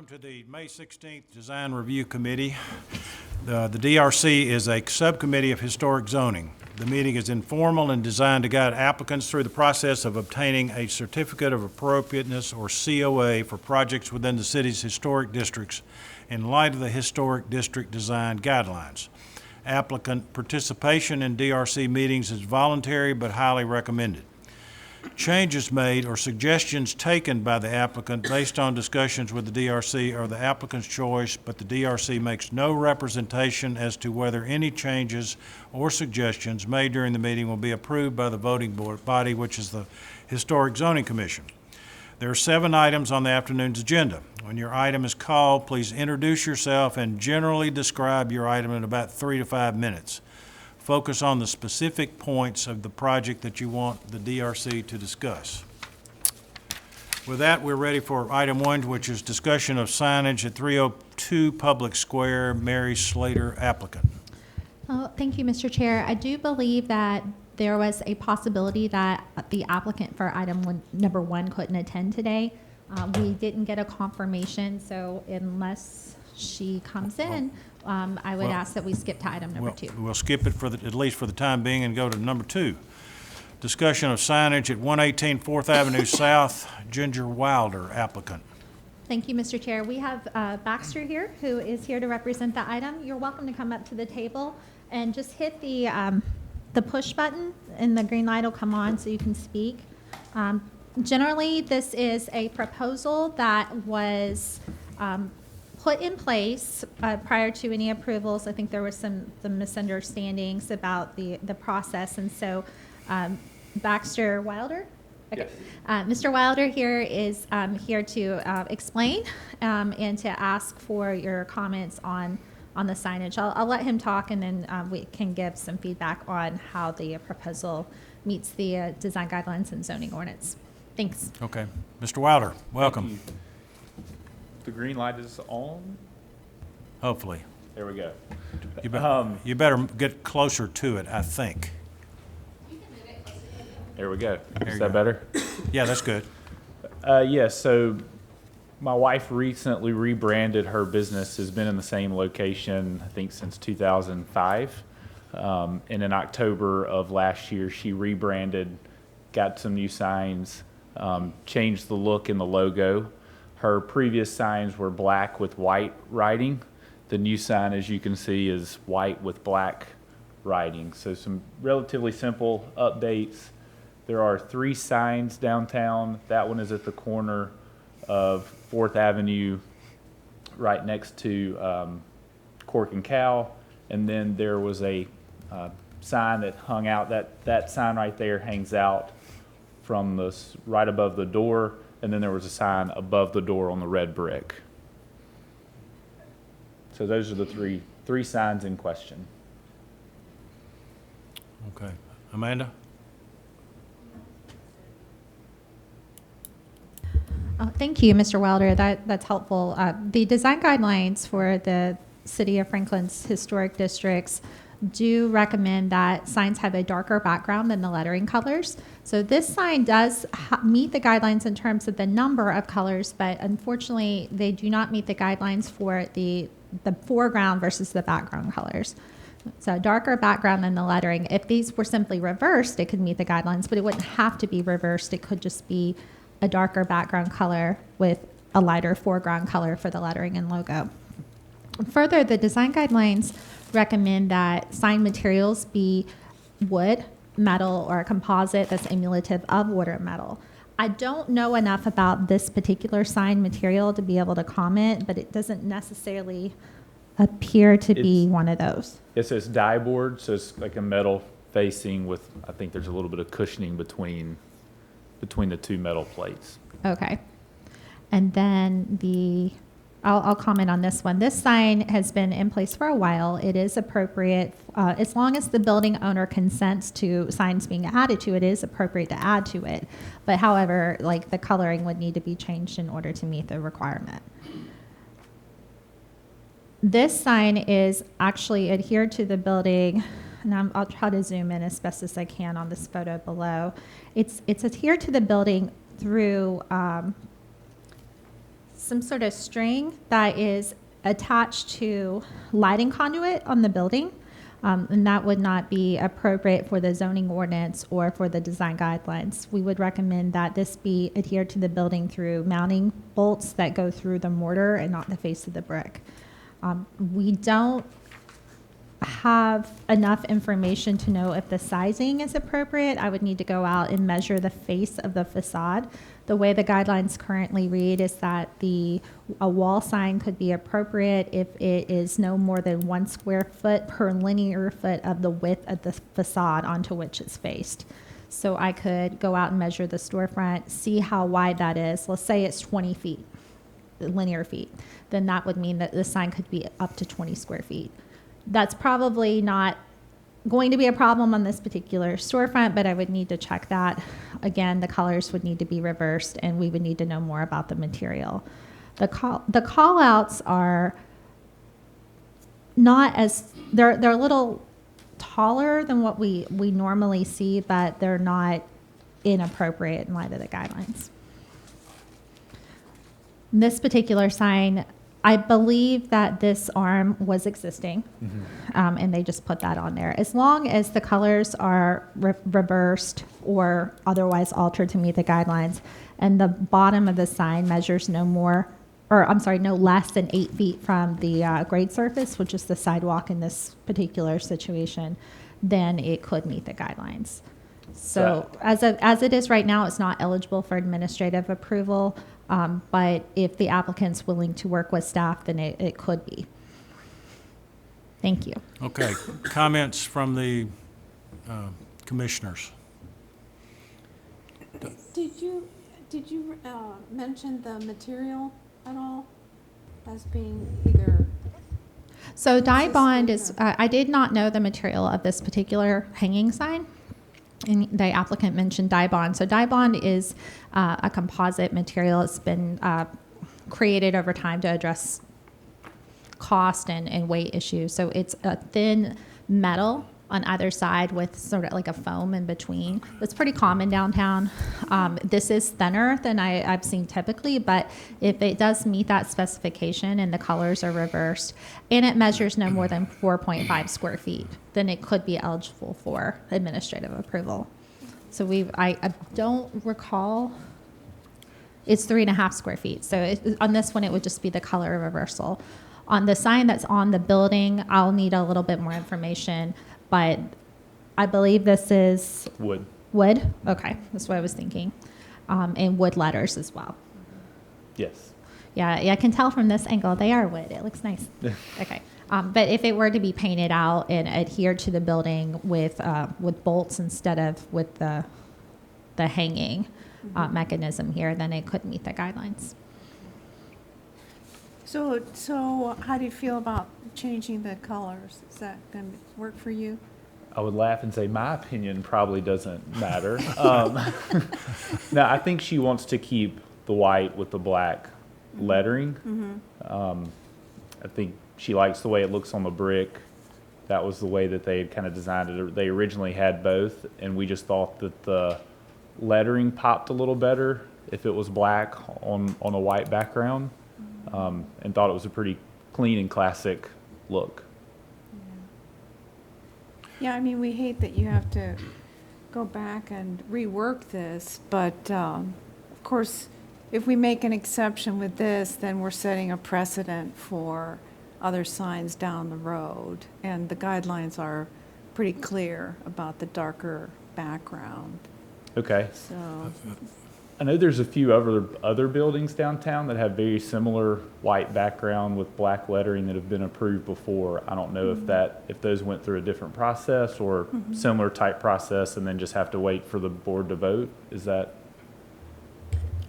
to the May 16th Design Review Committee. The DRC is a subcommittee of historic zoning. The meeting is informal and designed to guide applicants through the process of obtaining a certificate of appropriateness, or COA, for projects within the city's historic districts in light of the Historic District Design Guidelines. Applicant participation in DRC meetings is voluntary but highly recommended. Changes made or suggestions taken by the applicant based on discussions with the DRC are the applicant's choice, but the DRC makes no representation as to whether any changes or suggestions made during the meeting will be approved by the voting body, which is the Historic Zoning Commission. There are 7 items on the afternoon's agenda. When your item is called, please introduce yourself and generally describe your item in about 3 to 5 minutes. Focus on the specific points of the project that you want the DRC to discuss. With that, we're ready for item 1, which is discussion of signage at 302 Public Square. Mary Slater, applicant. Thank you, Mr. Chair. I do believe that there was a possibility that the applicant for number 1 couldn't attend today. We didn't get a confirmation, so unless she comes in, I would ask that we skip to item number 2. We'll skip it at least for the time being and go to number 2. Discussion of signage at 118 4th Avenue South. Ginger Wilder, applicant. Thank you, Mr. Chair. We have Baxter here, who is here to represent the item. You're welcome to come up to the table and just hit the push button, and the green light will come on so you can speak. Generally, this is a proposal that was put in place prior to any approvals. I think there was some misunderstandings about the process, and so Baxter Wilder? Okay. Yes. Mr. Wilder here is here to explain and to ask for your comments on the signage. I'll let him talk, and then we can give some feedback on how the proposal meets the design guidelines and zoning ordinance. Thanks. Okay. Mr. Wilder, welcome. The green light is on. Hopefully. There we go. You better get closer to it, I think. There we go. There Is you that go. better? Yeah, that's good. Yes. So my wife recently rebranded her business. Has been in the same location, I think, since 2005. And in October of last year, she rebranded, got some new signs, changed the look and the logo. Her previous signs were black with white writing. The new sign, as you can see, is white with black writing. So some relatively simple updates. There are 3 signs downtown. That one is at the corner of 4th Avenue, right next to Cork and Cow. And then there was a sign that hung out. That sign right there hangs out from right above the door. And then there was a sign above the door on the red brick. So those are the three signs in question. Okay. Amanda? Thank you, Mr. Wilder. That's helpful. The design guidelines for the City of Franklin's historic districts do recommend that signs have a darker background than the lettering colors. So this sign does meet the guidelines in terms of the number of colors, but unfortunately, they do not meet the guidelines for the foreground versus the background colors. So darker background than the lettering. If these were simply reversed, it could meet the guidelines, but it wouldn't have to be reversed. It could just be a darker background color with a lighter foreground color for the lettering and logo. Further, the design guidelines recommend that sign materials be wood, metal, or a composite that's emulative of wood or metal. I don't know enough about this particular sign material to be able to comment, but it doesn't necessarily appear to be one of those. It says die board, so it's like a metal facing with, I think there's a little bit of cushioning between the 2 metal plates. Okay. And then I'll comment on this one. This sign has been in place for a while. It is appropriate, as long as the building owner consents to signs being added to it, is appropriate to add to it. But however, like the coloring would need to be changed in order to meet the requirement. This sign is actually adhered to the building, and I'll try to zoom in as best as I can on this photo below. It's adhered to the building through some sort of string that is attached to lighting conduit on the building. And that would not be appropriate for the zoning ordinance or for the design guidelines. We would recommend that this be adhered to the building through mounting bolts that go through the mortar and not the face of the brick. We don't have enough information to know if the sizing is appropriate. I would need to go out and measure the face of the facade. The way the guidelines currently read is that a wall sign could be appropriate if it is no more than 1 square foot per linear foot of the width of the facade onto which it's faced. So I could go out and measure the storefront, see how wide that is. Let's say it's 20 feet, linear feet. Then that would mean that the sign could be up to 20 square feet. That's probably not going to be a problem on this particular storefront, but I would need to check that. Again, the colors would need to be reversed, and we would need to know more about the material. The call outs are not as, they're a little taller than what we normally see, but they're not inappropriate in light of the guidelines. This particular sign, I believe that this arm was existing, and they just put that on there. As long as the colors are reversed or otherwise altered to meet the guidelines, and the bottom of the sign measures no less than 8 feet from the grade surface, which is the sidewalk in this particular situation, then it could meet the guidelines. So as it is right now, it's not eligible for administrative approval. But if the applicant's willing to work with staff, then it could be. Thank you. Okay, comments from the commissioners? Did you mention the material at all as being either? So dye bond is, I did not know the material of this particular hanging sign. And the applicant mentioned dye bond. So dye bond is a composite material. It's been created over time to address cost and weight issues. So it's a thin metal on either side with sort of like a foam in between. That's pretty common downtown. This is thinner than I've seen typically, but if it does meet that specification and the colors are reversed and it measures no more than 4.5 square feet, then it could be eligible for administrative approval. So I don't recall, it's 3.5 square feet. So on this one, it would just be the color reversal. On the sign that's on the building, I'll need a little bit more information, but I believe this is Wood. wood. Okay, that's what I was thinking. And wood letters as well. Yes. Yeah, I can tell from this angle they are wood. It looks nice. Okay. But if it were to be painted out and adhered to the building with bolts instead of with the hanging mechanism here, then it could meet the guidelines. So how do you feel about changing the colors? Is that going to work for you? I would laugh and say my opinion probably doesn't matter. No, I think she wants to keep the white with the black lettering. I think she likes the way it looks on the brick. That was the way that they had kind of designed it. They originally had both, and we just thought that the lettering popped a little better if it was black on a white background, and thought it was a pretty clean and classic look. Yeah, I mean, we hate that you have to go back and rework this, but of course, if we make an exception with this, then we're setting a precedent for other signs down the road. And the guidelines are pretty clear about the darker background. Okay. So, I know there's a few other buildings downtown that have very similar white background with black lettering that have been approved before. I don't know if those went through a different process or similar type process and then just have to wait for the board to vote. Is that?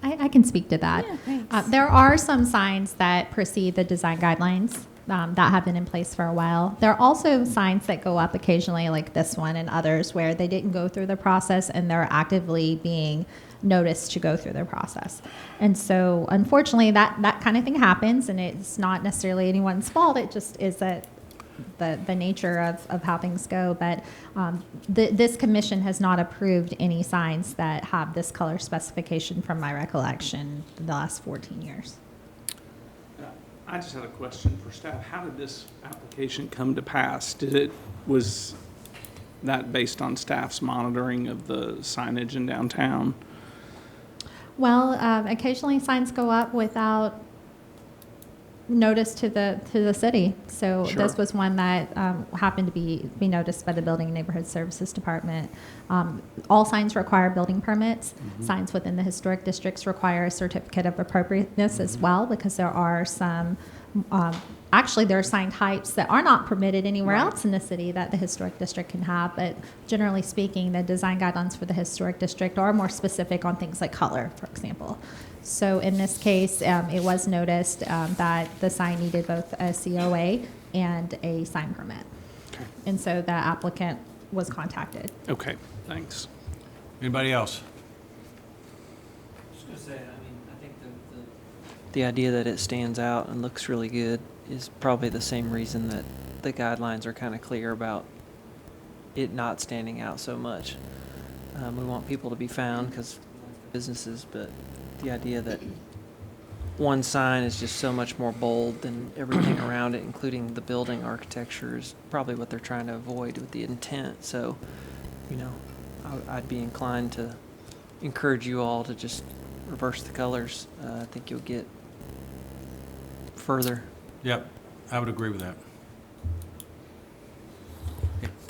I can speak to that. Yeah, thanks. There are some signs that precede the design guidelines that have been in place for a while. There are also signs that go up occasionally, like this one and others, where they didn't go through the process and they're actively being noticed to go through their process. And so, unfortunately, that kind of thing happens, and it's not necessarily anyone's fault. It just is the nature of how things go. But this commission has not approved any signs that have this color specification from my recollection the last 14 years. I just had a question for staff. How did this application come to pass? Was that based on staff's monitoring of the signage in downtown? Well, occasionally signs go up without notice to the city. So Sure. this was one that happened to be noticed by the Building and Neighborhood Services Department. All signs require building permits. Signs within the historic districts require a certificate of appropriateness as well, because there are some, actually there are sign types that are not permitted anywhere Right. else in the city that the historic district can have. But generally speaking, the design guidelines for the historic district are more specific on things like color, for example. So in this case, it was noticed that the sign needed both a COA and a sign permit. Okay. And so the applicant was contacted. Okay, thanks. Anybody else? Just gonna say, I mean, I think the idea that it stands out and looks really good is probably the same reason that the guidelines are kind of clear about it not standing out so much. We want people to be found because businesses, but the idea that one sign is just so much more bold than everything around it, including the building architecture, is probably what they're trying to avoid with the intent. So, you know, I'd be inclined to encourage you all to just reverse the colors. I think you'll get further. Yep, I would agree with that.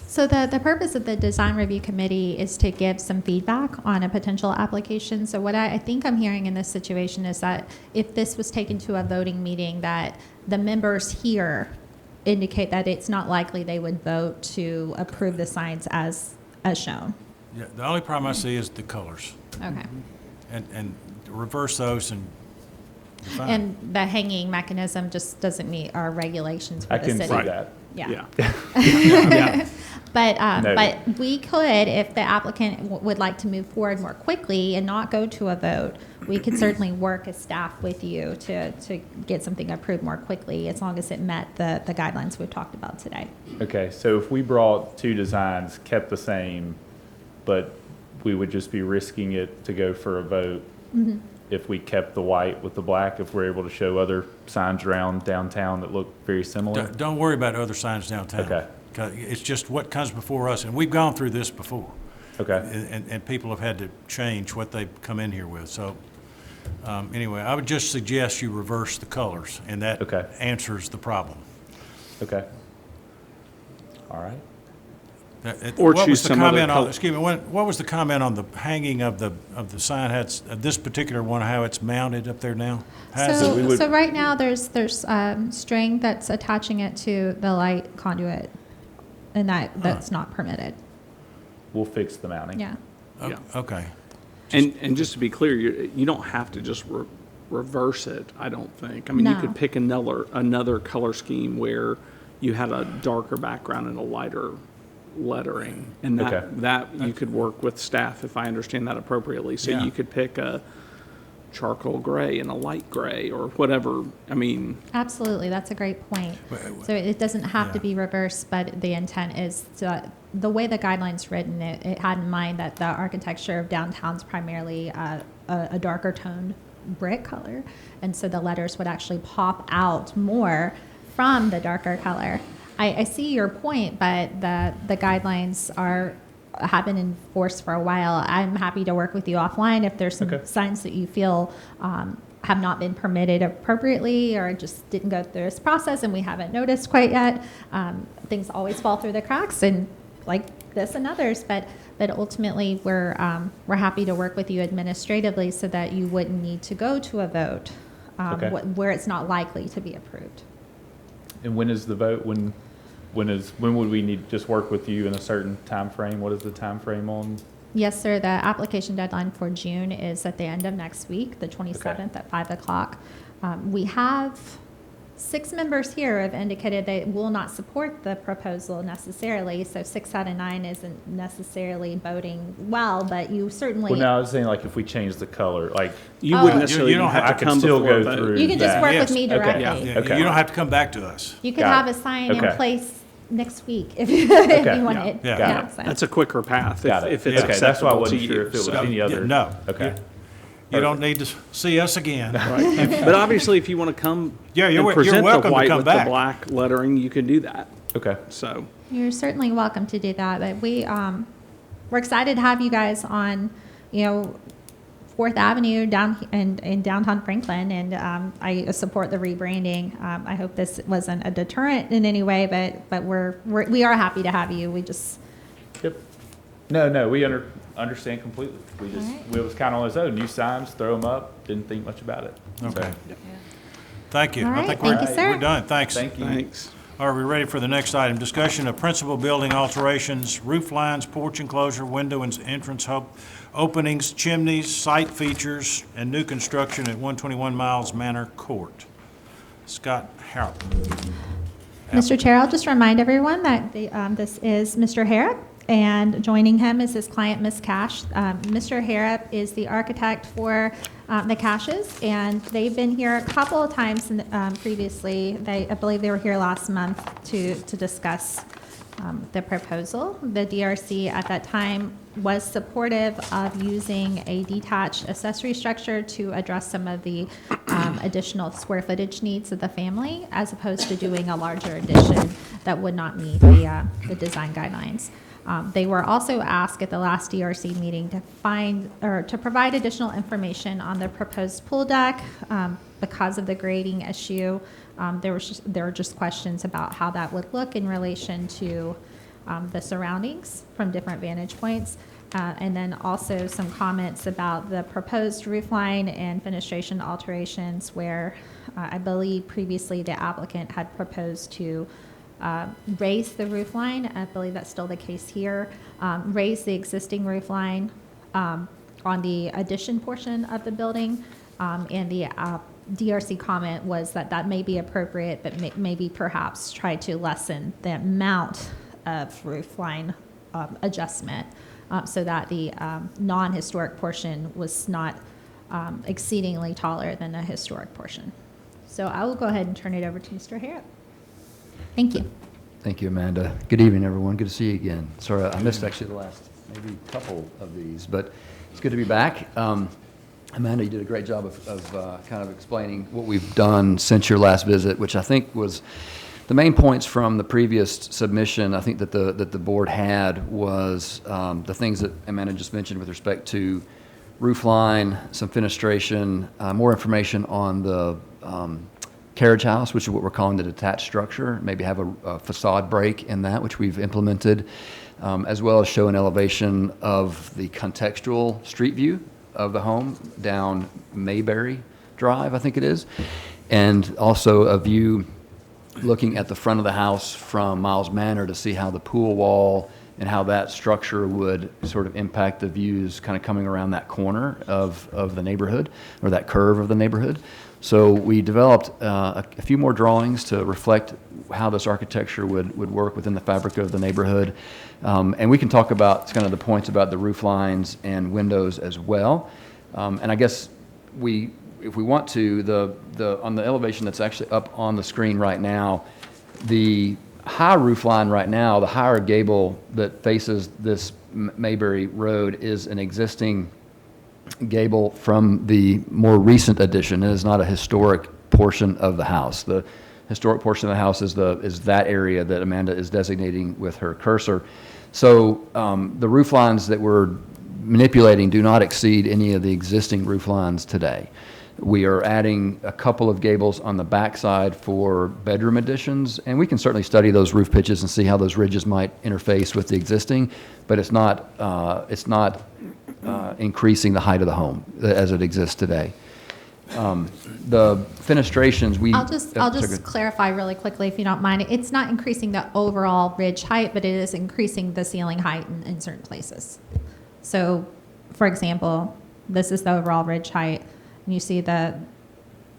So the purpose of the design review committee is to give some feedback on a potential application. So what I think I'm hearing in this situation is that if this was taken to a voting meeting, that the members here indicate that it's not likely they would vote to approve the signs as shown. Yeah, the only problem I see is the colors, Okay. and reverse those and define. And the hanging mechanism just doesn't meet our regulations for I the can city. see that. Yeah. Yeah. But Noted. we could, if the applicant would like to move forward more quickly and not go to a vote, we could certainly work as staff with you to get something approved more quickly, as long as it met the guidelines we've talked about today. Okay, so if we brought two designs, kept the same, but we would just be risking it to go for a vote if we kept the white with the black, if we're able to show other signs around downtown that look very similar? Don't worry about other signs downtown. Okay. 'Cause it's just what comes before us, and we've gone through this before. Okay, And people have had to change what they've come in here with. So anyway, I would just suggest you reverse the colors, and that Okay. answers the problem. okay. All right. Or What choose was the some other comment on? color. Excuse me. What was the comment on the hanging of the sign? Of this particular one, how it's mounted up there now? How's So, it- we would- so right now, there's string that's attaching it to the light conduit, and that's not permitted. We'll fix the mounting. Yeah. Oh, Yeah. Okay. And just to be clear, you don't have to just reverse it, I don't think. I mean, you No. could pick another color scheme where you had a darker background and a lighter lettering. And Okay. that you could work with staff, if I understand that appropriately. So Yeah. you could pick a charcoal gray and a light gray or whatever. I mean, Absolutely, that's a great point. Well, So it doesn't have to yeah. be reversed, but the intent is the way the guideline's written, it had in mind that the architecture of downtown's primarily a darker toned brick color, and so the letters would actually pop out more from the darker color. I see your point, but the guidelines have been enforced for a while. I'm happy to work with you offline if there's some Okay. signs that you feel have not been permitted appropriately or just didn't go through this process and we haven't noticed quite yet. Things always fall through the cracks, and like this and others, but ultimately we're happy to work with you administratively so that you wouldn't need to go to a vote Okay. where it's not likely to be approved. And when is the vote? When would we need just work with you in a certain time frame? What is the time frame on? Yes, sir. The application deadline for June is at the end of next week, the 27th at 5 o'clock. We have 6 members here have indicated they will not support the proposal necessarily, so 6 out of 9 isn't necessarily voting well, but you certainly. Well, no, I was saying like if we change the color, like you Oh. wouldn't necessarily You don't have I to could come still before a go vote. through. You can just that. work Yes. with me Okay. directly. Yeah, Okay. you don't have to come back to us. You could Got have it. a sign Okay. in place next week if you Okay. wanted. Yeah. Got it. so. That's a quicker path Got it. if it's Okay, that's why I acceptable to wasn't you. sure if it was So- any other. No. Okay. You don't need to see us again. Right. But obviously, if you want to come Yeah, you're and wel- you're present welcome the to white come with back. the black lettering, you can do that. Okay. So, You're certainly welcome to do that, but we're excited to have you guys on, you know, Fourth Avenue in downtown Franklin, and I support the rebranding. I hope this wasn't a deterrent in any way, but we are happy to have you. We just, Yep. No, we understand completely. We just, Alright. we was kind of on those, oh, new signs, throw them up, didn't think much about it. Okay. So, Thank you. All I right, think thank we're you, sir. we're done. Thanks. Thank you. thanks. Are we ready for the next item? Discussion of principal building alterations, roof lines, porch enclosure, window and entrance openings, chimneys, site features, and new construction at 121 Miles Manor Court. Scott Harrop. Mr. Chair, I'll just remind everyone that this is Mr. Harrop, and joining him is his client, Ms. Cash. Mr. Harrop is the architect for the Cashes, and they've been here a couple of times previously. I believe they were here last month to discuss the proposal. The DRC at that time was supportive of using a detached accessory structure to address some of the additional square footage needs of the family, as opposed to doing a larger addition that would not meet the design guidelines. They were also asked at the last DRC meeting to provide additional information on the proposed pool deck because of the grading issue. There were just questions about how that would look in relation to the surroundings from different vantage points. And then also some comments about the proposed roof line and fenestration alterations where I believe previously the applicant had proposed to raise the roof line. I believe that's still the case here. Raise the existing roof line on the addition portion of the building. And the DRC comment was that that may be appropriate, but maybe perhaps try to lessen the amount of roof line adjustment so that the non-historic portion was not exceedingly taller than the historic portion. So I will go ahead and turn it over to Mr. Harrop. Thank you. Thank you, Amanda. Good evening, everyone. Good to see you again. Sorry, I missed actually the last maybe couple of these, but it's good to be back. Amanda, you did a great job of kind of explaining what we've done since your last visit, which I think was the main points from the previous submission. I think that the board had was the things that Amanda just mentioned with respect to roof line, some fenestration, more information on the carriage house, which is what we're calling the detached structure, maybe have a facade break in that, which we've implemented, as well as show an elevation of the contextual street view of the home down Mayberry Drive, I think it is, and also a view looking at the front of the house from Miles Manor to see how the pool wall and how that structure would sort of impact the views kind of coming around that corner of the neighborhood, or that curve of the neighborhood. So we developed a few more drawings to reflect how this architecture would work within the fabric of the neighborhood. And we can talk about kind of the points about the roof lines and windows as well. And I guess if we want to, on the elevation that's actually up on the screen right now, the high roof line right now, the higher gable that faces this Mayberry Road is an existing gable from the more recent addition. It is not a historic portion of the house. The historic portion of the house is that area that Amanda is designating with her cursor. So the roof lines that we're manipulating do not exceed any of the existing roof lines today. We are adding a couple of gables on the backside for bedroom additions, and we can certainly study those roof pitches and see how those ridges might interface with the existing, but it's not increasing the height of the home as it exists today. The fenestrations, I'll just clarify really quickly, if you don't mind. It's not increasing the overall ridge height, but it is increasing the ceiling height in certain places. So, for example, this is the overall ridge height. And you see the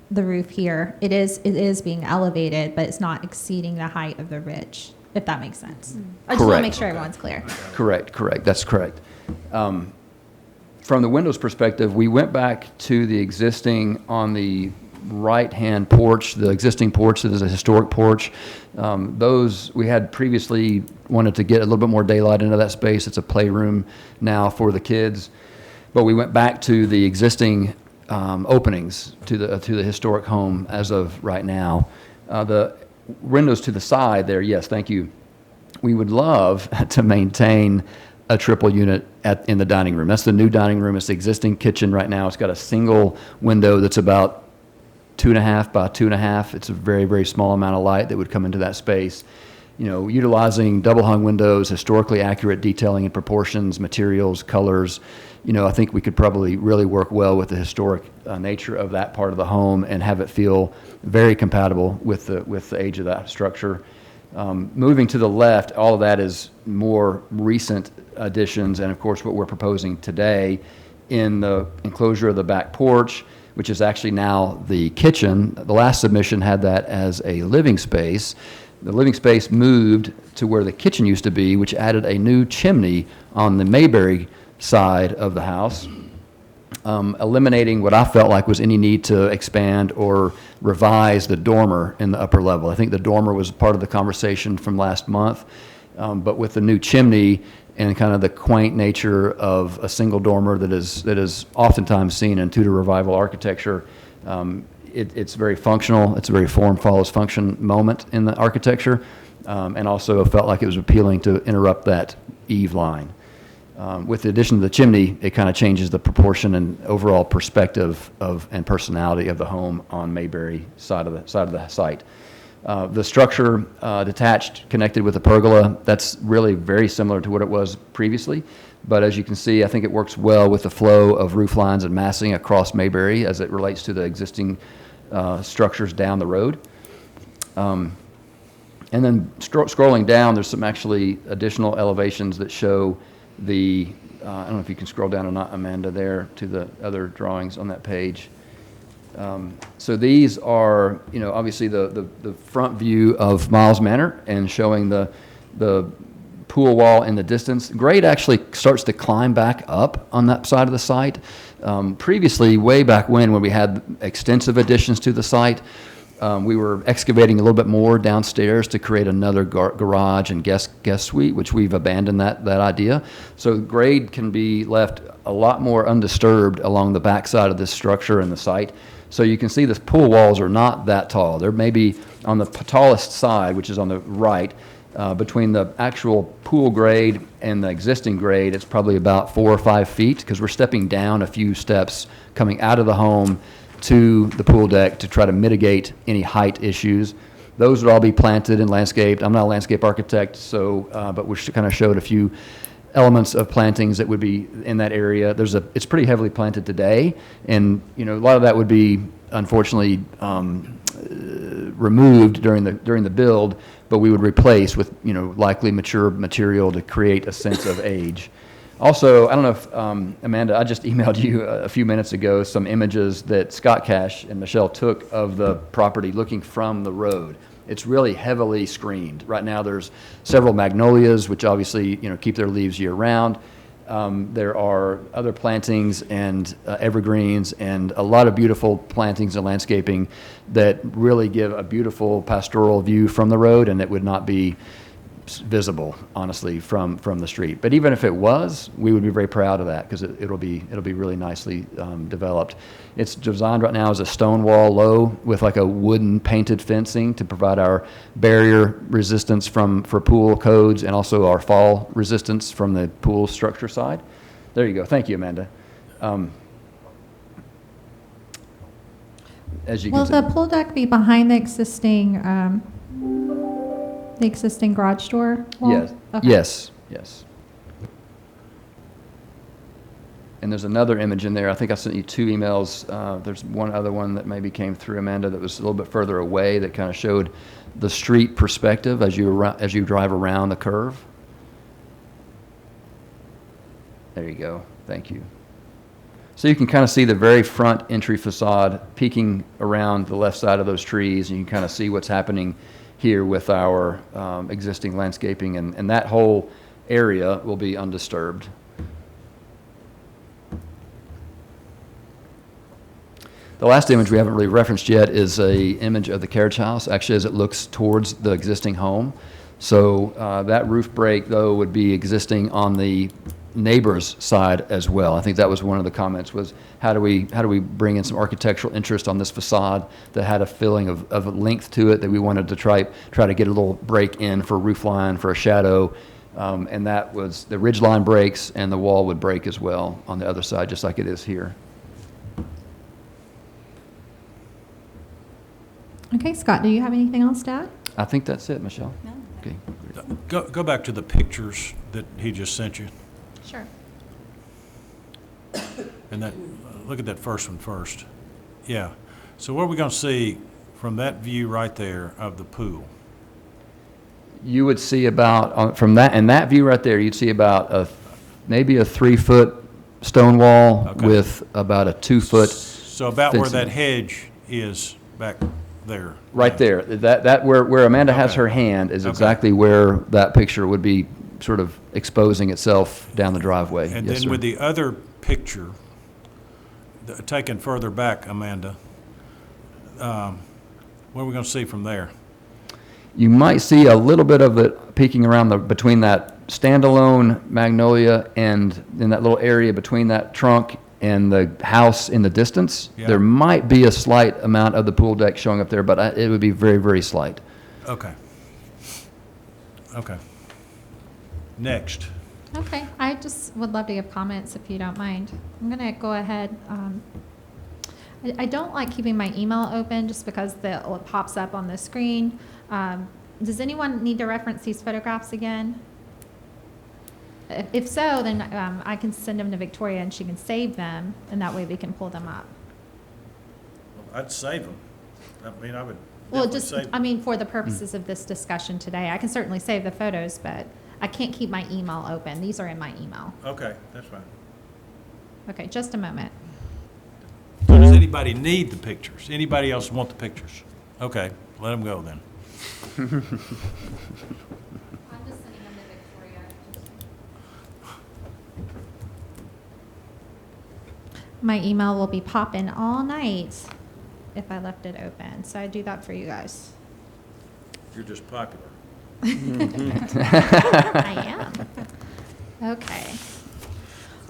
roof here. It is being elevated, but it's not exceeding the height of the ridge, if that makes sense. I just want to Correct. make sure everyone's clear. Correct. That's correct. From the windows perspective, we went back to the existing on the right-hand porch, the existing porch that is a historic porch. Those we had previously wanted to get a little bit more daylight into that space. It's a playroom now for the kids. But we went back to the existing openings to the historic home as of right now. The windows to the side there, yes, thank you. We would love to maintain a triple unit in the dining room. That's the new dining room. It's the existing kitchen right now. It's got a single window that's about 2.5 by 2.5. It's a very, very small amount of light that would come into that space. You know, utilizing double hung windows, historically accurate detailing and proportions, materials, colors. You know, I think we could probably really work well with the historic nature of that part of the home and have it feel very compatible with the age of that structure. Moving to the left, all of that is more recent additions, and of course what we're proposing today in the enclosure of the back porch, which is actually now the kitchen. The last submission had that as a living space. The living space moved to where the kitchen used to be, which added a new chimney on the Mayberry side of the house, eliminating what I felt like was any need to expand or revise the dormer in the upper level. I think the dormer was part of the conversation from last month, but with the new chimney and kind of the quaint nature of a single dormer that is oftentimes seen in Tudor Revival architecture, it's very functional. It's a very form follows function moment in the architecture, and also felt like it was appealing to interrupt that eave line. With the addition of the chimney, it kind of changes the proportion and overall perspective and personality of the home on Mayberry side of the site. The structure detached, connected with a pergola, that's really very similar to what it was previously. But as you can see, I think it works well with the flow of roof lines and massing across Mayberry as it relates to the existing structures down the road. And then scrolling down, there's some actually additional elevations that show the, I don't know if you can scroll down or not, Amanda, there to the other drawings on that page. So these are, you know, obviously the front view of Miles Manor and showing the pool wall in the distance. Grade actually starts to climb back up on that side of the site. Previously, way back when we had extensive additions to the site, we were excavating a little bit more downstairs to create another garage and guest suite, which we've abandoned that idea. So grade can be left a lot more undisturbed along the backside of this structure and the site. So you can see the pool walls are not that tall. They're maybe on the tallest side, which is on the right, between the actual pool grade and the existing grade, it's probably about 4 or 5 feet, because we're stepping down a few steps coming out of the home to the pool deck to try to mitigate any height issues. Those would all be planted and landscaped. I'm not a landscape architect, so but we kind of showed a few elements of plantings that would be in that area. It's pretty heavily planted today, and you know, a lot of that would be unfortunately removed during the build, but we would replace with, you know, likely mature material to create a sense of age. Also, I don't know if, Amanda, I just emailed you a few minutes ago some images that Scott Cash and Michelle took of the property looking from the road. It's really heavily screened. Right now there's several magnolias, which obviously, you know, keep their leaves year round. There are other plantings and evergreens and a lot of beautiful plantings and landscaping that really give a beautiful pastoral view from the road, and it would not be visible, honestly, from the street. But even if it was, we would be very proud of that, because it'll be really nicely developed. It's designed right now as a stone wall low with like a wooden painted fencing to provide our barrier resistance for pool codes, and also our fall resistance from the pool structure side. There you go. Thank you, Amanda. As you Will can see, the pool deck be behind the existing garage door wall? yes, Okay. yes. And there's another image in there. I think I sent you 2 emails. There's one other one that maybe came through, Amanda, that was a little bit further away, that kind of showed the street perspective as you drive around the curve. There you go. Thank you. So you can kind of see the very front entry facade peeking around the left side of those trees, and you can kind of see what's happening here with our existing landscaping, and that whole area will be undisturbed. The last image we haven't really referenced yet is an image of the carriage house, actually, as it looks towards the existing home. So that roof break, though, would be existing on the neighbor's side as well. I think that was one of the comments, was how do we bring in some architectural interest on this facade that had a feeling of a length to it, that we wanted to try to get a little break in for roof line, for a shadow. And that was, the ridge line breaks and the wall would break as well on the other side, just like it is here. Okay, Scott, do you have anything else to add? I think that's it, Michelle. No. Okay. Go back to the pictures that he just sent you, Sure. and that, look at that first one first. Yeah, so what are we gonna see from that view right there of the pool? You would see about, from that, and that view right there, you'd see about maybe a 3-foot stone wall Okay. with about a 2-foot, So about where that fencing. hedge is back there. right there. That where Amanda has Okay. her hand is Okay. exactly where that picture would be sort of exposing itself down the driveway. And Yes, then sir. with the other picture, taken further back, Amanda, what are we gonna see from there? You might see a little bit of it peeking around between that standalone magnolia and in that little area between that trunk and the house in the distance. Yeah. There might be a slight amount of the pool deck showing up there, but it would be very, very slight. Okay. Okay. Next. Okay, I just would love to give comments if you don't mind. I'm going to go ahead. I don't like keeping my email open just because it pops up on the screen. Does anyone need to reference these photographs again? If so, then I can send them to Victoria and she can save them, and that way we can pull them up. I'd save them. I mean, I would Well, definitely just, save 'em. I mean, for the purposes of this discussion today, I can certainly save the photos, but I can't keep my email open. These are in my email. Okay, that's fine. Okay, just a moment. So does anybody need the pictures? Anybody else want the pictures? Okay, let them go then. I'm just sending them to Victoria. My email will be popping all night if I left it open, so I do that for you guys. You're just popular. I am. Okay.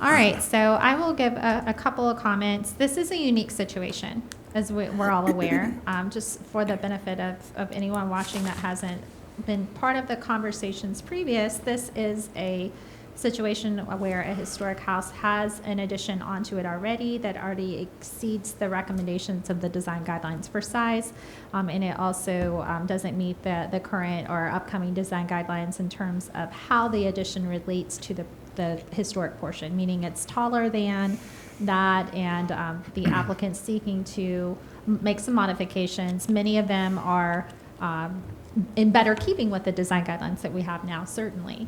All right, so I will give a couple of comments. This is a unique situation, as we're all aware. Just for the benefit of anyone watching that hasn't been part of the conversations previous, this is a situation where a historic house has an addition onto it already that already exceeds the recommendations of the design guidelines for size. And it also doesn't meet the current or upcoming design guidelines in terms of how the addition relates to the historic portion, meaning it's taller than that, and the applicant's seeking to make some modifications. Many of them are in better keeping with the design guidelines that we have now, certainly.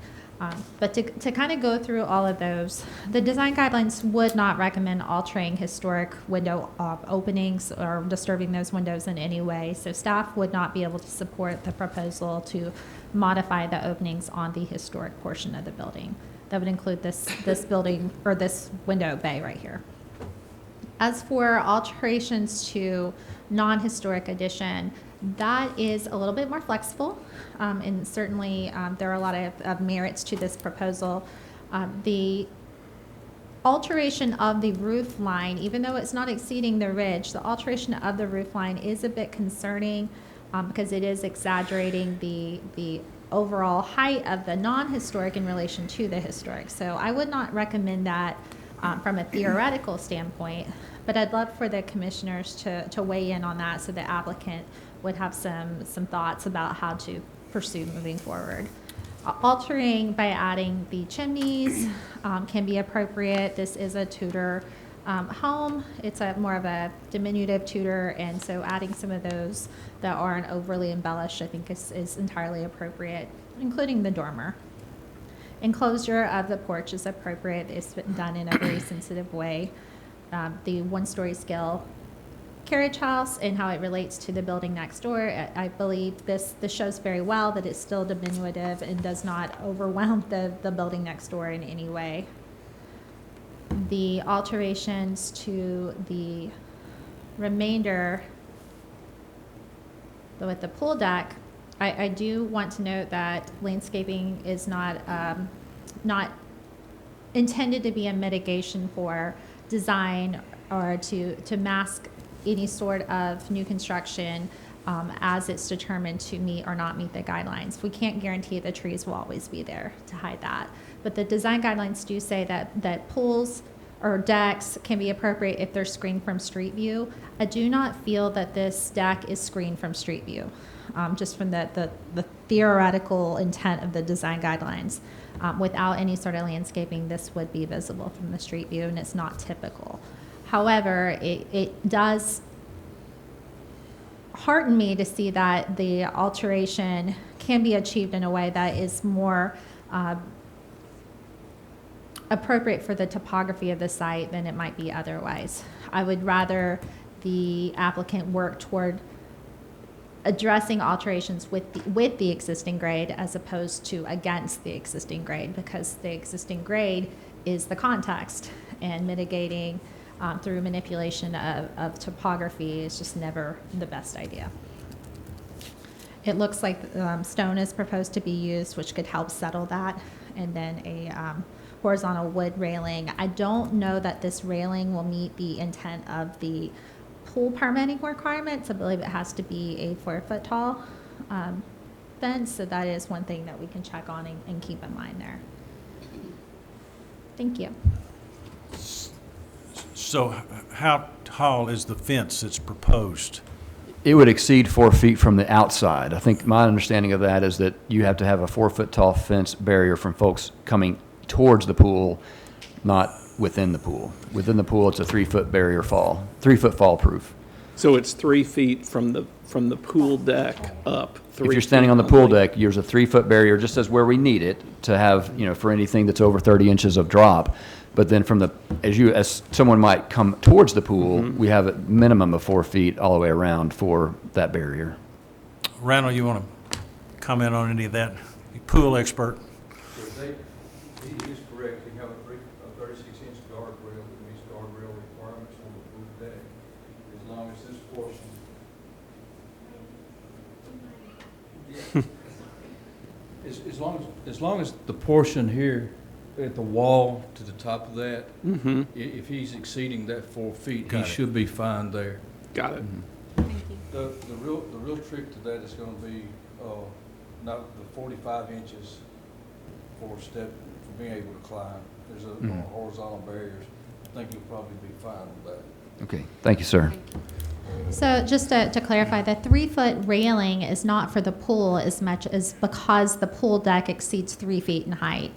But to kind of go through all of those, the design guidelines would not recommend altering historic window openings or disturbing those windows in any way. So staff would not be able to support the proposal to modify the openings on the historic portion of the building. That would include this building, or this window bay right here. As for alterations to non-historic addition, that is a little bit more flexible, and certainly there are a lot of merits to this proposal. The alteration of the roof line, even though it's not exceeding the ridge, the alteration of the roof line is a bit concerning because it is exaggerating the overall height of the non-historic in relation to the historic. So I would not recommend that from a theoretical standpoint, but I'd love for the commissioners to weigh in on that so the applicant would have some thoughts about how to pursue moving forward. Altering by adding the chimneys can be appropriate. This is a Tudor home. It's more of a diminutive Tudor, and so adding some of those that aren't overly embellished, I think is entirely appropriate, including the dormer. Enclosure of the porch is appropriate. It's been done in a very sensitive way. The one-story scale carriage house and how it relates to the building next door, I believe this shows very well that it's still diminutive and does not overwhelm the building next door in any way. The alterations to the remainder with the pool deck, I do want to note that landscaping is not intended to be a mitigation for design or to mask any sort of new construction as it's determined to meet or not meet the guidelines. We can't guarantee the trees will always be there to hide that. But the design guidelines do say that pools or decks can be appropriate if they're screened from street view. I do not feel that this deck is screened from street view, just from the theoretical intent of the design guidelines. Without any sort of landscaping, this would be visible from the street view, and it's not typical. However, it does hearten me to see that the alteration can be achieved in a way that is more appropriate for the topography of the site than it might be otherwise. I would rather the applicant work toward addressing alterations with the existing grade as opposed to against the existing grade, because the existing grade is the context, and mitigating through manipulation of topography is just never the best idea. It looks like stone is proposed to be used, which could help settle that, and then a horizontal wood railing. I don't know that this railing will meet the intent of the pool permitting requirements. I believe it has to be a 4-foot tall fence, so that is one thing that we can check on and keep in mind there. Thank you. So how tall is the fence that's proposed? It would exceed 4 feet from the outside. I think my understanding of that is that you have to have a 4-foot tall fence barrier from folks coming towards the pool, not within the pool. Within the pool, it's a 3-foot barrier fall, 3-foot fall proof. So it's 3 feet from the pool deck up. If you're standing on the pool deck, there's a 3-foot barrier, just as where we need it to have, for anything that's over 30 inches of drop. But then as someone might come towards the pool, we have a minimum of 4 feet all the way around for that barrier. Randall, you want to comment on any of that? Pool expert. He is correct. We have a 36-inch guardrail that meets guardrail requirements on the pool deck. As long as this portion. As long as the portion here at the wall to the top of that, if he's exceeding that 4 feet, Got he it. should be fine there. Got it. The real trick to that is going to be not the 45 inches for being able to climb. There's a horizontal barriers. I think you'll probably be fine with that. Okay, thank you, sir. So just to clarify, the 3-foot railing is not for the pool as much as because the pool deck exceeds 3 feet in height.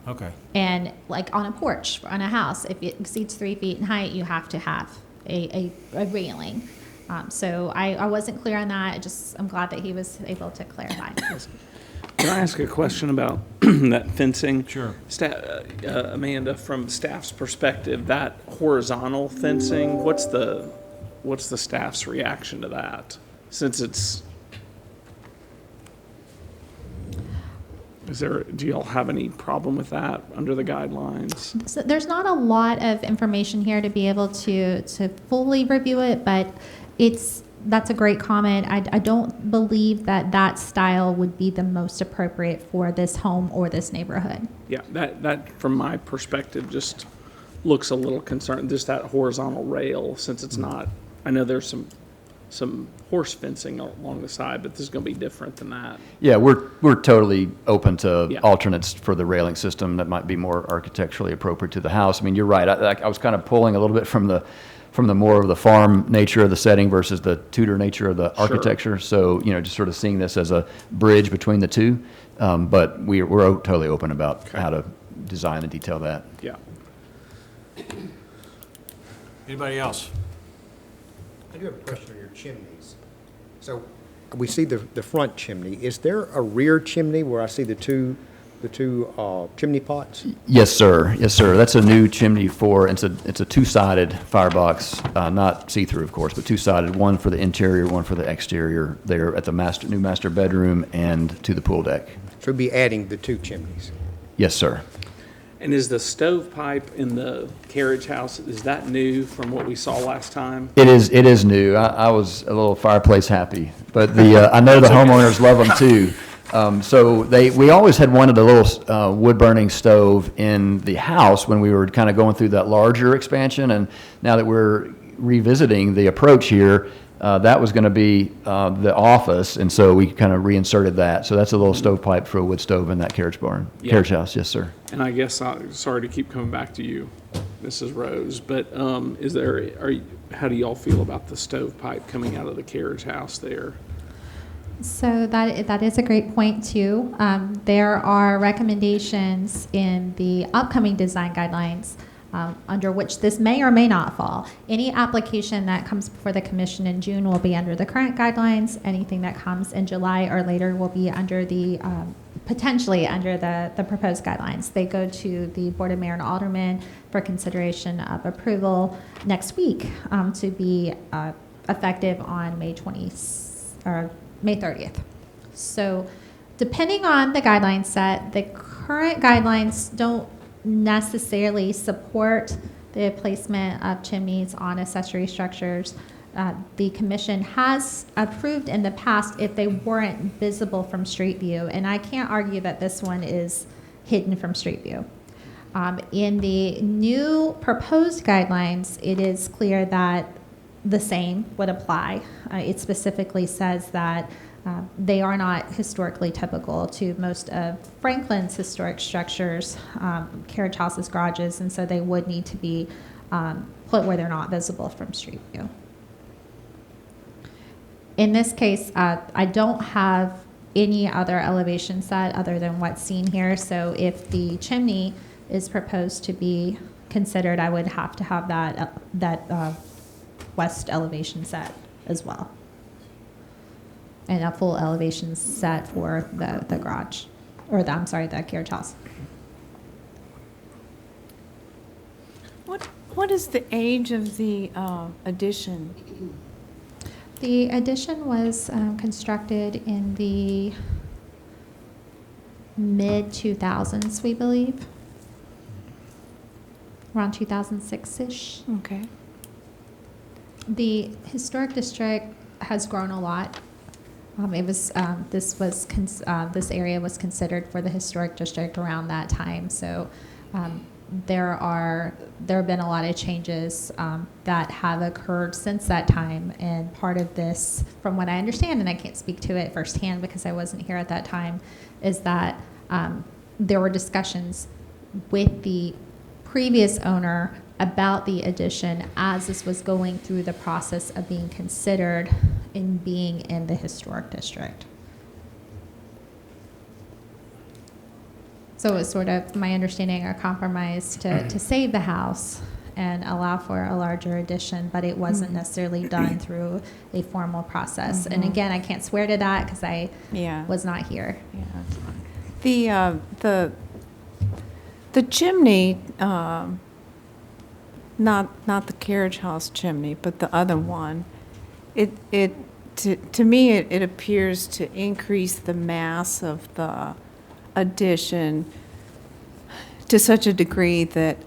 Okay. And like on a porch, on a house, if it exceeds 3 feet in height, you have to have a railing. So I wasn't clear on that. I'm glad that he was able to clarify. Can I ask a question about that fencing? Sure. Amanda, from staff's perspective, that horizontal fencing, what's the staff's reaction to that? Since do y'all have any problem with that under the guidelines? So there's not a lot of information here to be able to fully review it, but that's a great comment. I don't believe that style would be the most appropriate for this home or this neighborhood. Yeah, that from my perspective just looks a little concerned. Just that horizontal rail, since it's not. I know there's some horse fencing along the side, but this is going to be different than that. Yeah, we're totally open to Yeah. alternates for the railing system that might be more architecturally appropriate to the house. I mean, you're right. I was kind of pulling a little bit from the more of the farm nature of the setting versus the Tudor nature of the architecture. So, just sort of seeing this as a bridge between the two. But we're totally open about how to design and detail that. Yeah. Anybody else? I do have a question on your chimneys. So we see the front chimney. Is there a rear chimney where I see the two chimney pots? Yes, sir. Yes, sir. That's a new chimney it's a two-sided firebox, not see-through, of course, but two-sided, one for the interior, one for the exterior there at the new master bedroom and to the pool deck. So we'll be adding the two chimneys. Yes, sir. And is the stovepipe in the carriage house, is that new from what we saw last time? It is new. I was a little fireplace happy, but I know the homeowners love them too. So we always had wanted a little wood-burning stove in the house when we were kind of going through that larger expansion, and now that we're revisiting the approach here, that was going to be the office, and so we kind of reinserted that. So that's a little stovepipe for a wood stove in that carriage barn, Yeah. carriage house, yes, sir. And I guess, sorry to keep coming back to you, Mrs. Rose, but how do y'all feel about the stovepipe coming out of the carriage house there? So that is a great point too. There are recommendations in the upcoming design guidelines under which this may or may not fall. Any application that comes before the commission in June will be under the current guidelines. Anything that comes in July or later will be under the potentially under the proposed guidelines. They go to the Board of Mayor and Aldermen for consideration of approval next week to be effective on May 30th. So depending on the guideline set, the current guidelines don't necessarily support the placement of chimneys on accessory structures. The commission has approved in the past if they weren't visible from street view, and I can't argue that this one is hidden from street view. In the new proposed guidelines, it is clear that the same would apply. It specifically says that they are not historically typical to most of Franklin's historic structures, carriage houses, garages, and so they would need to be put where they're not visible from street view. In this case, I don't have any other elevation set other than what's seen here, so if the chimney is proposed to be considered, I would have to have that west elevation set as well. And a full elevation set for the garage, or the carriage house. What is the age of the addition? The addition was constructed in the mid-2000s, we believe. Around 2006-ish. Okay. The historic district has grown a lot. This area was considered for the historic district around that time. So there have been a lot of changes that have occurred since that time. And part of this, from what I understand, and I can't speak to it firsthand because I wasn't here at that time, is that there were discussions with the previous owner about the addition as this was going through the process of being considered in being in the historic district. So it was sort of, my understanding, a compromise to save the house and allow for a larger addition, but it wasn't necessarily done through a formal process. And again, I can't swear to that because I was not here. Yeah. The chimney, not the carriage house chimney, but the other one, to me, it appears to increase the mass of the addition to such a degree that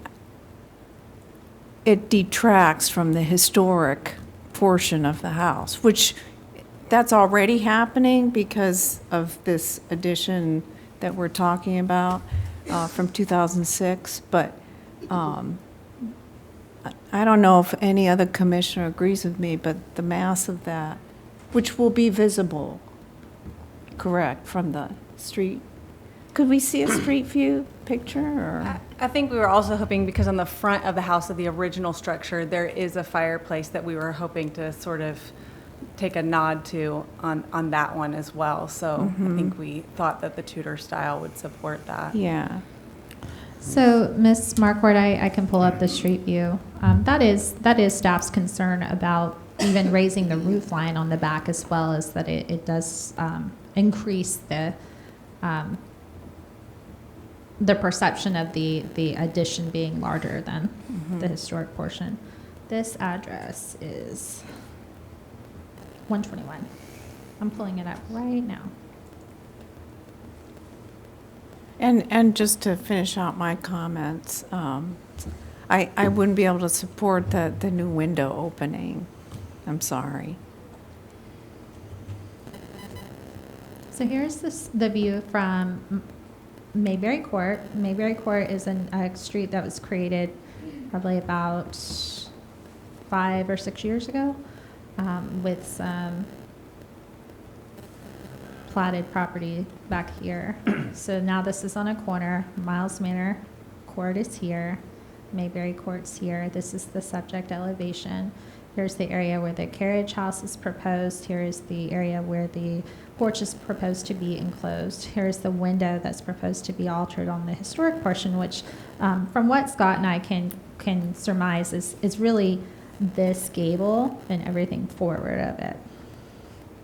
it detracts from the historic portion of the house, which that's already happening because of this addition that we're talking about from 2006. But I don't know if any other commissioner agrees with me, but the mass of that, which will be visible, correct, from the street. Could we see a street view picture, or? I think we were also hoping, because on the front of the house of the original structure, there is a fireplace that we were hoping to sort of take a nod to on that one as well. So I think we thought that the Tudor style would support that. Yeah. So, Ms. Marquardt, I can pull up the street view. That is staff's concern about even raising the roof line on the back, as well as that it does increase the perception of the addition being larger than the historic portion. This address is 121. I'm pulling it up right now. And just to finish out my comments, I wouldn't be able to support the new window opening. I'm sorry. So here's the view from Mayberry Court. Mayberry Court is a street that was created probably about 5 or 6 years ago, with some platted property back here. So now this is on a corner. Miles Manor Court is here. Mayberry Court's here. This is the subject elevation. Here's the area where the carriage house is proposed. Here is the area where the porch is proposed to be enclosed. Here's the window that's proposed to be altered on the historic portion, which, from what Scott and I can surmise, is really this gable and everything forward of it.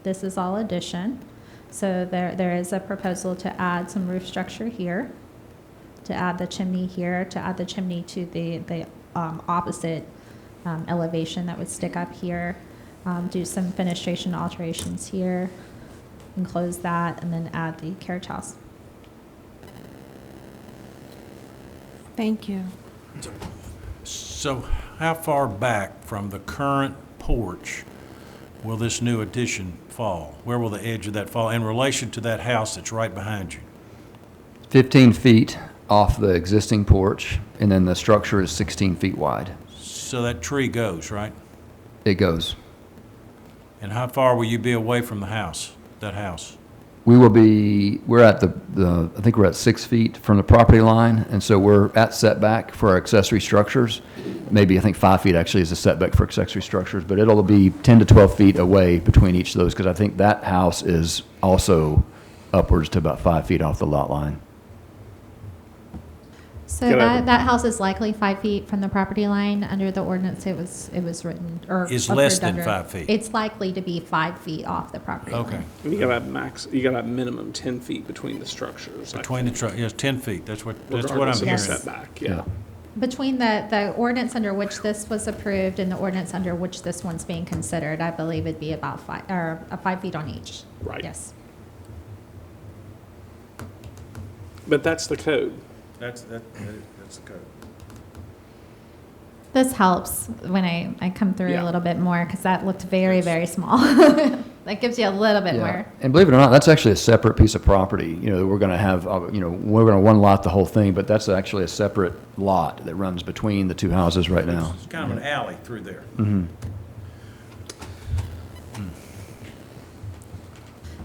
This is all addition. So there is a proposal to add some roof structure here, to add the chimney here, to add the chimney to the opposite elevation that would stick up here, do some fenestration alterations here, enclose that, and then add the carriage house. Thank you. So how far back from the current porch will this new addition fall? Where will the edge of that fall in relation to that house that's right behind you? 15 feet off the existing porch, and then the structure is 16 feet wide. So that tree goes, right? It goes. And how far will you be away from the house, that house? We're at I think we're at 6 feet from the property line, and so we're at setback for our accessory structures. Maybe, I think 5 feet actually is a setback for accessory structures, but it'll be 10 to 12 feet away between each of those, because I think that house is also upwards to about 5 feet off the lot line. So that house is likely 5 feet from the property line. Under the ordinance, it was written, or Is less approved than under. 5 feet. It's likely to be 5 feet off the property line. Okay. And you gotta have minimum 10 feet between the structures. Between the, yes, 10 feet, that's what I'm Regardless of the hearing. setback, yeah. Between the ordinance under which this was approved and the ordinance under which this one's being considered, I believe it'd be about 5 feet on each. Right. Yes. But that's the code. That's the code. This helps when I come through Yeah. a little bit more, because that looked very, very small. That gives you a little bit Yeah. more. And believe it or not, that's actually a separate piece of property. We're going to have, we're going to one lot the whole thing, but that's actually a separate lot that runs between the two houses right now. It's kind of an alley through there.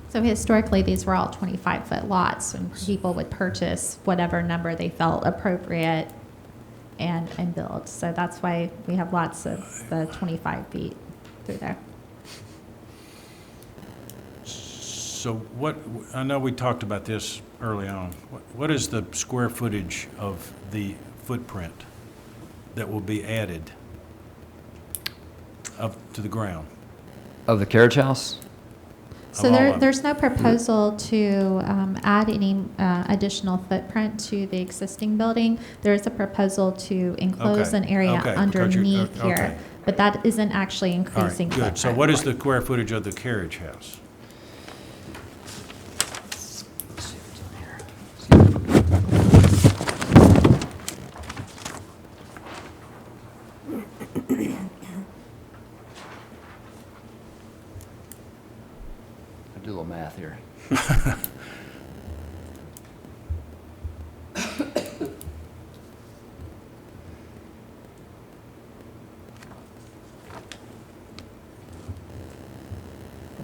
So historically, these were all 25-foot lots, and people would purchase whatever number they felt appropriate and build. So that's why we have lots of the 25 feet through there. So what, I know we talked about this early on. What is the square footage of the footprint that will be added up to the ground? Of the carriage house? So Of all of them. there's no proposal to add any additional footprint to the existing building. There is a proposal to enclose Okay, an area okay, because underneath okay. here, but that isn't actually All right, increasing good. footprint. So what is the square footage of the carriage house? I'll do a little math here.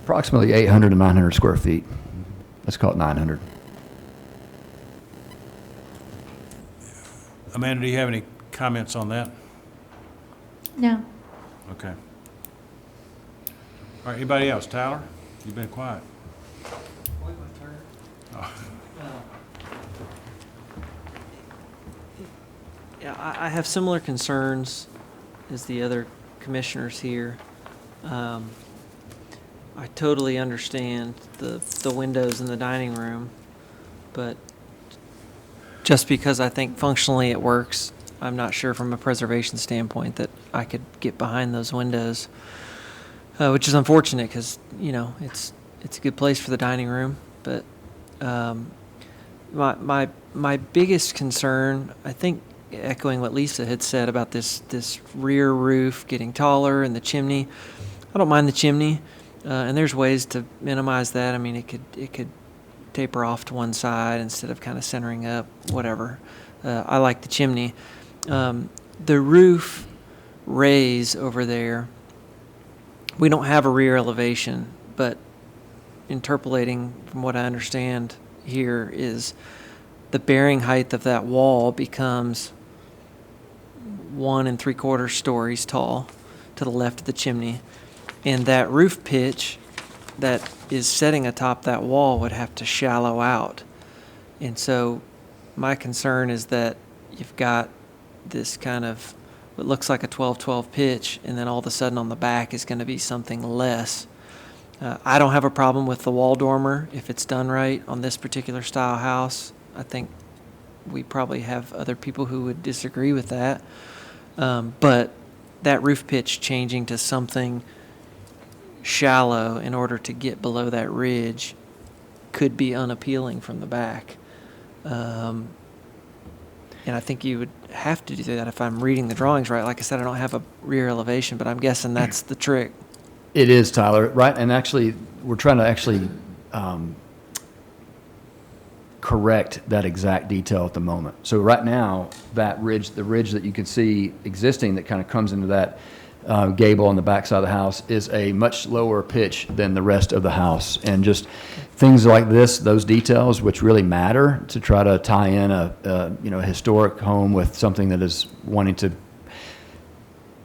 Approximately 800 to 900 square feet. Let's call it 900. Amanda, do you have any comments on that? No. Okay. All right, anybody else? Tyler, you've been quiet. Yeah, I have similar concerns as the other commissioners here. I totally understand the windows in the dining room, but just because I think functionally it works, I'm not sure from a preservation standpoint that I could get behind those windows, which is unfortunate because, it's a good place for the dining room. But my biggest concern, I think, echoing what Lisa had said about this rear roof getting taller and the chimney. I don't mind the chimney, and there's ways to minimize that. I mean, it could taper off to one side instead of kind of centering up, whatever. I like the chimney. The roof raise over there, we don't have a rear elevation, but interpolating from what I understand here is the bearing height of that wall becomes 1 3/4 stories tall to the left of the chimney. And that roof pitch that is setting atop that wall would have to shallow out. And so my concern is that you've got this kind of what looks like a 12-12 pitch, and then all of a sudden on the back is going to be something less. I don't have a problem with the wall dormer if it's done right on this particular style house. I think we probably have other people who would disagree with that. But that roof pitch changing to something shallow in order to get below that ridge could be unappealing from the back. And I think you would have to do that if I'm reading the drawings right. Like I said, I don't have a rear elevation, but I'm guessing that's the trick. It is, Tyler, right? And actually, we're trying to actually correct that exact detail at the moment. So right now, that ridge, the ridge that you can see existing that kind of comes into that gable on the backside of the house is a much lower pitch than the rest of the house. And just things like this, those details, which really matter to try to tie in a historic home with something that is wanting to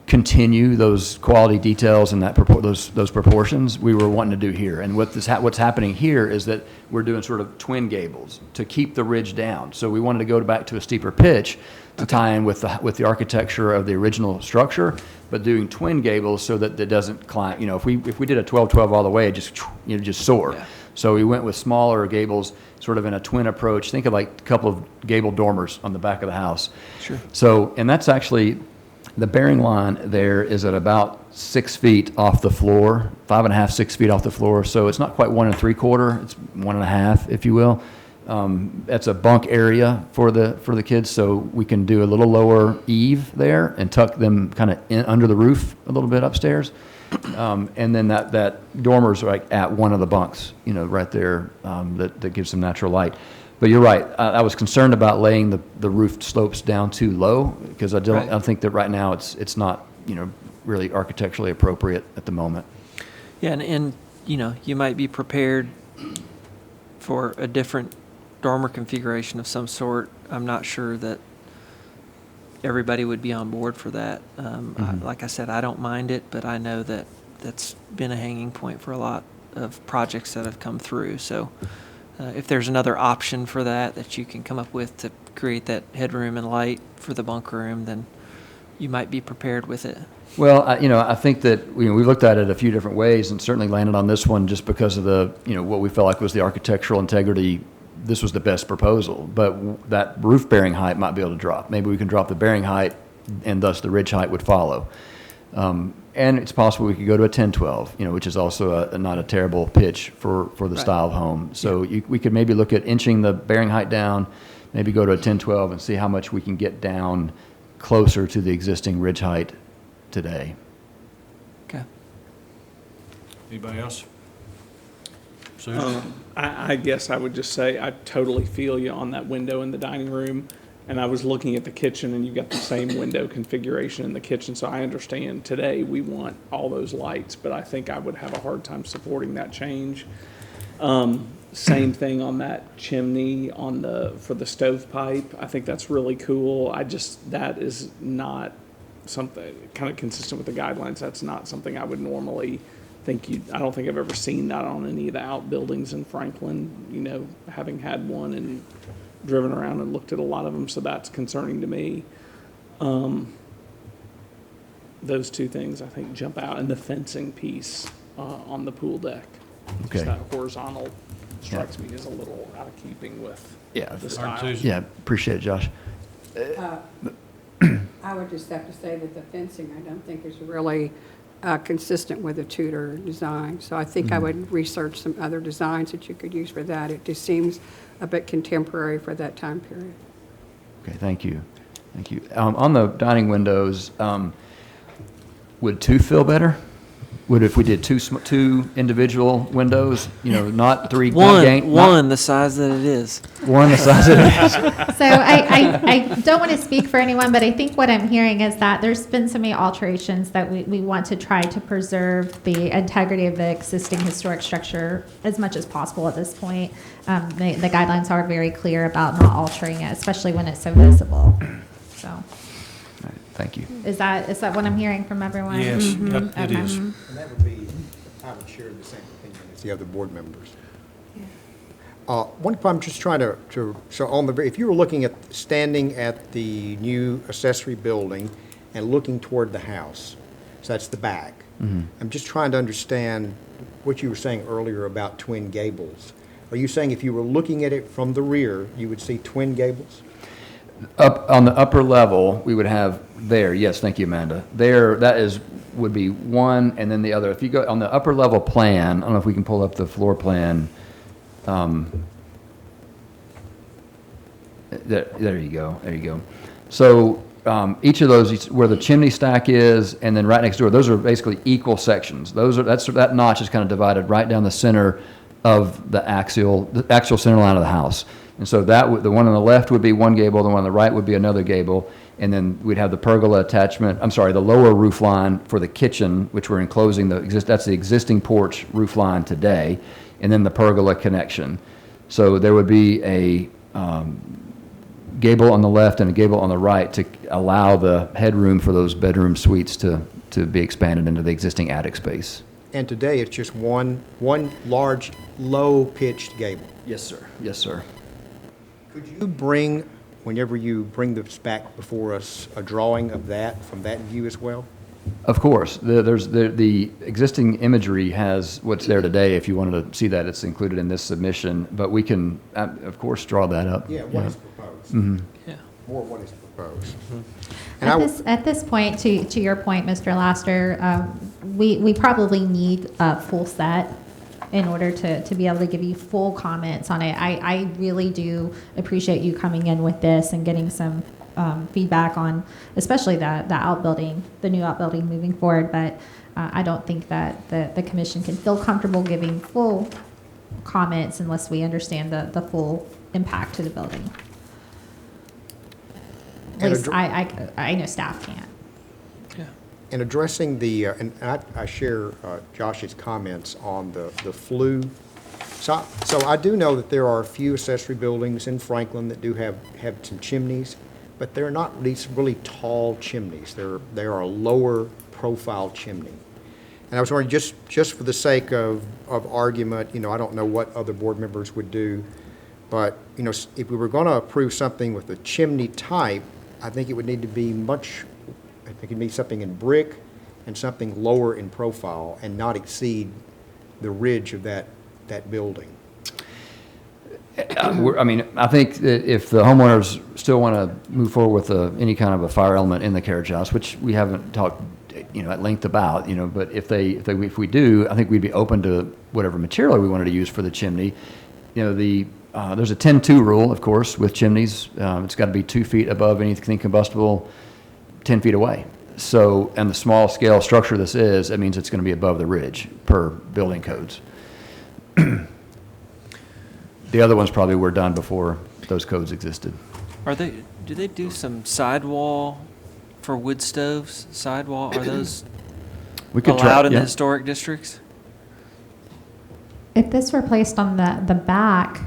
continue those quality details and that those proportions we were wanting to do here. And what's happening here is that we're doing sort of twin gables to keep the ridge down. So we wanted to go back to a steeper pitch to tie in with the architecture of the original structure, but doing twin gables so that it doesn't climb. You know, if we did a 12-12 all the way, it just soar. Yeah. So we went with smaller gables, sort of in a twin approach. Think of like a couple of gable dormers on the back of the house. Sure. So, and that's actually, the bearing line there is at about 6 feet off the floor, 5.5, 6 feet off the floor. So it's not quite 1 3/4, it's 1.5, if you will. That's a bunk area for the kids, so we can do a little lower eave there and tuck them kind of in under the roof a little bit upstairs. And then that dormer's like at one of the bunks, right there, that gives some natural light. But you're right. I was concerned about laying the roof slopes down too low because I don't think that right now it's not really architecturally appropriate at the moment. Yeah, and you might be prepared for a different dormer configuration of some sort. I'm not sure that everybody would be on board for that. Like I said, I don't mind it, but I know that that's been a hanging point for a lot of projects that have come through. So if there's another option for that you can come up with to create that headroom and light for the bunk room, then you might be prepared with it. Well, I think that we looked at it a few different ways and certainly landed on this one just because of the what we felt like was the architectural integrity. This was the best proposal, but that roof bearing height might be able to drop. Maybe we can drop the bearing height, and thus the ridge height would follow. And it's possible we could go to a 10-12, which is also not a terrible pitch for the style of home. So we could maybe look at inching the bearing height down, maybe go to a 10-12 and see how much we can get down closer to the existing ridge height today. Okay. Anybody else? Susan? I guess I would just say I totally feel you on that window in the dining room. And I was looking at the kitchen, and you've got the same window configuration in the kitchen. So I understand today we want all those lights, but I think I would have a hard time supporting that change. Same thing on that chimney for the stovepipe. I think that's really cool. That is not something kind of consistent with the guidelines. That's not something I would normally I don't think I've ever seen that on any of the outbuildings in Franklin, having had one and driven around and looked at a lot of them, so that's concerning to me. Those two things I think jump out, and the fencing piece on the pool deck. Okay. Just that horizontal strikes me as a little out of keeping with the style. Susan? Yeah, appreciate it, Josh. I would just have to say that the fencing, I don't think is really consistent with the Tudor design. So I think I would research some other designs that you could use for that. It just seems a bit contemporary for that time period. Okay, thank you. On the dining windows, would 2 feel better? would if we did two individual windows, not three. One the size that it is. One the size of it is. So I don't want to speak for anyone, but I think what I'm hearing is that there's been so many alterations that we want to try to preserve the integrity of the existing historic structure as much as possible at this point. The guidelines are very clear about not altering it, especially when it's so visible. So Thank you. is that what I'm hearing from everyone? Yes, it Okay. is. And that would be, I would share the same opinion as the other board members. One point I'm just trying to, so on the, if you were looking at, standing at the new accessory building and looking toward the house, so that's the back. I'm just trying to understand what you were saying earlier about twin gables. Are you saying if you were looking at it from the rear, you would see twin gables? Up on the upper level, we would have there, yes, thank you, Amanda. There, would be one, and then the other. If you go on the upper level plan, I don't know if we can pull up the floor plan. There you go. So each of those, where the chimney stack is, and then right next door, those are basically equal sections. That notch is kind of divided right down the center of the actual center line of the house. And so the one on the left would be one gable, the one on the right would be another gable, and then we'd have the pergola attachment, the lower roof line for the kitchen, which we're enclosing, that's the existing porch roof line today, and then the pergola connection. So there would be a gable on the left and a gable on the right to allow the headroom for those bedroom suites to be expanded into the existing attic space. And today, it's just one large, low-pitched gable. Yes, sir. Yes, sir. Could you bring, whenever you bring this back before us, a drawing of that, from that view as well? Of course. The existing imagery has what's there today. If you wanted to see that, it's included in this submission. But we can, of course, draw that up. Yeah, what is proposed. Yeah. More what is proposed. And At this point, to your point, Mr. Laster, we probably need a full set in order to be able to give you full comments on it. I really do appreciate you coming in with this and getting some feedback on, especially the outbuilding, the new outbuilding moving forward. But I don't think that the commission can feel comfortable giving full comments unless we understand the full impact to the building. At least I know staff can't. In addressing the, and I share Josh's comments on the flue. So I do know that there are a few accessory buildings in Franklin that do have some chimneys, but they're not these really tall chimneys. They are a lower profile chimney. And I was wondering, just for the sake of argument, I don't know what other board members would do, but, if we were going to approve something with a chimney type, I think it would need to be I think it'd be something in brick and something lower in profile and not exceed the ridge of that building. I think that if the homeowners still want to move forward with any kind of a fire element in the carriage house, which we haven't talked, at length about, but if we do, I think we'd be open to whatever material we wanted to use for the chimney. There's a 10-2 rule, of course, with chimneys. It's got to be 2 feet above anything combustible, 10 feet away. So, and the small scale structure this is, it means it's going to be above the ridge per building codes. The other ones probably were done before those codes existed. Do they do some sidewall for wood stoves? Sidewall, are those We could allowed in the yeah. historic districts? If this were placed on the back,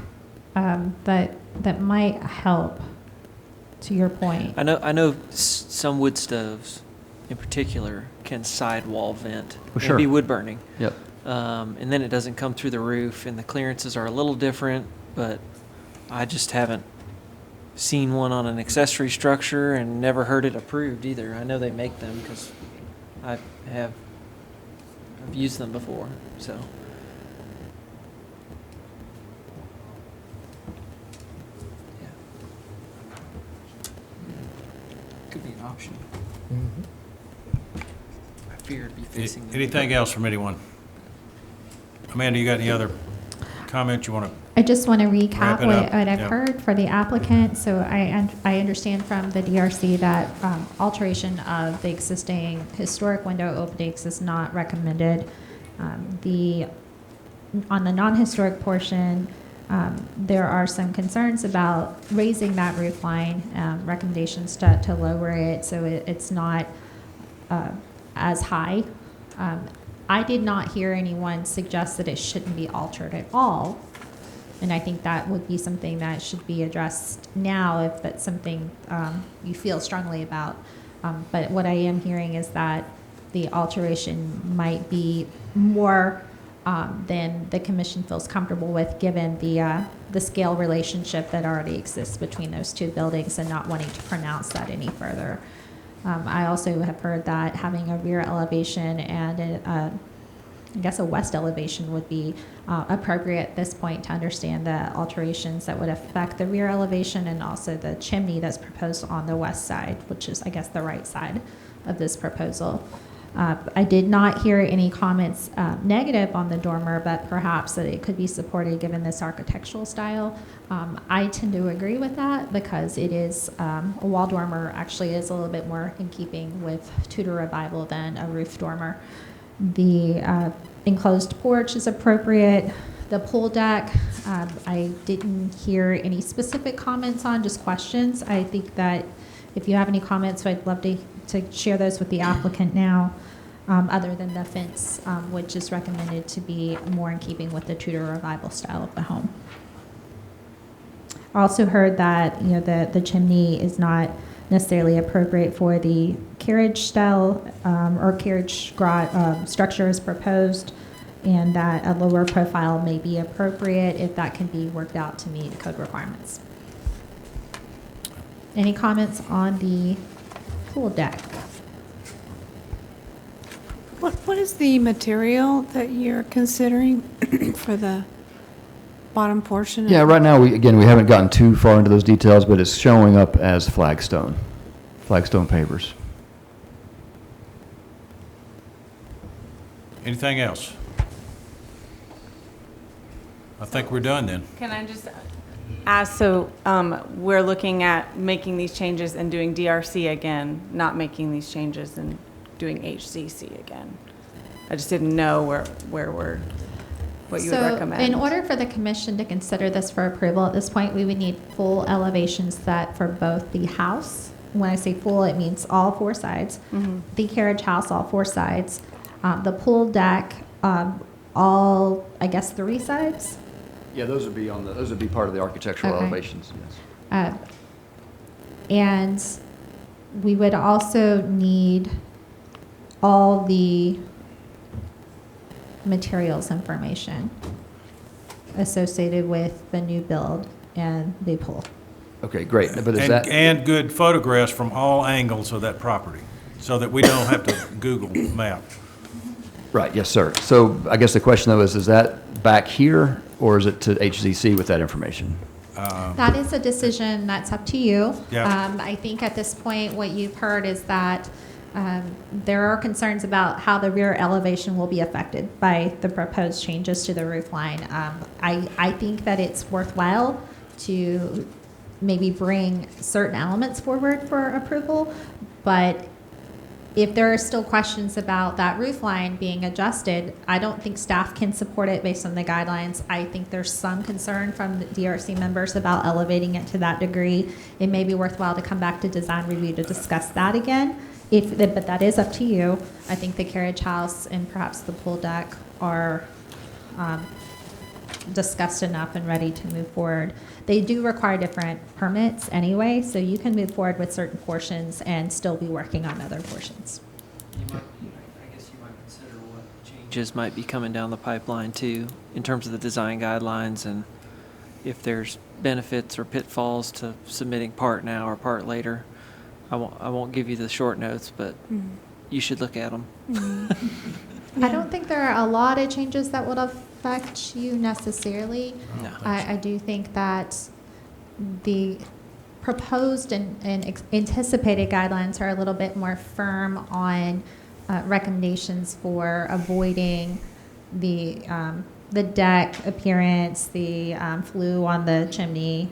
that might help, to your point. I know some wood stoves in particular can sidewall vent. Well, sure. Maybe wood burning. Yep. And then it doesn't come through the roof, and the clearances are a little different, but I just haven't seen one on an accessory structure and never heard it approved either. I know they make them because I've used them before, so. Yeah. Could be an option. I fear it'd be facing the. Anything else from anyone? Amanda, you got any other comment you want to? I just want to Wrap recap it what up. I've Yeah. heard for the applicant. So I understand from the DRC that alteration of the existing historic window openings is not recommended. On the non-historic portion, there are some concerns about raising that roof line, recommendations to lower it so it's not as high. I did not hear anyone suggest that it shouldn't be altered at all. And I think that would be something that should be addressed now if that's something you feel strongly about. But what I am hearing is that the alteration might be more than the commission feels comfortable with, given the scale relationship that already exists between those two buildings and not wanting to pronounce that any further. I also have heard that having a rear elevation and I guess a west elevation would be appropriate at this point to understand the alterations that would affect the rear elevation and also the chimney that's proposed on the west side, which is, I guess, the right side of this proposal. I did not hear any comments negative on the dormer, but perhaps that it could be supported given this architectural style. I tend to agree with that because it is, a wall dormer actually is a little bit more in keeping with Tudor Revival than a roof dormer. The enclosed porch is appropriate. The pool deck, I didn't hear any specific comments on, just questions. I think that if you have any comments, I'd love to share those with the applicant now, other than the fence, which is recommended to be more in keeping with the Tudor Revival style of the home. I also heard that the chimney is not necessarily appropriate for the carriage style or carriage structure as proposed, and that a lower profile may be appropriate if that can be worked out to meet code requirements. Any comments on the pool deck? What is the material that you're considering for the bottom portion? Yeah, right now, we haven't gotten too far into those details, but it's showing up as flagstone pavers. Anything else? I think we're done then. Can I just ask, so we're looking at making these changes and doing DRC again, not making these changes and doing HCC again? I just didn't know what you would recommend. In order for the commission to consider this for approval at this point, we would need full elevations set for both the house. When I say full, it means all four sides. Mm-hmm. The carriage house, all four sides. The pool deck, all, I guess, three sides. Yeah, those would be part of the architectural Okay. elevations, yes. And we would also need all the materials information associated with the new build and the pool. Okay, great, but is that? And good photographs from all angles of that property, so that we don't have to Google map. Right, yes, sir. So I guess the question though is that back here or is it to HZC with that information? That is a decision that's up to you. Yeah. I think at this point, what you've heard is that there are concerns about how the rear elevation will be affected by the proposed changes to the roof line. I think that it's worthwhile to maybe bring certain elements forward for approval, but if there are still questions about that roof line being adjusted, I don't think staff can support it based on the guidelines. I think there's some concern from the DRC members about elevating it to that degree. It may be worthwhile to come back to design review to discuss that again. But that is up to you. I think the carriage house and perhaps the pool deck are discussed enough and ready to move forward. They do require different permits anyway, so you can move forward with certain portions and still be working on other portions. I guess you might consider what changes might be coming down the pipeline too, in terms of the design guidelines, and if there's benefits or pitfalls to submitting part now or part later. I won't give you the short notes, but you should look at them. I don't think there are a lot of changes that would affect you necessarily. No. I do think that the proposed and anticipated guidelines are a little bit more firm on recommendations for avoiding the the deck appearance, the flue on the chimney,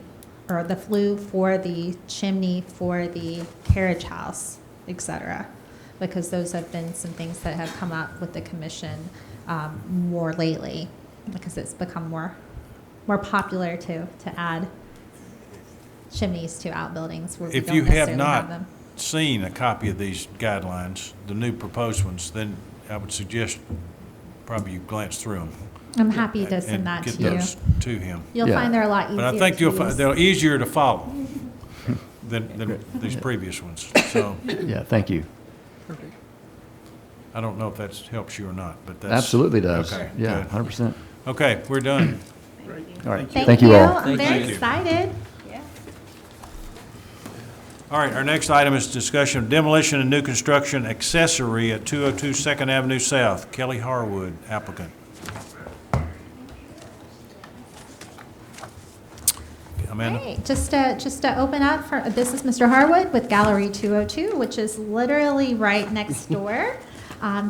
or the flue for the chimney for the carriage house, etc. Because those have been some things that have come up with the commission more lately, because it's become more popular to add chimneys to outbuildings where we If don't you have necessarily have not them. seen a copy of these guidelines, the new proposed ones, then I would suggest probably you glance through them. I'm happy to send that to And you. get those to him. You'll Yeah. find they're a lot easier But I think to you'll find, use. they're easier to follow than these previous ones. So Yeah, thank you. I don't know if that helps you or not, but that's. Absolutely does. Okay, Yeah, good. 100%. Okay, we're done. All right. Thank you. all. I'm very you. excited. All right, our next item is discussion of demolition and new construction accessory at 202 Second Avenue South. Kelly Harwood, applicant. Amanda? Hey, just to open up for, this is Mr. Harwood with Gallery 202, which is literally right next door.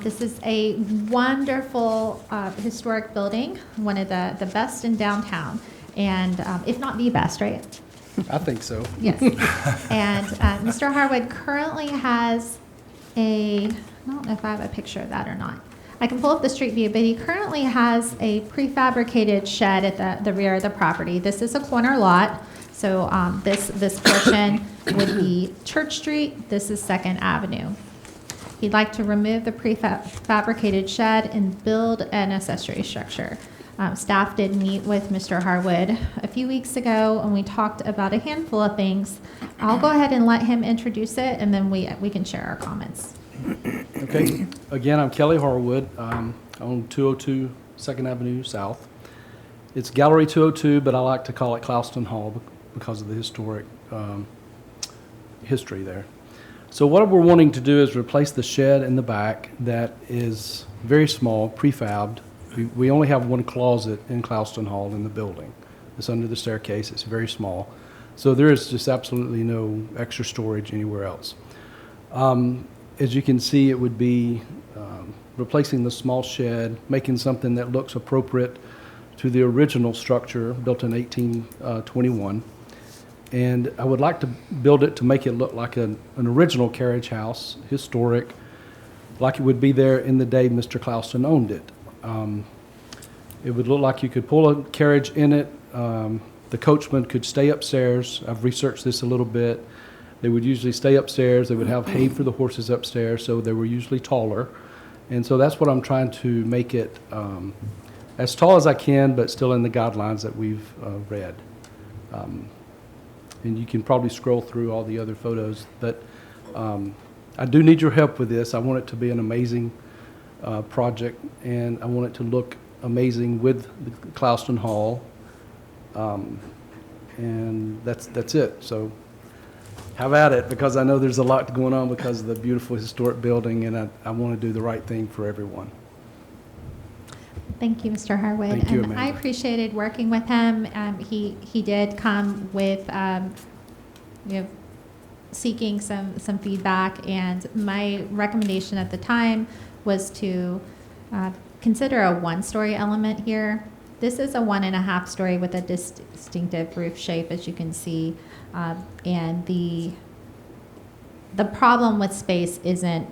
This is a wonderful historic building, one of the best in downtown, and if not the best, right? I think so. Yes. And Mr. Harwood currently has I don't know if I have a picture of that or not. I can pull up the street view, but he currently has a prefabricated shed at the rear of the property. This is a corner lot, so this portion would be Church Street. This is Second Avenue. He'd like to remove the prefabricated shed and build an accessory structure. Staff did meet with Mr. Harwood a few weeks ago, and we talked about a handful of things. I'll go ahead and let him introduce it, and then we can share our comments. Okay, again, I'm Kelly Harwood, on 202 Second Avenue South. It's Gallery 202, but I like to call it Clouston Hall because of the historic history there. So what we're wanting to do is replace the shed in the back that is very small, prefabbed. We only have one closet in Clouston Hall in the building. It's under the staircase. It's very small. So there is just absolutely no extra storage anywhere else. As you can see, it would be replacing the small shed, making something that looks appropriate to the original structure built in 1821. And I would like to build it to make it look like an original carriage house, historic, like it would be there in the day Mr. Clouston owned it. It would look like you could pull a carriage in it. The coachman could stay upstairs. I've researched this a little bit. They would usually stay upstairs. They would have hay for the horses upstairs, so they were usually taller. And so that's what I'm trying to make it as tall as I can, but still in the guidelines that we've read. And you can probably scroll through all the other photos, but I do need your help with this. I want it to be an amazing project, and I want it to look amazing with the Clouston Hall. And that's it. So have at it, because I know there's a lot going on because of the beautiful historic building, and I want to do the right thing for everyone. Thank you, Mr. Harwood. Thank you, And I Amanda. appreciated working with him. He did come with seeking some feedback, and my recommendation at the time was to consider a one-story element here. This is a 1.5 story with a distinctive roof shape, as you can see, and the problem with space isn't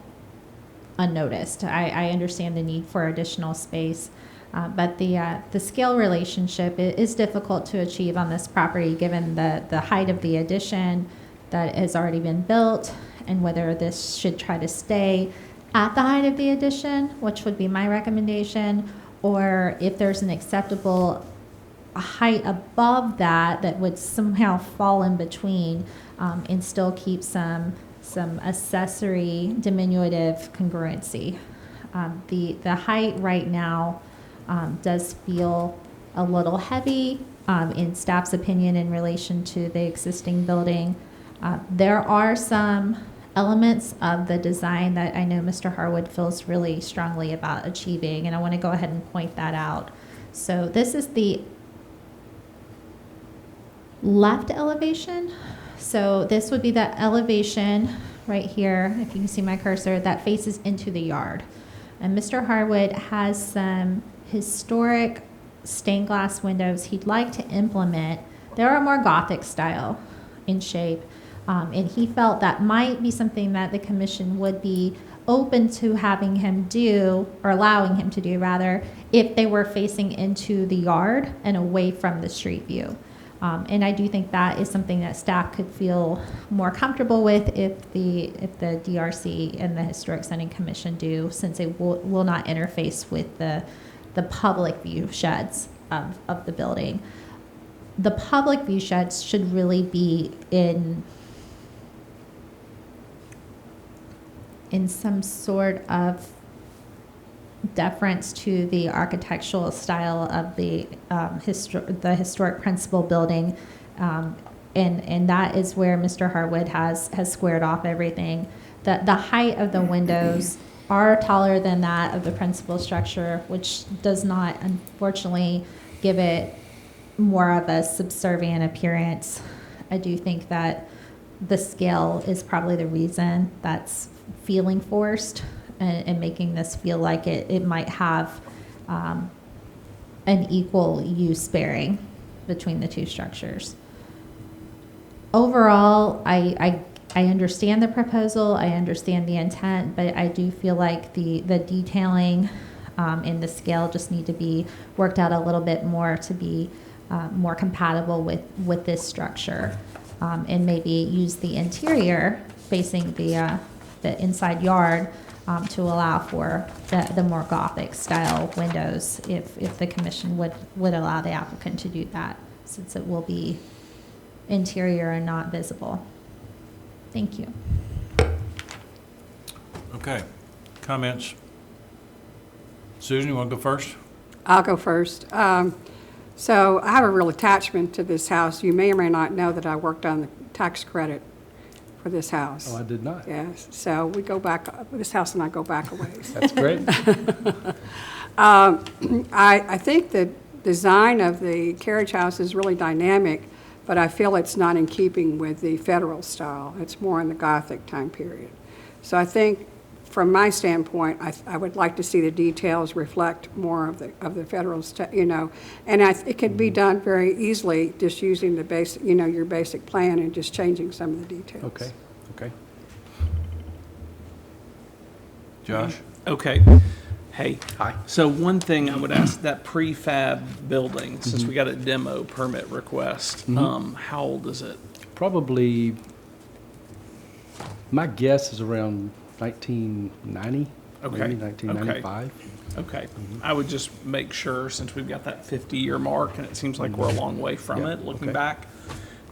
unnoticed. I understand the need for additional space, but the scale relationship is difficult to achieve on this property given the height of the addition that has already been built, and whether this should try to stay at the height of the addition, which would be my recommendation, or if there's an acceptable height above that would somehow fall in between and still keep some accessory diminutive congruency. The height right now does feel a little heavy in staff's opinion in relation to the existing building. There are some elements of the design that I know Mr. Harwood feels really strongly about achieving, and I want to go ahead and point that out. So this is the left elevation. So this would be the elevation right here, if you can see my cursor, that faces into the yard. And Mr. Harwood has some historic stained glass windows he'd like to implement. They are more Gothic style in shape. And he felt that might be something that the commission would be open to having him do, or allowing him to do rather, if they were facing into the yard and away from the street view. And I do think that is something that staff could feel more comfortable with if the DRC and the Historic Zoning Commission do, since it will not interface with the public view sheds of the building. The public view sheds should really be in some sort of deference to the architectural style of the historic principal building, and that is where Mr. Harwood has squared off everything. The height of the windows are taller than that of the principal structure, which does not, unfortunately, give it more of a subservient appearance. I do think that the scale is probably the reason that's feeling forced, and making this feel like it might have an equal use bearing between the two structures. Overall, I understand the proposal, I understand the intent, but I do feel like the detailing and the scale just need to be worked out a little bit more to be more compatible with this structure, and maybe use the interior facing the inside yard to allow for the more Gothic style windows, if the commission would allow the applicant to do that, since it will be interior and not visible. Thank you. Okay, comments? Susan, you want to go first? I'll go first. So I have a real attachment to this house. You may or may not know that I worked on the tax credit for this house. Oh, I did not. Yes, so we go back, this house and I go back a ways. That's great. I think the design of the carriage house is really dynamic, but I feel it's not in keeping with the federal style. It's more in the Gothic time period. So I think, from my standpoint, I would like to see the details reflect more of the federal, and it could be done very easily, just using the basic, your basic plan and just changing some of the details. Okay, okay. Josh? Okay. Hey. Hi. So one thing I would ask, that prefab building, since we got a demo permit request, how old is it? Probably, my guess is around 1990, Okay. maybe 1995. Okay. I would just make sure, since we've got that 50-year mark, and it seems like we're a long way from Yeah, it, looking okay. back,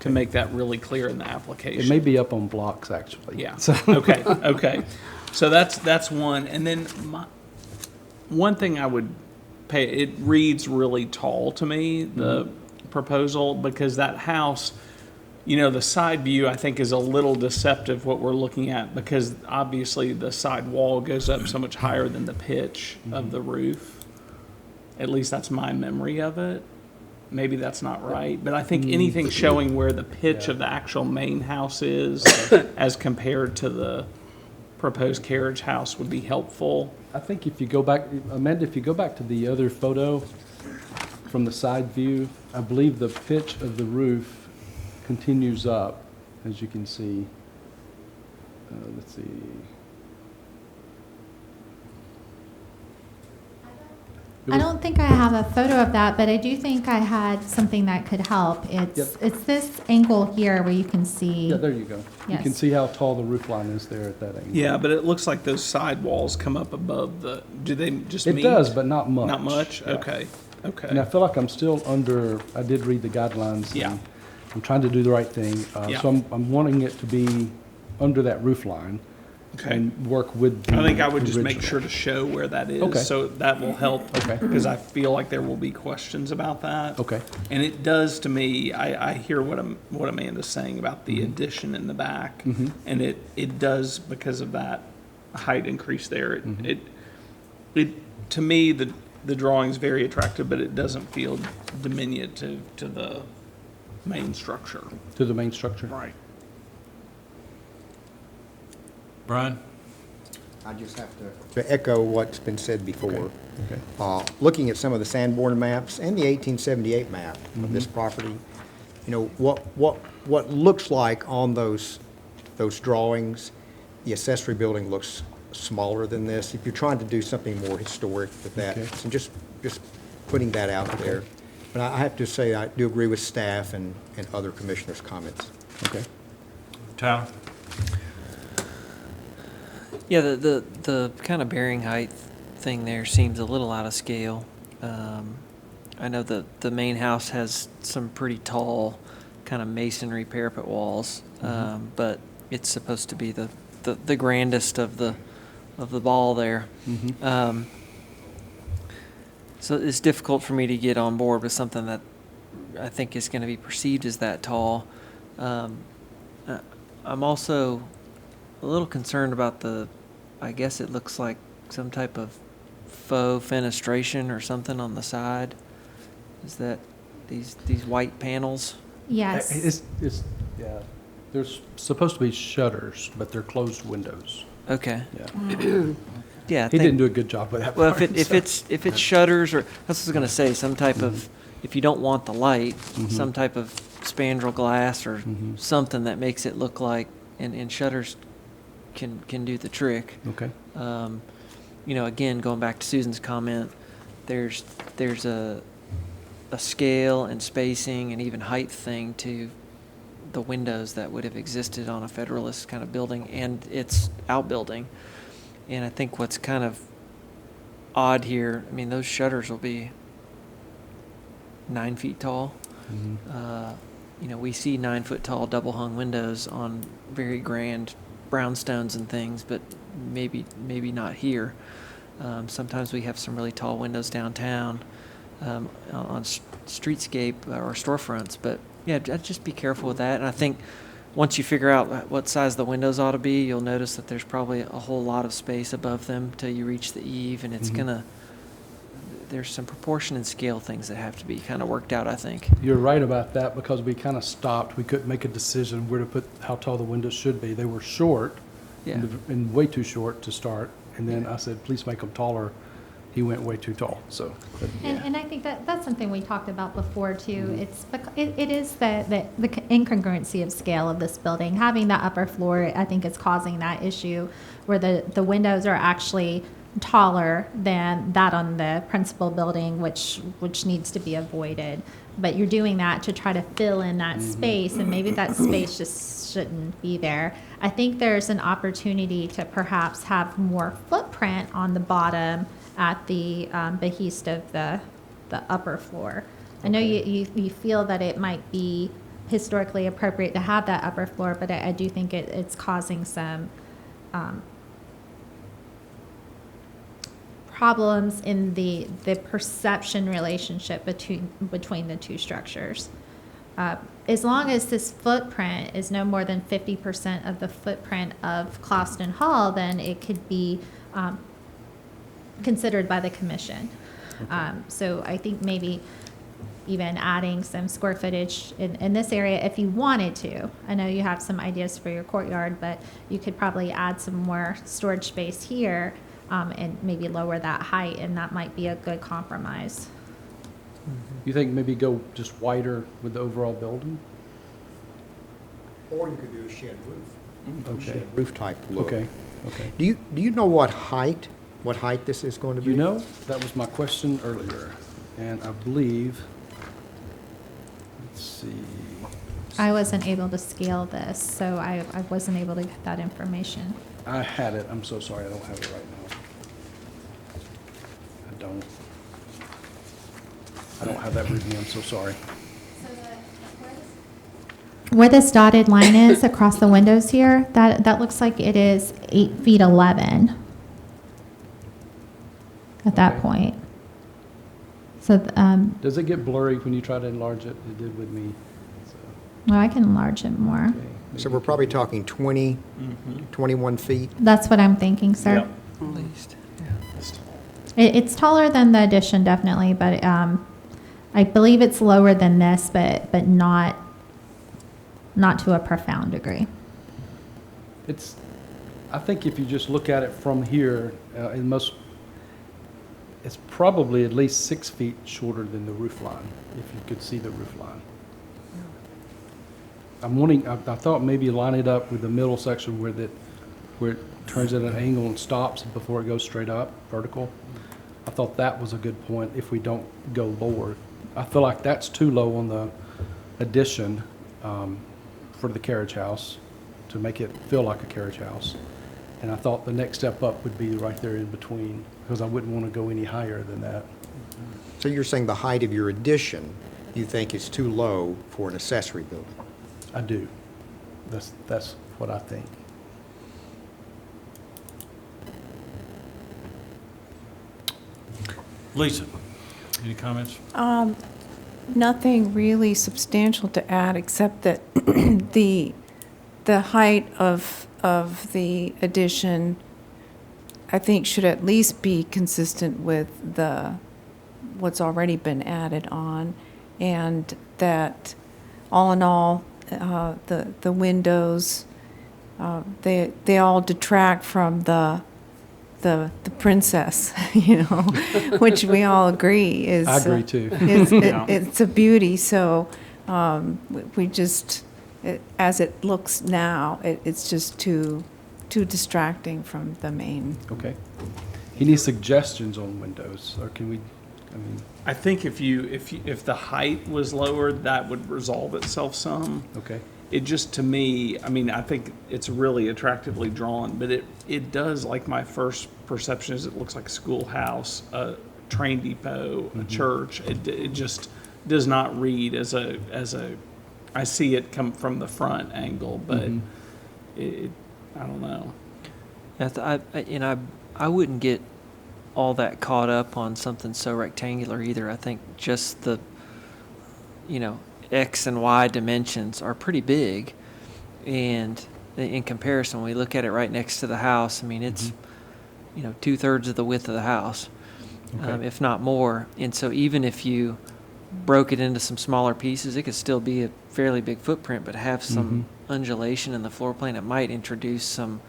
to make that really clear in the application. It may be up on blocks, actually. Yeah. So- Okay. Okay. So that's one, and then one thing I would pay. It reads really tall to me, the proposal, because that house, the side view I think is a little deceptive what we're looking at, because obviously the side wall goes up so much higher than the pitch of the roof. At least that's my memory of it. Maybe that's not right, but I think anything showing where the pitch of the actual main house is as compared to the proposed carriage house would be helpful. I think if you go back, Amanda, if you go back to the other photo from the side view, I believe the pitch of the roof continues up, as you can see. Let's see. I don't think I have a photo of that, but I do think I had something that could help. It's this angle here where you can see. Yeah, there you go. You can Yes. see how tall the roof line is there at that angle. Yeah, but it looks like those side walls come up above the. Do they just It meet? does, but not much. Not much. Yeah. Okay. Okay. And I feel like I'm still under, I did read the guidelines. Yeah. and I'm trying to do the right thing. Yeah. So I'm wanting it to be under that roof line. Okay. And work with the I think I would just make original. sure to show where that is, Okay. so that will help. Okay. Because I feel like there will be questions about that. Okay. And it does to me. I hear what Amanda's saying about the addition in the back, and it does, because of that height increase there. It to me the drawing's very attractive, but it doesn't feel diminutive to the main structure. To the main structure? Right. Brian? I just have to echo what's been said before. Okay. Looking at some of the Sanborn maps and the 1878 map of this property, you know, what looks like on those drawings, the accessory building looks smaller than this. If you're trying to do something more historic with that, Okay. so just putting that out there. But I have to say, I do agree with staff and other commissioners' comments. Okay. Tyler? Yeah, the kind of bearing height thing there seems a little out of scale. I know the main house has some pretty tall kind of masonry parapet walls, but it's supposed to be the grandest of the ball there. So it's difficult for me to get on board with something that I think is going to be perceived as that tall. I'm also a little concerned about I guess it looks like some type of faux fenestration or something on the side. Is that these white panels? Yes. Yeah, there's supposed to be shutters, but they're closed windows. Okay. Yeah. Yeah. I He think- didn't do a good job with that Well, part, if so. it's shutters or that's what I was gonna say, some type of, if you don't want the light, some type of spandrel glass or something that makes it look like, and shutters can do the trick. Okay. You know, again, going back to Susan's comment, there's a scale and spacing and even height thing to the windows that would have existed on a Federalist kind of building and its outbuilding. And I think what's kind of odd here, I mean, those shutters will be 9 feet tall. You know, we see 9-foot tall double hung windows on very grand brownstones and things, but maybe not here. Sometimes we have some really tall windows downtown on streetscape or storefronts, but yeah, I'd just be careful with that. And I think once you figure out what size the windows ought to be, you'll notice that there's probably a whole lot of space above them till you reach the eave, and it's there's some proportion and scale things that have to be kind of worked out, I think. You're right about that, because we kind of stopped. We couldn't make a decision where to put, how tall the windows should be. They were short, Yeah. and way too short to start. And then I said, please make them taller. He went way too tall, so. but- And I think that's something we talked about before too. It is the incongruency of scale of this building. Having that upper floor, I think, is causing that issue where the windows are actually taller than that on the principal building, which needs to be avoided. But you're doing that to try to fill in that space, and maybe that space just shouldn't be there. I think there's an opportunity to perhaps have more footprint on the bottom at the behest of the upper floor. I know you feel that it might be historically appropriate to have that upper floor, but I do think it's causing some problems in the perception relationship between the two structures. As long as this footprint is no more than 50% of the footprint of Closton Hall, then it could be considered by the commission. So I think maybe even adding some square footage in this area if you wanted to. I know you have some ideas for your courtyard, but you could probably add some more storage space here and maybe lower that height, and that might be a good compromise. You think maybe go just wider with the overall building? Or you could do a shed roof. Okay. Shed roof type look. Okay, okay. Do you know what height this is going to be? You know, that was my question earlier, and I believe, let's see. I wasn't able to scale this, so I wasn't able to get that information. I had it, I'm so sorry, I don't have it right now. I don't have that with me, I'm so sorry. Where this dotted line is across the windows here, that looks like it is 8 feet 11 at that Okay. point. So, Does it get blurry when you try to enlarge it? It did with me. So, well, I can enlarge it more. okay. So we're probably talking 20, 21 feet. That's what I'm thinking, sir. At least. It's taller than the addition, definitely, but I believe it's lower than this, but not to a profound degree. It's, I think if you just look at it from here, it's probably at least 6 feet shorter than the roof line, if you could see the roof line. I thought maybe line it up with the middle section where it turns at an angle and stops before it goes straight up, vertical. I thought that was a good point if we don't go lower. I feel like that's too low on the addition for the carriage house to make it feel like a carriage house. And I thought the next step up would be right there in between, because I wouldn't want to go any higher than that. So you're saying the height of your addition, you think is too low for an accessory building? I do. That's what I think. Lisa, any comments? Nothing really substantial to add, except that the height of the addition, I think, should at least be consistent with what's already been added on, and that all in all, the windows, they all detract from the princess, which we all agree is. I agree too. It's a beauty. So we just, as it looks now, it's just too distracting from the main. Okay. Any suggestions on windows, or can we, I think if the height was lower, that would resolve itself some. okay. It just, to me, I think it's really attractively drawn, but it does, like my first perception is it looks like a schoolhouse, a train depot, a church. It just does not read as a, I see it come from the front angle, but I don't know. I wouldn't get all that caught up on something so rectangular either. I think just the, X and Y dimensions are pretty big, and in comparison, when we look at it right next to the house, it's 2/3 of the width of the house, Okay. if not more. And so even if you broke it into some smaller pieces, it could still be a fairly big footprint, but have some undulation in the floor plan. It might introduce some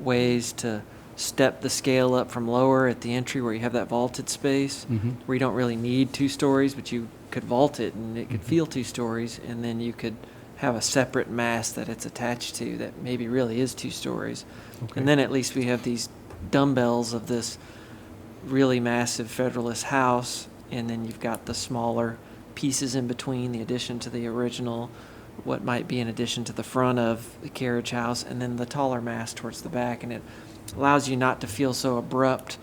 ways to step the scale up from lower at the entry where you have that vaulted space, where you don't really need 2 stories, but you could vault it and it could feel 2 stories, and then you could have a separate mass that it's attached to that maybe really is 2 stories. Okay. And then at least we have these dumbbells of this really massive Federalist house, and then you've got the smaller pieces in between, the addition to the original, what might be an addition to the front of the carriage house, and then the taller mass towards the back, and it allows you not to feel so abrupt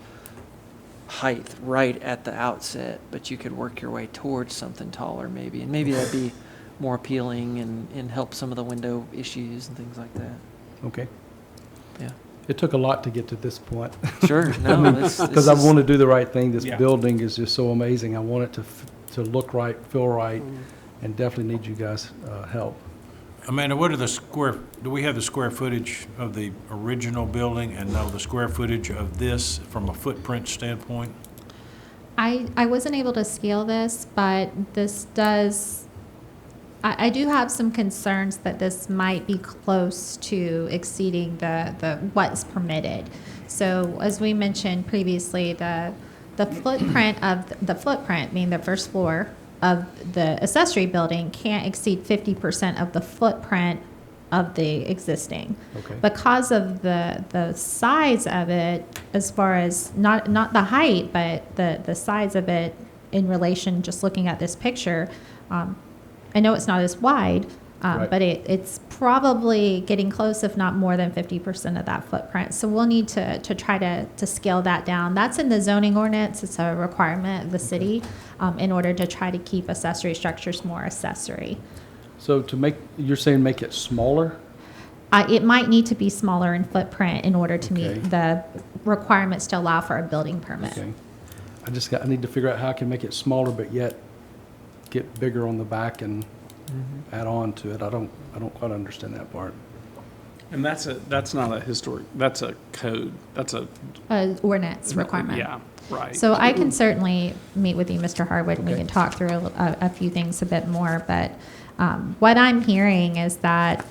height right at the outset, but you could work your way towards something taller maybe, and maybe that'd be more appealing and help some of the window issues and things like that. Okay. Yeah. It took a lot to get to this point. Sure. No, Because I want to do the right thing. This Yeah. building is just so amazing. I want it to look right, feel right, and definitely need you guys' help. Amanda, do we have the square footage of the original building and know the square footage of this from a footprint standpoint? I wasn't able to scale this, but this does, I do have some concerns that this might be close to exceeding the what's permitted. So as we mentioned previously, the footprint, meaning the first floor of the accessory building, can't exceed 50% of the footprint of the existing. Okay. Because of the size of it, as far as not the height, but the size of it in relation, just looking at this picture, I know it's not as wide, Right. but it's probably getting close, if not more than 50% of that footprint. So we'll need to try to scale that down. That's in the zoning ordinance. It's a requirement of the city in order to try to keep accessory structures more accessory. So you're saying make it smaller? It might need to be smaller in footprint in order to Okay. meet the requirements to allow for a building permit. Okay. I need to figure out how I can make it smaller, but yet get bigger on the back and add on to it. I don't quite understand that part. And that's not a historic, that's a code, that's a. Ordinance requirement. Yeah, right. So I can certainly meet with you, Mr. Harwood, and we Okay. can talk through a few things a bit more. But what I'm hearing is that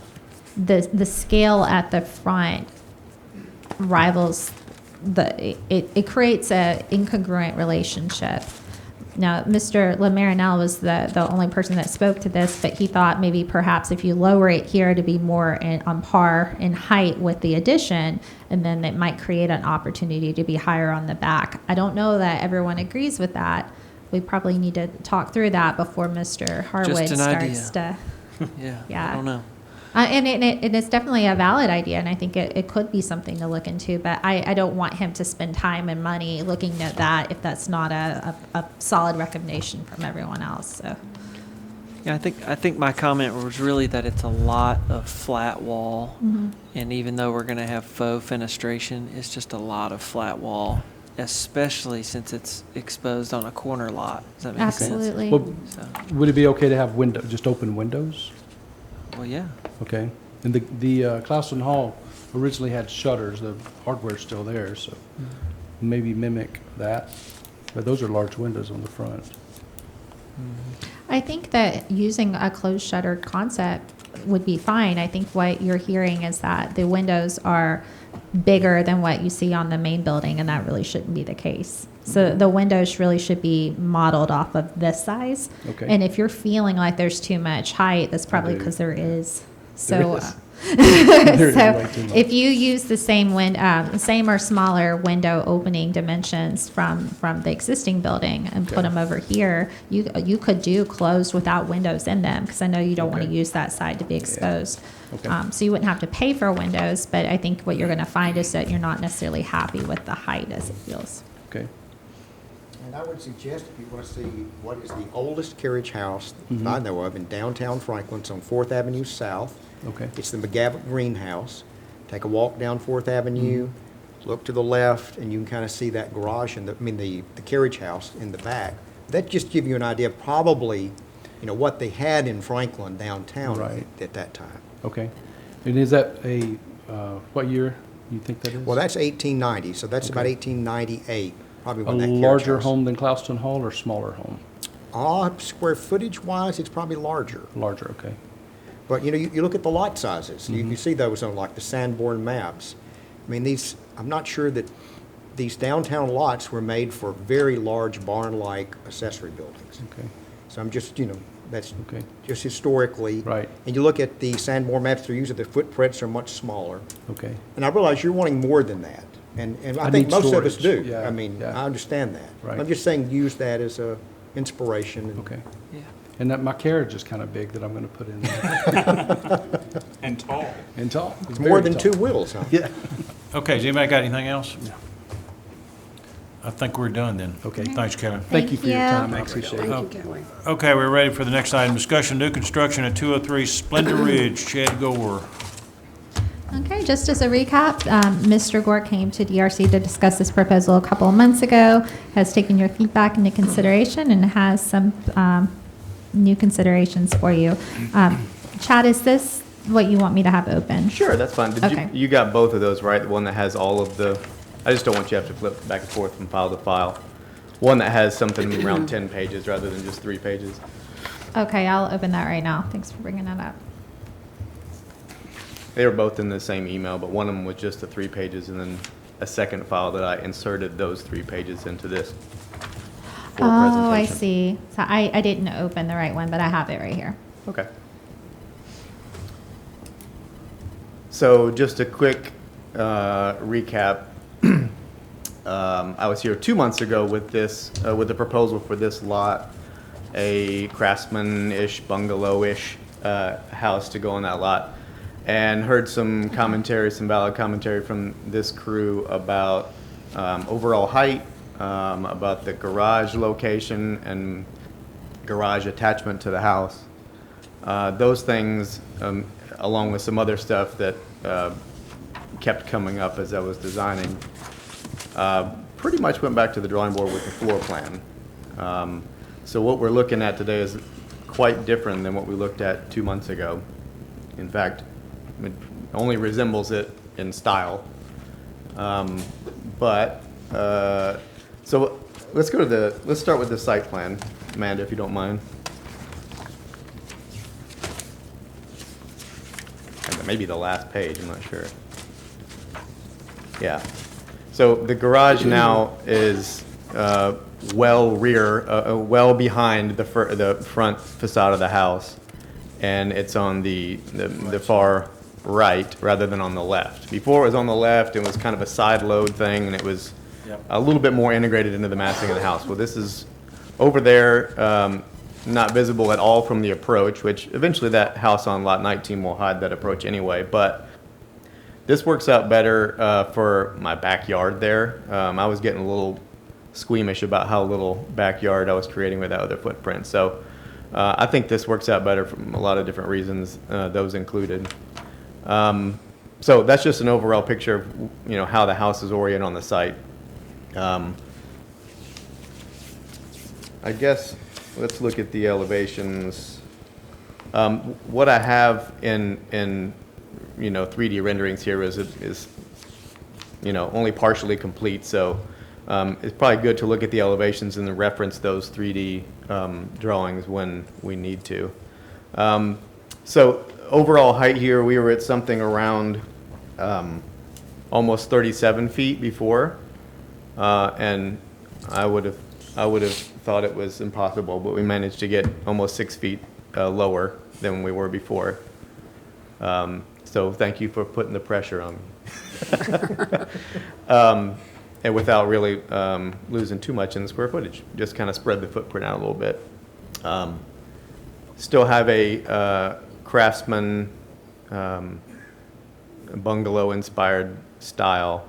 the scale at the front rivals it creates a incongruent relationship. Now, Mr. LaMarinelle was the only person that spoke to this, but he thought maybe perhaps if you lower it here to be more on par in height with the addition, and then it might create an opportunity to be higher on the back. I don't know that everyone agrees with that. We probably need to talk through that before Mr. Harwood Just an starts idea. to. Yeah, Yeah. I don't know. And it's definitely a valid idea, and I think it could be something to look into, but I don't want him to spend time and money looking at that if that's not a solid recommendation from everyone else, so. Yeah, I think my comment was really that it's a lot of flat wall, and even though we're going to have faux fenestration, it's just a lot of flat wall, especially since it's exposed on a corner lot. Does that make Absolutely. Well, sense? So, would it be okay to have just open windows? well, yeah. Okay. And the Clouston Hall originally had shutters. The hardware's still there, so maybe mimic that. But those are large windows on the front. I think that using a closed shuttered concept would be fine. I think what you're hearing is that the windows are bigger than what you see on the main building, and that really shouldn't be the case. So the windows really should be modeled off of this size. Okay. And if you're feeling like there's too much height, that's probably do. because there is. There So, is. There is so way too much. if you use the same or smaller window opening dimensions from the existing building and put Okay. them over here, you could do closed without windows in them, because I know you don't want to Okay. use that side to be exposed. Okay. So you wouldn't have to pay for windows, but I think what you're going to find is that you're not necessarily happy with the height as it feels. Okay. And I would suggest if you want to see what is the oldest carriage house that Mm-hmm. I know of in downtown Franklin, it's on 4th Avenue South. Okay. It's the McGavock Greenhouse. Take a walk down 4th Avenue, Mm-hmm. look to the left, and you can kind of see that garage and the carriage house in the back. That just give you an idea of probably, what they had in Franklin downtown Right. at that time. Okay. And is that what year you think that is? Well, that's 1890, so that's about Okay. 1898, probably a when that carriage larger house- home than Clouston Hall or smaller home? Square footage wise, it's probably larger. Larger, okay. But, you look at the lot sizes. You see those on like the Sanborn maps. I mean, I'm not sure that these downtown lots were made for very large barn-like accessory buildings. Okay. So I'm just, that's Okay. just historically. Right. And you look at the Sanborn maps they're using, the footprints are much smaller. Okay. And I realize you're wanting more than that. And I I think need most of us do. storage. Yeah, I mean, yeah. I understand that. Right. I'm just saying use that as a inspiration. and- Okay. Yeah. And that my carriage is kind of big that I'm going to put in there. And tall. And tall. It's more than two wheels, huh? Yeah. Okay, does anybody got anything else? I think we're done then. Okay. Thanks, Kevin. Thank you for your Thank you. time. I appreciate it. Thank you, Kelly. Okay, we're ready for the next item, discussion, new construction at 203 Splendor Ridge, Chad Gore. Okay, just as a recap, Mr. Gore came to DRC to discuss this proposal a couple of months ago, has taken your feedback into consideration, and has some new considerations for you. Chad, is this what you want me to have open? Sure, that's fine. Okay. You got both of those, right? The one that has all of the, I just don't want you to have to flip back and forth from file to file. One that has something around 10 pages rather than just 3 pages. Okay, I'll open that right now. Thanks for bringing that up. They were both in the same email, but one of them was just the 3 pages, and then a second file that I inserted those 3 pages into this for Oh, I presentation. see. So I didn't open the right one, but I have it right here. Okay. So just a quick recap. I was here 2 months ago with this, with the proposal for this lot, a craftsman-ish, bungalow-ish house to go on that lot, and heard some commentary, some valid commentary from this crew about overall height, about the garage location and garage attachment to the house. Those things, along with some other stuff that kept coming up as I was designing, pretty much went back to the drawing board with the floor plan. So what we're looking at today is quite different than what we looked at 2 months ago. In fact, it only resembles it in style. So let's start with the site plan, Amanda, if you don't mind. And maybe the last page, I'm not sure. Yeah. So the garage now is well behind the front facade of the house, and it's on the far right rather than on the left. Before it was on the left, it was kind of a side load thing, and it was a little bit more integrated into the massing of the house. Well, this is over there, not visible at all from the approach, which eventually that house on lot 19 will hide that approach anyway, but this works out better for my backyard there. I was getting a little squeamish about how little backyard I was creating with that other footprint. So I think this works out better for a lot of different reasons, those included. So that's just an overall picture of how the house is oriented on the site. I guess let's look at the elevations. What I have in 3D renderings here is only partially complete, so it's probably good to look at the elevations and then reference those 3D drawings when we need to. So overall height here, we were at something around almost 37 feet before, and I would have thought it was impossible, but we managed to get almost 6 feet lower than we were before. So thank you for putting the pressure on me. And without really losing too much in the square footage, just kind of spread the footprint out a little bit. Still have a Craftsman bungalow-inspired style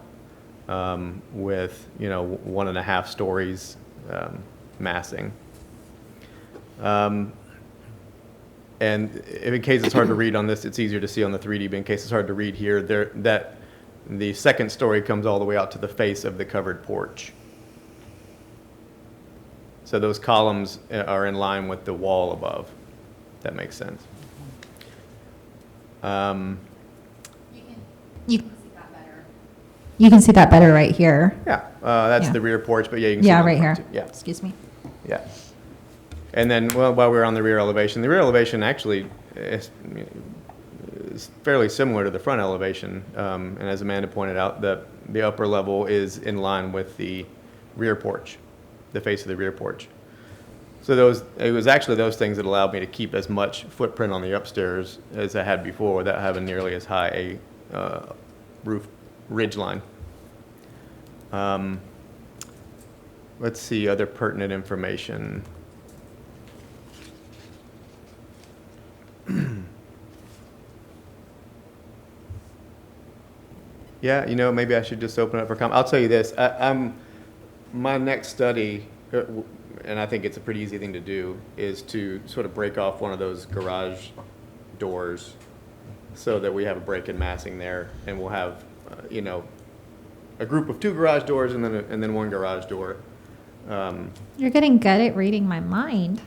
with 1.5 stories massing. And in case it's hard to read on this, it's easier to see on the 3D, but in case it's hard to read here, the second story comes all the way out to the face of the covered porch. So those columns are in line with the wall above. If that makes sense. You can see that better. You can see that better right here. Yeah, that's Yeah. the rear porch, but yeah, you can see Yeah, it on the right here. front too. Yeah. Excuse me. Yeah. And then, well, while we're on the rear elevation actually is fairly similar to the front elevation. And as Amanda pointed out, the upper level is in line with the rear porch, the face of the rear porch. So it was actually those things that allowed me to keep as much footprint on the upstairs as I had before without having nearly as high a roof ridge line. Let's see other pertinent information. Yeah, maybe I should just open up for comment. I'll tell you this, my next study, and I think it's a pretty easy thing to do, is to sort of break off one of those garage doors so that we have a break in massing there, and we'll have, a group of 2 garage doors and then one garage door. You're getting good at reading my mind.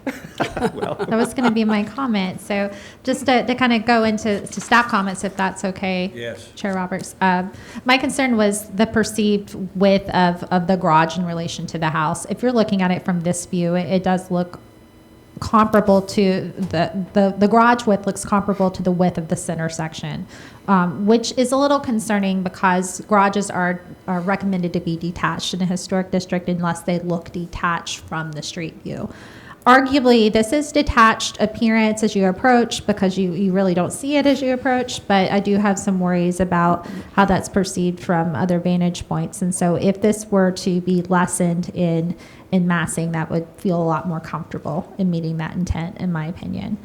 Well. That was going to be my comment. So just to kind of go into staff comments, if that's okay. Yes. Chair Roberts. My concern was the perceived width of the garage in relation to the house. If you're looking at it from this view, it does look comparable to the garage width looks comparable to the width of the center section, which is a little concerning because garages are recommended to be detached in a historic district unless they look detached from the street view. Arguably, this is detached appearance as you approach because you really don't see it as you approach, but I do have some worries about how that's perceived from other vantage points. And so if this were to be lessened in massing, that would feel a lot more comfortable in meeting that intent, in my opinion.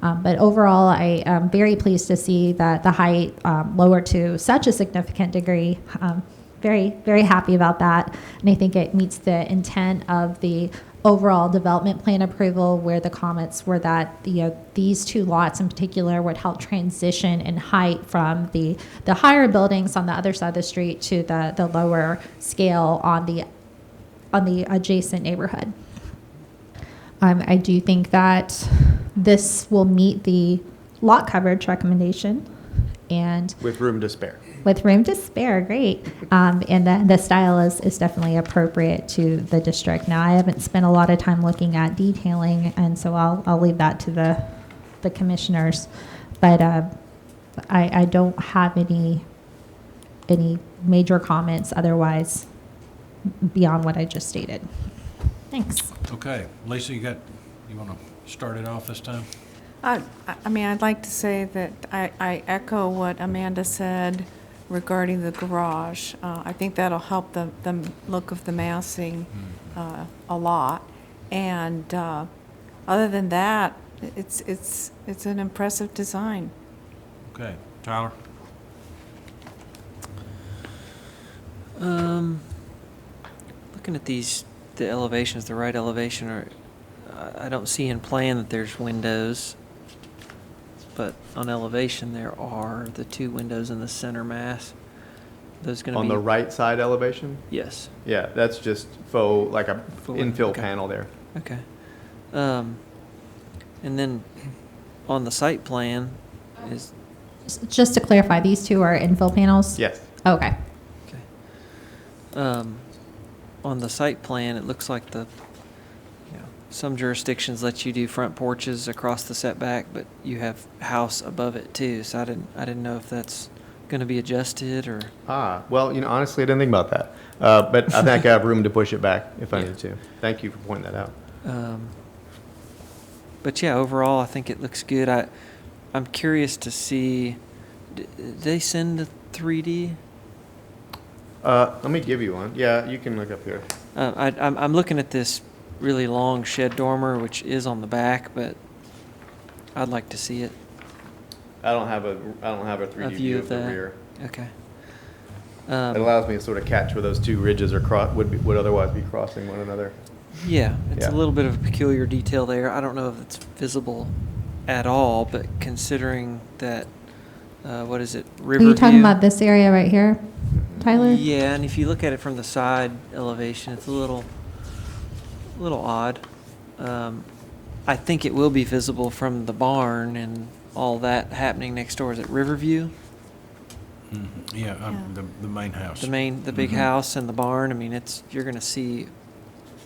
But overall, I am very pleased to see that the height lowered to such a significant degree. Very, very happy about that. And I think it meets the intent of the overall development plan approval, where the comments were that these 2 lots in particular would help transition in height from the higher buildings on the other side of the street to the lower scale on the adjacent neighborhood. I do think that this will meet the lot coverage recommendation, and With room to spare. with room to spare, great. And the style is definitely appropriate to the district. Now, I haven't spent a lot of time looking at detailing, and so I'll leave that to the commissioners. But I don't have any any major comments otherwise beyond what I just stated. Thanks. Okay, Lisa, you want to start it off this time? I mean, I'd like to say that I echo what Amanda said regarding the garage. I think that'll help the look of the massing a lot. And other than that, it's an impressive design. Okay, Tyler? Looking at the elevations, the right elevation, I don't see in plan that there's windows, but on elevation there are the 2 windows in the center mass. Those going to be On the right side elevation? Yes. Yeah, that's just faux, like a Faux, infill okay. panel there. Okay. And then on the site plan is Just to clarify, these 2 are infill panels? Yes. Okay. on the site plan, it looks like some jurisdictions let you do front porches across the setback, but you have house above it too. So I didn't know if that's going to be adjusted or. Well, honestly, I didn't think about that. But I think I have room to push it back if I need to. Thank you for pointing that out. But yeah, overall, I think it looks good. I'm curious to see. Did they send the 3D? Let me give you one. Yeah, you can look up here. I'm looking at this really long shed dormer, which is on the back, but I'd like to see it. I don't have a 3D view of the that. rear. Okay. It allows me to sort of catch where those 2 ridges are would otherwise be crossing one another. Yeah, it's Yeah. a little bit of a peculiar detail there. I don't know if it's visible at all, but considering that, what is it, Are you talking Riverview? about this area right here, Tyler? Yeah, and if you look at it from the side elevation, it's a little odd. I think it will be visible from the barn and all that happening next door. Is it Riverview? Yeah, the main house. The big house and the barn. I mean, you're going to see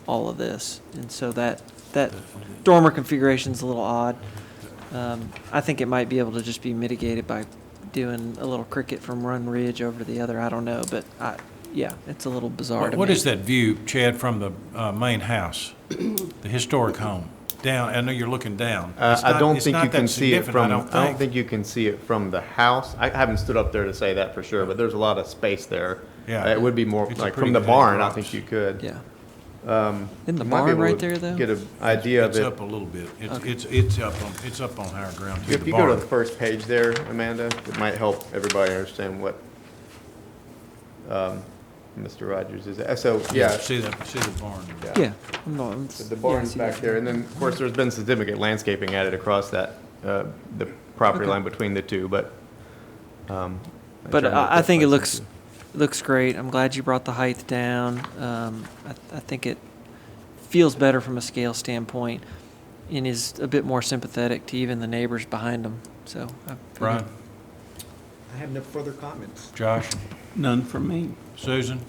all of this, and so that dormer configuration's a little odd. I think it might be able to just be mitigated by doing a little cricket from Run Ridge over to the other. I don't know, but yeah, it's a little bizarre to What me. is that view, Chad, from the main house, the historic home? Down, I know you're looking down. I don't think you can see it from. I don't think. think you can see it from the house. I haven't stood up there to say that for sure, but there's a lot of space there. Yeah. It would be more It's a like pretty from the big barn. I garage. think you could. Yeah. You Isn't the might be barn able right to there, though? Get an idea It's of it. up a little bit. Okay. It's up on higher ground too. If the you go to barn. the first page there, Amanda, it might help everybody understand what Mr. Rogers is. So yeah, See the barn. Yeah. the barn's back there, and then of course there's been significant landscaping added across that the property Okay. line between the 2, but. But I think it looks great. I'm glad you brought the height down. I think it feels better from a scale standpoint and is a bit more sympathetic to even the neighbors behind them. So, Brian, I have no further comments. Josh, None from me. Susan?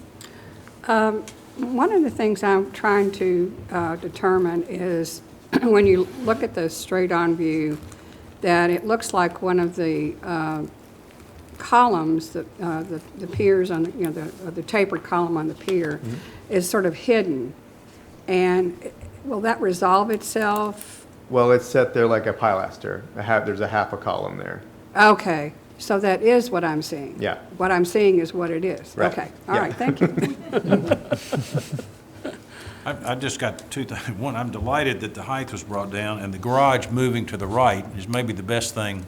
One of the things I'm trying to determine is when you look at the straight-on view, that it looks like one of the columns, the piers on, the tapered column on the pier is sort of hidden. And will that resolve itself? Well, it's set there like a pilaster. There's a half a column there. Okay, so that is what I'm seeing? Yeah. What I'm seeing is what it is? Right. Okay, all Yeah. right, thank you. I just got 2 things. One, I'm delighted that the height was brought down, and the garage moving to the right is maybe the best thing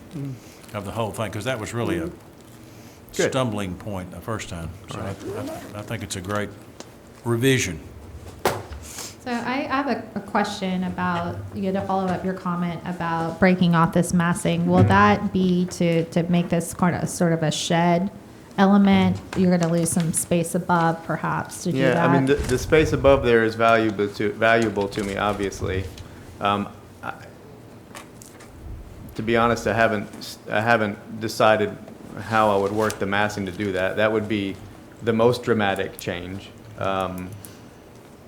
of the whole thing, because that was really a Good. stumbling point the first time. So I think it's a great revision. So I have a question about, to follow up your comment about breaking off this massing. Will that be to make this sort of a shed element? You're going to lose some space above, perhaps, to do that? Yeah, I mean, the space above there is valuable to me, obviously. To be honest, I haven't decided how I would work the massing to do that. That would be the most dramatic change.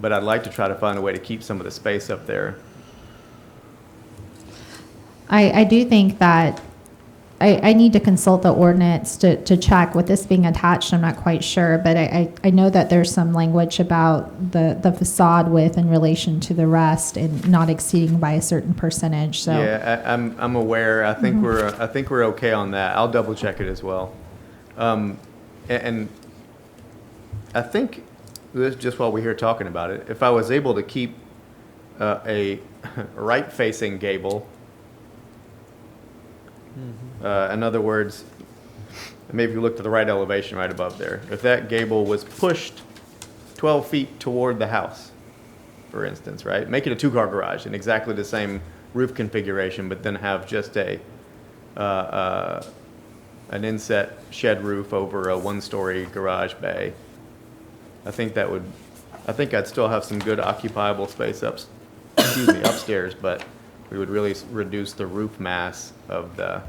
But I'd like to try to find a way to keep some of the space up there. I do think that I need to consult the ordinance to check with this being attached. I'm not quite sure, but I know that there's some language about the facade width in relation to the rest and not exceeding by a certain percentage, so. Yeah, I'm aware. I think we're okay on that. I'll double check it as well. And I think this, just while we're here talking about it, if I was able to keep a right-facing gable, in other words, maybe if you look to the right elevation right above there, if that gable was pushed 12 feet toward the house, for instance, right? Make it a two-car garage in exactly the same roof configuration, but then have just an inset shed roof over a one-story garage bay. I think I'd still have some good occupiable space upstairs, but we would really reduce the roof mass of the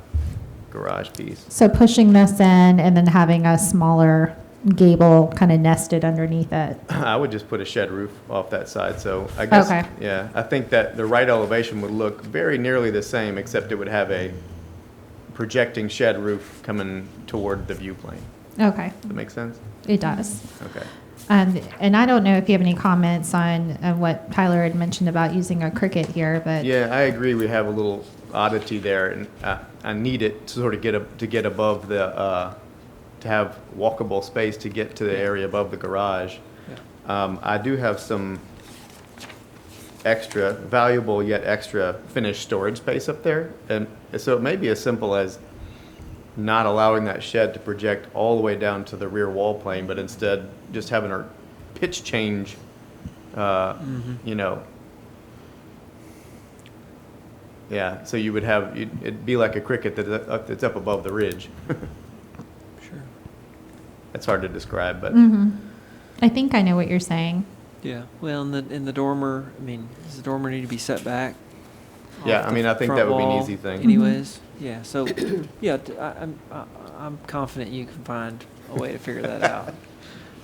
garage piece. So pushing this in and then having a smaller gable kind of nested underneath it. I would just put a shed roof off that side, so I guess, Okay. yeah, I think that the right elevation would look very nearly the same, except it would have a projecting shed roof coming toward the view plane. Okay, Does that make sense? it does. Okay. And I don't know if you have any comments on what Tyler had mentioned about using a cricket here, but. Yeah, I agree, we have a little oddity there, and I need it to sort of get above the, to have walkable space to get to the area above the garage. I do have some extra, valuable yet extra finished storage space up there, and so it may be as simple as not allowing that shed to project all the way down to the rear wall plane, but instead just having a pitch change, you know. Yeah, so you would have, it'd be like a cricket that's up above the ridge. Sure. It's hard to describe, but I think I know what you're saying. Yeah, well, in the dormer, I mean, does the dormer need to be set back? yeah, off I mean, I think front that would be an wall easy thing. Anyways, yeah, so, yeah, I'm confident you can find a way to figure that out.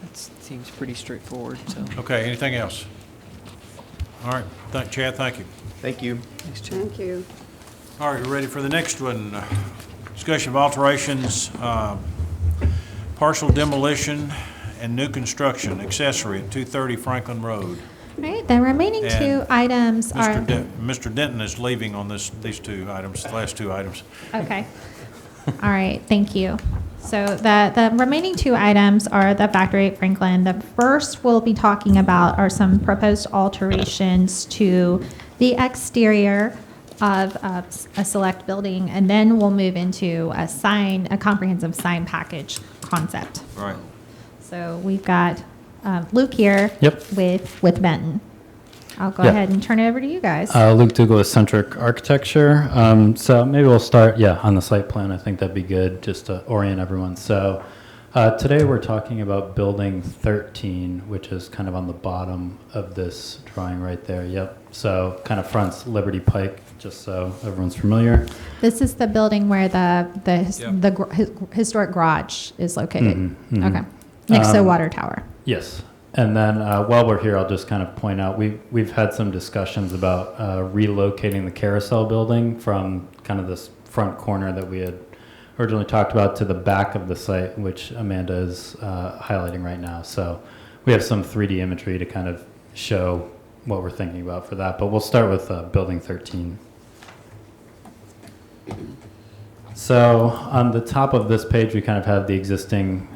That seems pretty straightforward, so. Okay, anything else? All right, Chad, thank you. Thank you. Thanks, Chad. Thank you. All right, we're ready for the next one. Discussion of alterations, partial demolition and new construction accessory at 230 Franklin Road. All right, the remaining And two items are. Mr. Denton is leaving on these two items, the last two items. Okay. All right, thank you. So the remaining two items are the factory at Franklin. The first we'll be talking about are some proposed alterations to the exterior of a select building, and then we'll move into a comprehensive sign package concept. Right. So we've got Luke here. Yep. With Benton. I'll go Yeah. ahead and turn it over to you guys. Luke Dougal with Centric Architecture. So maybe we'll start, on the site plan. I think that'd be good just to orient everyone. So today we're talking about building 13, which is kind of on the bottom of this drawing right there. Yep. So kind of fronts Liberty Pike, just so everyone's familiar. This is the building where the historic garage is located. Mhm. Okay. Next to the water tower. Yes. And then while we're here, I'll just kind of point out, we've had some discussions about relocating the carousel building from kind of this front corner that we had originally talked about to the back of the site, which Amanda is highlighting right now. So we have some 3D imagery to kind of show what we're thinking about for that. But we'll start with building 13. So on the top of this page, we kind of have the existing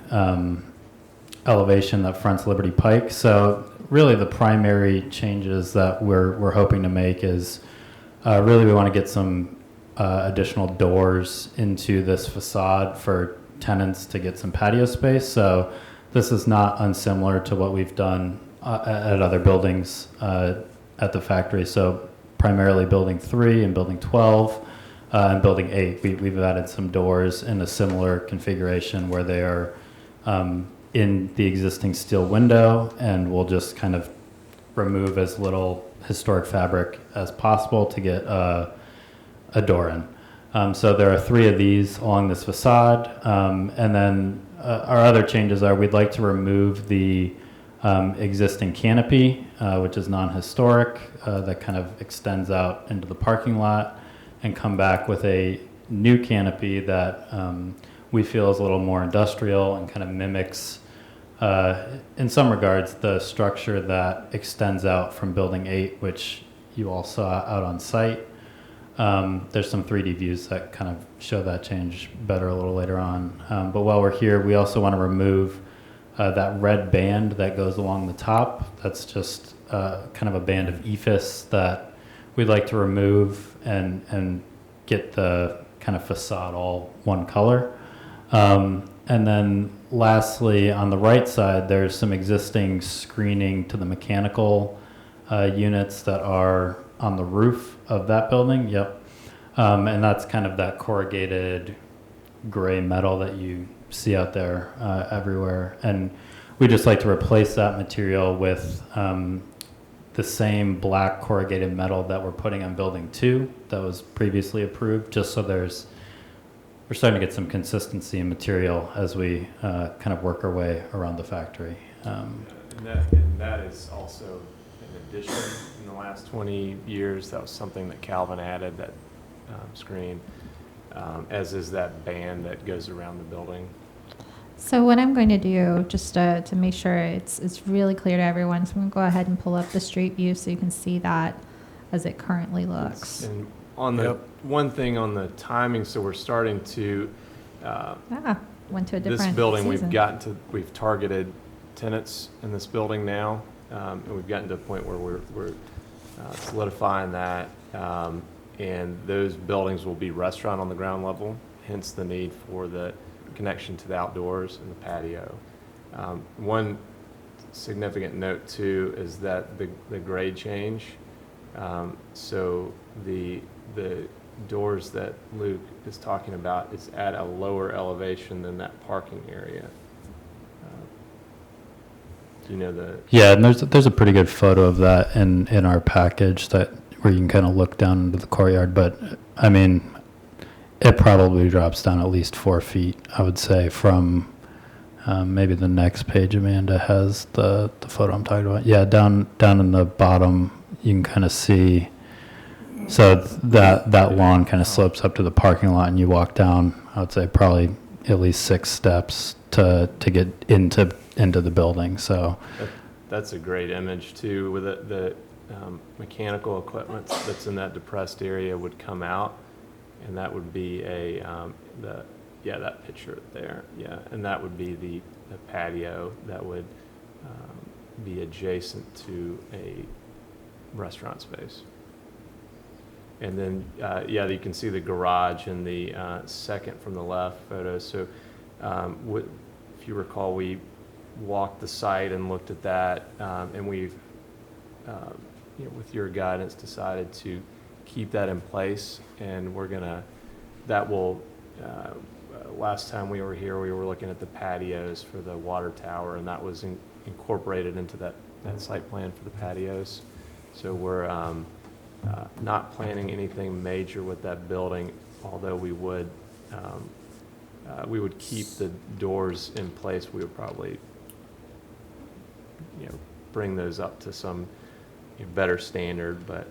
elevation that fronts Liberty Pike. So really the primary changes that we're hoping to make is really we want to get some additional doors into this facade for tenants to get some patio space. So this is not unsimilar to what we've done at other buildings at the factory. So primarily building 3 and building 12 and building 8. We've added some doors in a similar configuration where they are in the existing steel window, and we'll just kind of remove as little historic fabric as possible to get a door in. So there are 3 of these along this facade, and then our other changes are we'd like to remove the existing canopy, which is non-historic, that kind of extends out into the parking lot, and come back with a new canopy that we feel is a little more industrial and kind of mimics, in some regards, the structure that extends out from Building 8, which you all saw out on site. There's some 3D views that kind of show that change better a little later on. But while we're here, we also want to remove that red band that goes along the top. That's just kind of a band of ephes that we'd like to remove and get the kind of facade all one color. And then lastly, on the right side, there's some existing screening to the mechanical units that are on the roof of that building. Yep. And that's kind of that corrugated gray metal that you see out there everywhere. And we just like to replace that material with the same black corrugated metal that we're putting on Building 2 that was previously approved, just so we're starting to get some consistency in material as we kind of work our way around the factory. And that is also an addition in the last 20 years. That was something that Calvin added, that screen, as is that band that goes around the building. So what I'm going to do, just to make sure it's really clear to everyone, so I'm going to go ahead and pull up the street view so you can see that as it currently looks. And on the one thing on the timing, so we're starting to Went to a different this building season. we've targeted tenants in this building now, and we've gotten to a point where we're solidifying that, and those buildings will be restaurant on the ground level, hence the need for the connection to the outdoors and the patio. One significant note too is that the grade change. So the doors that Luke is talking about is at a lower elevation than that parking area. Do you know the? Yeah, and there's a pretty good photo of that in our package where you can kind of look down into the courtyard. But I mean, it probably drops down at least 4 feet, I would say, from maybe the next page Amanda has the photo I'm talking about. Yeah, down in the bottom, you can kind of see. So that lawn kind of slopes up to the parking lot, and you walk down, I would say, probably at least 6 steps to get into the building. So that's a great image too, with the mechanical equipment that's in that depressed area would come out. And that would be that picture there, yeah. And that would be the patio that would be adjacent to a restaurant space. And then, you can see the garage in the second from the left photo. So if you recall, we walked the site and looked at that, and we've, with your guidance, decided to keep that in place, and last time we were here, we were looking at the patios for the water tower, and that was incorporated into that site plan for the patios. So we're not planning anything major with that building, although we would keep the doors in place. We would probably bring those up to some better standard, but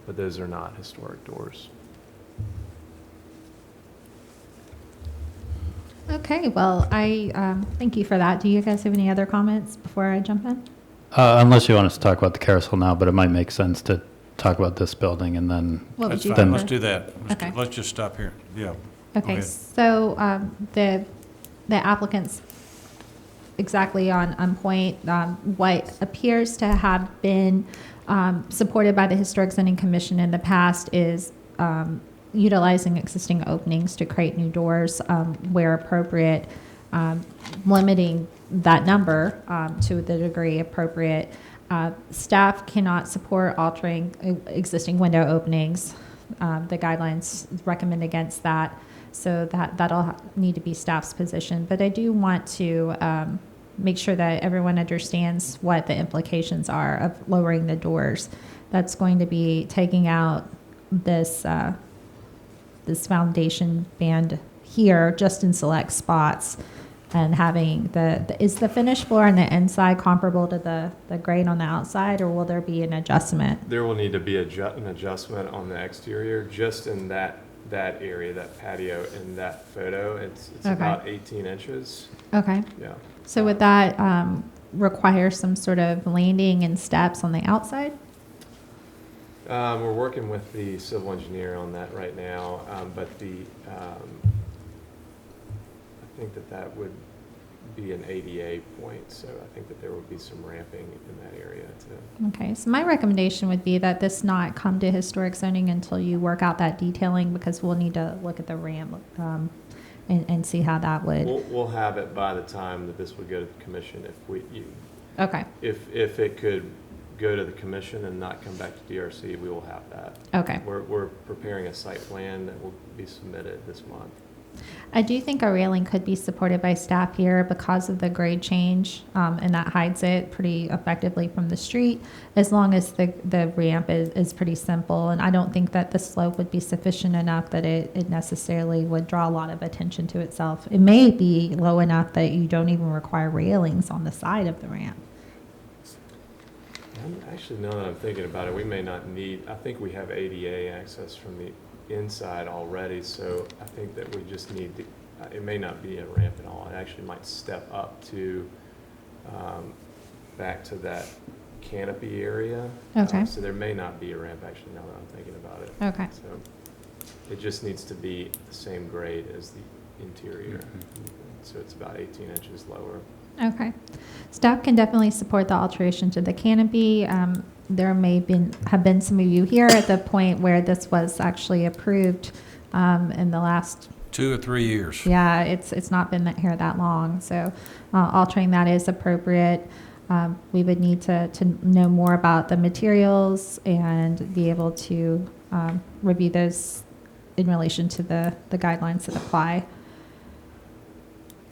those are not historic doors. Okay, well, I thank you for that. Do you guys have any other comments before I jump in? unless you want us to talk about the carousel now, but it might make sense to talk about this building and then. What would That's you fine, prefer? let's do that. Okay. Let's just stop here, yeah. Go Okay, ahead. so the applicant's exactly on point. What appears to have been supported by the Historic Zoning Commission in the past is utilizing existing openings to create new doors where appropriate, limiting that number to the degree appropriate. Staff cannot support altering existing window openings. The guidelines recommend against that. So that'll need to be staff's position. But I do want to make sure that everyone understands what the implications are of lowering the doors. That's going to be taking out this this foundation band here just in select spots. and having is the finished floor on the inside comparable to the grade on the outside, or will there be an adjustment? There will need to be an adjustment on the exterior, just in that area, that patio in that photo. It's Okay. about 18 inches. Okay. Yeah. So would that require some sort of landing and steps on the outside? We're working with the civil engineer on that right now, but I think that would be an ADA point, so I think that there would be some ramping in that area too. Okay, so my recommendation would be that this not come to historic zoning until you work out that detailing, because we'll need to look at the ramp and see how that would. We'll have it by the time that this would go to the commission Okay, if it could go to the commission and not come back to DRC, we will have that. okay. We're preparing a site plan that will be submitted this month. I do think a railing could be supported by staff here because of the grade change, and that hides it pretty effectively from the street, as long as the ramp is pretty simple. And I don't think that the slope would be sufficient enough that it necessarily would draw a lot of attention to itself. It may be low enough that you don't even require railings on the side of the ramp. Actually, now that I'm thinking about it, we may not need, I think we have ADA access from the inside already, so I think that we just need to, it may not be a ramp at all. It actually might step up to, back to that canopy area. Okay. So there may not be a ramp, actually, now that I'm thinking about it. Okay. So it just needs to be the same grade as the interior. So it's about 18 inches lower. Okay. Staff can definitely support the alteration to the canopy. There may have been some of you here at the point where this was actually approved in the last 2 or 3 years. Yeah, it's not been here that long, so altering that is appropriate. We would need to know more about the materials and be able to review those in relation to the guidelines that apply.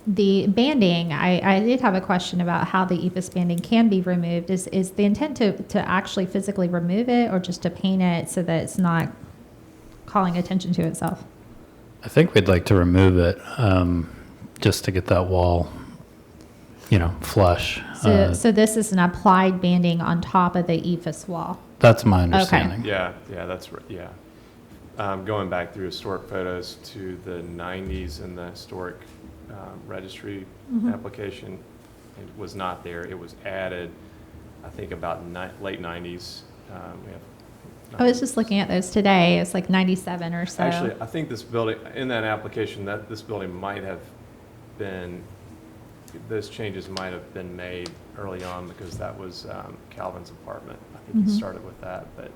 The banding, I did have a question about how the EIFS banding can be removed. Is the intent to actually physically remove it, or just to paint it so that it's not calling attention to itself? I think we'd like to remove it, just to get that wall, flush. So this is an applied banding on top of the EIFS wall? That's my understanding. Yeah, that's right, yeah. Going back through historic photos to the 90s and the historic registry application, it was not there. It was added, I think, about late 90s. We have. I was just looking at those today. It's like 97 or so. Actually, I think this building, in that application, this building might have been, those changes might have been made early on, because that was Calvin's apartment. I think he started with that, but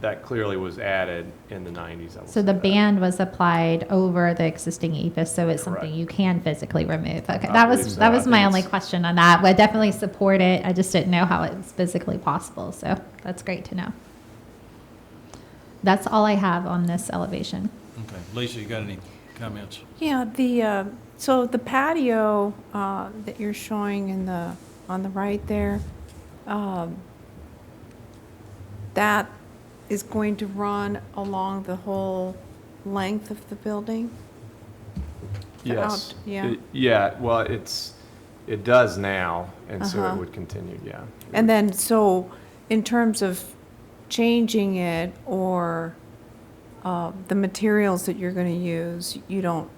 that clearly was added in the 90s. So the band was applied over the existing EIFS, so it's something Correct. you can physically remove. Okay, I that believe was so. that I was think my only it's- question on that. But I definitely support it. I just didn't know how it was physically possible. So that's great to know. That's all I have on this elevation. Okay. Lisa, you got any comments? Yeah, so the patio that you're showing on the right there, that is going to run along the whole length of the building? The Yes. yeah. Yeah, well, it does now, and so Uh-huh. it would continue, yeah. And then, so in terms of changing it or the materials that you're going to use, you don't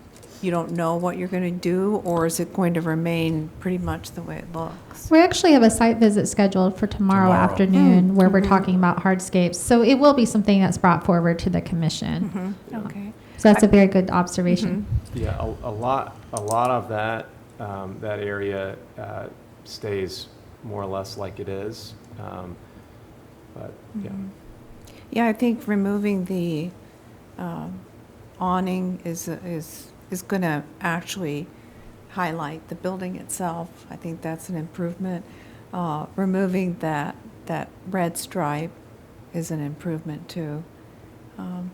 know what you're going to do, or is it going to remain pretty much the way it looks? We actually have a site visit scheduled for tomorrow afternoon where we're talking about hardscapes. So it will be something that's brought forward to the commission. Okay. So that's a very good observation. Yeah, a lot of that, that area stays more or less like it is. But, yeah. Yeah, I think removing the awning is going to actually highlight the building itself. I think that's an improvement. Removing that red stripe is an improvement too.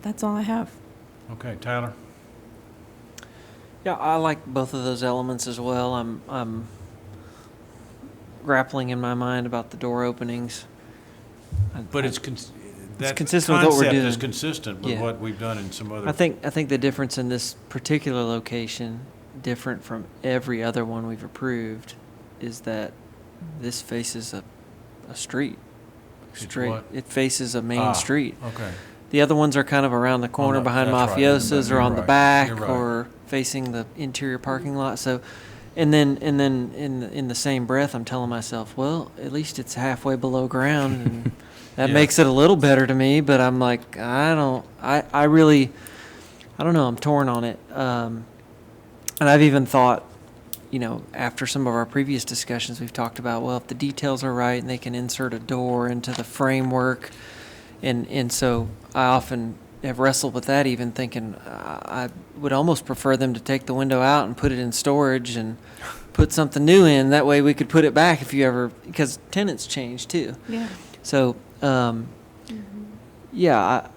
That's all I have. Okay, Tyler? Yeah, I like both of those elements as well. I'm grappling in my mind about the door openings. But that consistent with what we're concept doing. is consistent with Yeah. what we've done in some other. I think the difference in this particular location different from every other one we've approved is that this faces a street. Straight. what? It faces a main street. Okay. The other ones are kind of around the corner behind that's right. Mafiosa's or on the You're back right. or facing the interior parking lot. So, and then in the same breath, I'm telling myself, well, at least it's halfway below ground, and that Yeah. makes it a little better to me. But I'm like, I don't know. I'm torn on it. And I've even thought, after some of our previous discussions, we've talked about, well, if the details are right and they can insert a door into the framework. And so I often have wrestled with that, even thinking I would almost prefer them to take the window out and put it in storage and put something new in. That way we could put it back because tenants change too. Yeah. So, yeah.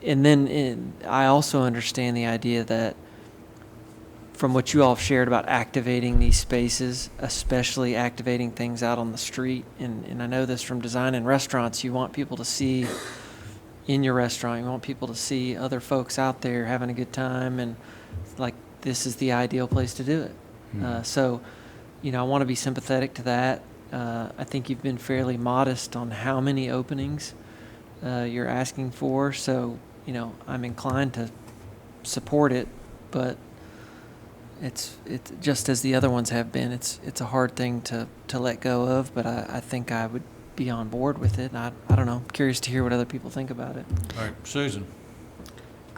I also understand the idea that from what you all have shared about activating these spaces, especially activating things out on the street, and I know this from design in restaurants, you want people to see in your restaurant, you want people to see other folks out there having a good time, and like this is the ideal place to do it. So, I want to be sympathetic to that. I think you've been fairly modest on how many openings you're asking for, so, I'm inclined to support it, but it's just as the other ones have been. It's a hard thing to let go of, but I think I would be on board with it. I don't know. I'm curious to hear what other people think about it. All right, Susan.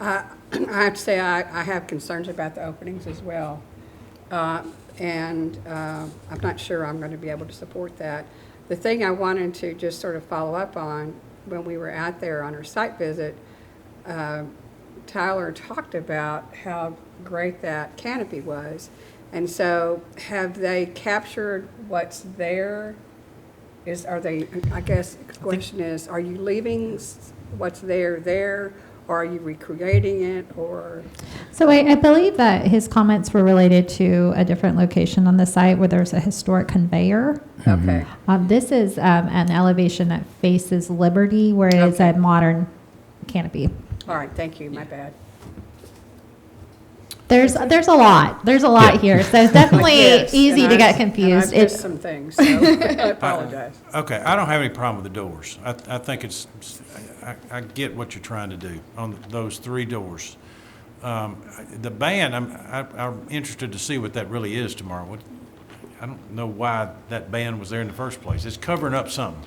I have to say, I have concerns about the openings as well. And I'm not sure I'm going to be able to support that. The thing I wanted to just sort of follow up on, when we were out there on our site visit, Tyler talked about how great that canopy was. And so have they captured what's there? I guess the question is, are you leaving what's there, or are you recreating it, or? So I believe that his comments were related to a different location on the site where there's a historic conveyor. Okay. This is an elevation that faces Liberty, where it is a modern canopy. All right, thank you, my bad. There's a lot. There's a lot here, so it's definitely Yes, easy and to get I've confused. missed some things, so I apologize. Okay, I don't have any problem with the doors. I think I get what you're trying to do on those 3 doors. The band, I'm interested to see what that really is tomorrow. I don't know why that band was there in the first place. It's covering up something,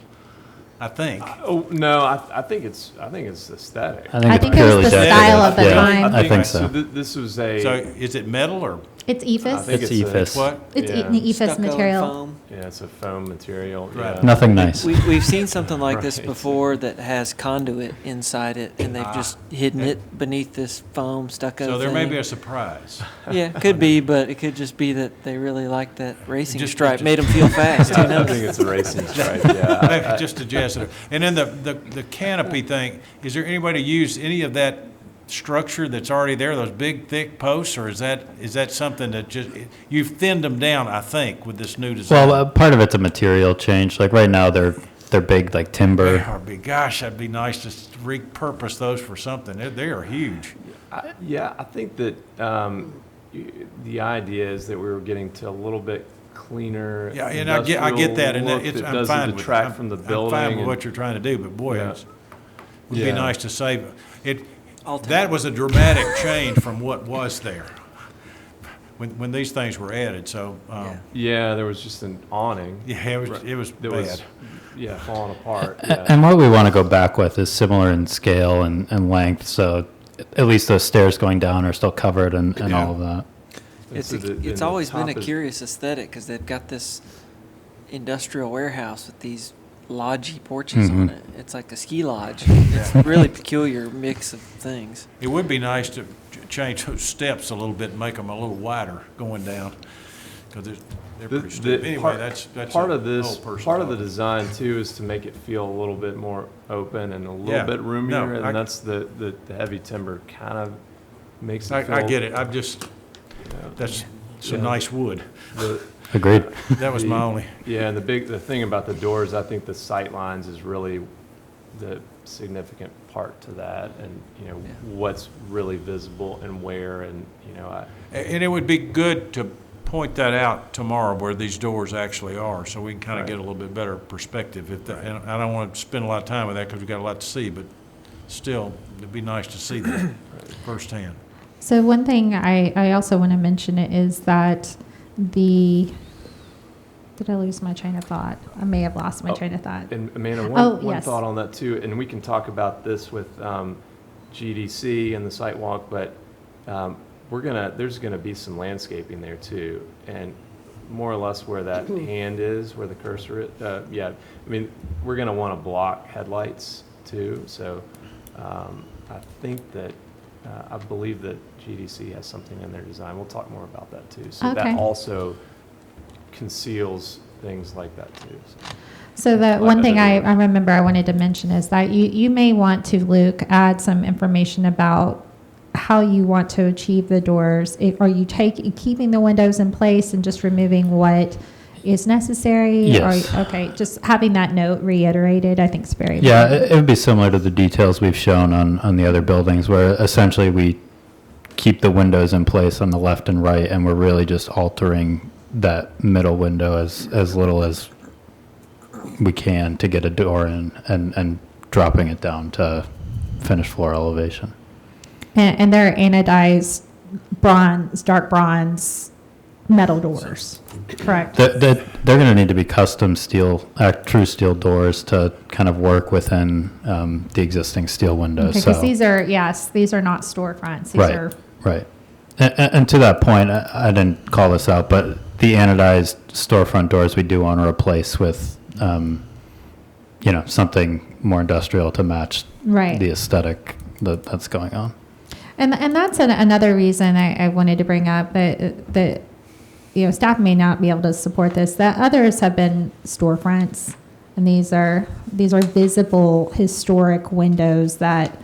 I think. Oh, no, I think it's aesthetic. I think it was the style of the time. I think so. This was So is it metal or? It's I EFS. think It's it's EFS. What? It's yeah. the EFS Stucco material. foam. Yeah, it's a foam material. Right. Yeah. Nothing nice. We've seen something like this Right. before that has conduit inside it, and they've just hidden it beneath this foam stucco So there may thing. be a surprise. Yeah, could be, but it could just be that they really liked that racing Just- stripe, just- made them feel fast. Who I knows? think it's a racing stripe. Yeah. Just to jazz it up. And then the canopy thing, is there anybody use any of that structure that's already there, those big thick posts, or is that something that just, you've thinned them down, I think, with this new design? Well, part of it's a material change. Like right now, they're big, like They timber. are big. Gosh, that'd be nice to repurpose those for something. They are huge. I think that the idea is that we were getting to a little bit cleaner. Yeah, and I get that, and look it's, that I'm doesn't fine with it. detract from the building. I'm fine with and- what you're trying to do, but boy, Yeah. it would be Yeah. nice to save it. I'll take That it. was a dramatic change from what was there when these things were added, so, Yeah, there was just an awning. yeah, it was that was, bad. falling apart. Yeah. And what we want to go back with is similar in scale and length, so at least those stairs going down are still covered and all of that. It's So the it's the always been a top is- curious aesthetic because they've got this industrial warehouse with these lodgy porches on it. It's like a ski lodge. It's a really peculiar mix of things. It would be nice to change those steps a little bit and make them a little wider going down, because they're pretty steep. Anyway, that's part a of this. whole personal Part of the thought. design too is to make it feel a little bit more open and a little Yeah. bit roomier, No, and that's the heavy timber kind of makes it feel. I get it. I'm just, that's some Yeah. nice wood. The, Agreed. That was my only. Yeah, and the thing about the doors, I think the sight lines is really the significant part to that, and, what's really visible and where, and, And it would be good to point that out tomorrow where these doors actually are, so we can kind of get a little bit better perspective. And I don't want to spend a lot of time with that because we've got a lot to see, but still, it'd be nice to see that firsthand. So one thing I also want to mention is that did I lose my train of thought? I may have lost my train of thought. And Amanda, one yes. thought on that too, and we can talk about this with GDC and the site walk, but there's gonna be some landscaping there too, and more or less where that hand is, where the cursor is. We're gonna want to block headlights too. So I think that I believe that GDC has something in their design. We'll talk more about that too. So Okay. that also conceals things like that too. So the Like one thing other I remember I wanted to mention is that you may want to, Luke, add some information about how you want to achieve the doors. Are you keeping the windows in place and just removing what is necessary? Yes. Okay, just having that note reiterated, I think is very Yeah, important. it would be similar to the details we've shown on the other buildings, where essentially we keep the windows in place on the left and right, and we're really just altering that middle window as little as we can to get a door in, and dropping it down to finished floor elevation. And they're anodized bronze, dark bronze metal doors, correct? They're going to need to be custom steel, true steel doors to kind of work within the existing steel windows. Because So- these are not storefronts. These are Right. And to that point, I didn't call this out, but the anodized storefront doors we do want to replace with, something more industrial to match Right. the aesthetic that's going on. And that's another reason I wanted to bring up that staff may not be able to support this. That others have been storefronts, and these are visible historic windows that,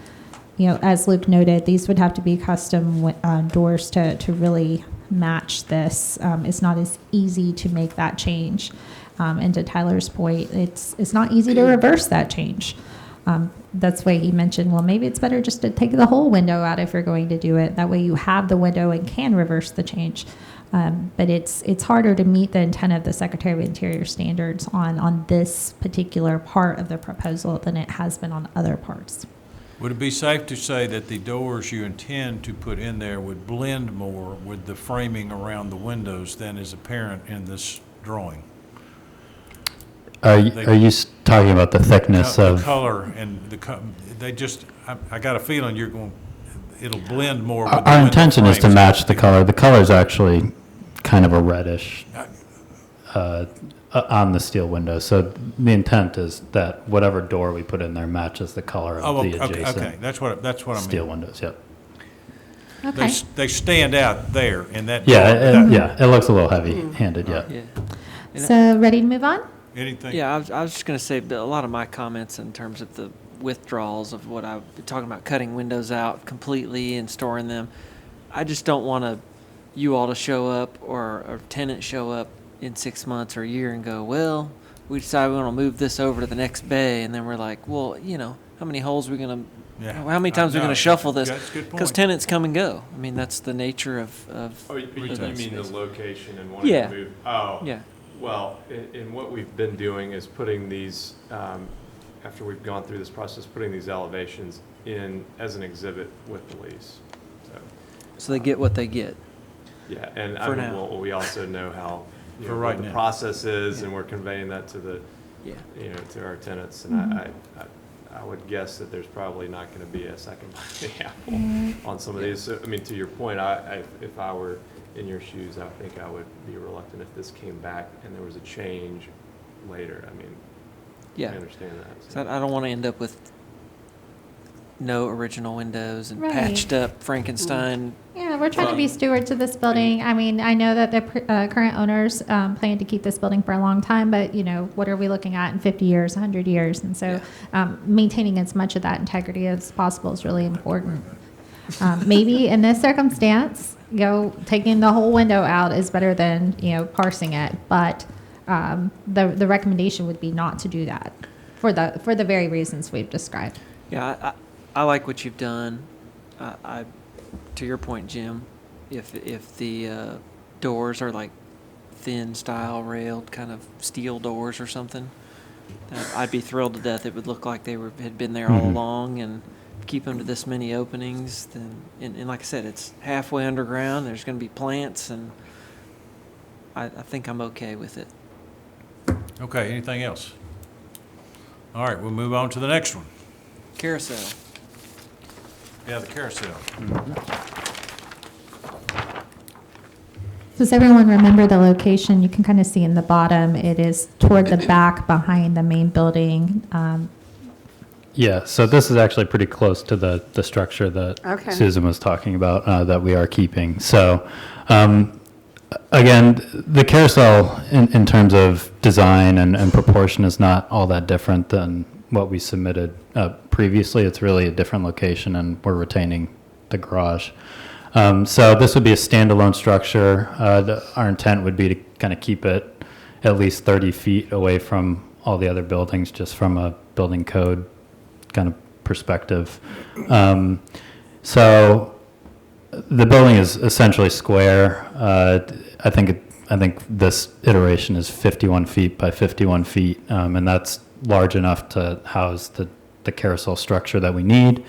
as Luke noted, these would have to be custom doors to really match this. It's not as easy to make that change. And to Tyler's point, it's not easy to reverse that change. That's why he mentioned, well, maybe it's better just to take the whole window out if you're going to do it. That way you have the window and can reverse the change. But it's harder to meet the intent of the Secretary of Interior standards on this particular part of the proposal than it has been on other parts. Would it be safe to say that the doors you intend to put in there would blend more with the framing around the windows than is apparent in this drawing? Are you talking about the thickness The of? color and I got a feeling it'll blend more with the Our window intention is to frames. match the color. The color is actually kind of a reddish on the steel window. So the intent is that whatever door we put in there matches the color of the adjacent Okay, that's what I mean. steel windows. Yep. Okay. They stand out there in that. Yeah, door. it looks a little heavy-handed. Yeah. Yeah. And So ready to move on? Anything? Yeah, I was just going to say a lot of my comments in terms of the withdrawals of what I've been talking about, cutting windows out completely and storing them. I just don't want you all to show up or a tenant show up in 6 months or a year and go, well, we decided we want to move this over to the next bay, and then we're like, well, how many holes are we going to? Yeah. How many times are we No, going to shuffle this? that's a good Because point. tenants come and go. I mean, that's the nature of Oh, you retail mean the space. location and wanting Yeah. to move? Oh. Yeah. Well, in what we've been doing is putting these, after we've gone through this process, putting these elevations in as an exhibit with the lease. So they get what they get. Yeah, and For now. we also know how, For what right the now. process is, Yeah. and we're conveying that to the, Yeah. to our tenants. And I would guess that there's probably not going to be a second bite of the apple on some of these. So, I mean, to your point, if I were in your shoes, I think I would be reluctant if this came back and there was a change later. I mean, Yeah. I understand that. So I don't want to end up with no original windows and Right. patched up Frankenstein. Yeah, we're trying to be stewards of this building. I mean, I know that the current owners plan to keep this building for a long time, but, what are we looking at in 50 years, 100 years? And so maintaining as much of that integrity as possible is really important. Maybe in this circumstance, taking the whole window out is better than, parsing it. But the recommendation would be not to do that for the very reasons we've described. Yeah, I like what you've done. To your point, Jim, if the doors are like thin style railed kind of steel doors or something, I'd be thrilled to death. It would look like they had been there all along, and keep them to this many openings. Then, and like I said, it's halfway underground. There's going to be plants, and I think I'm okay with it. Okay, anything else? All right, we'll move on to the next one. Carousel. Yeah, the carousel. Does everyone remember the location? You can kind of see in the bottom, it is toward the back behind the main building. Yeah, so this is actually pretty close to the structure that Okay. Susan was talking about that we are keeping. So, again, the carousel in terms of design and proportion is not all that different than what we submitted previously. It's really a different location, and we're retaining the garage. So this would be a standalone structure. Our intent would be to kind of keep it at least 30 feet away from all the other buildings, just from a building code kind of perspective. So the building is essentially square. I think this iteration is 51 feet by 51 feet, and that's large enough to house the carousel structure that we need.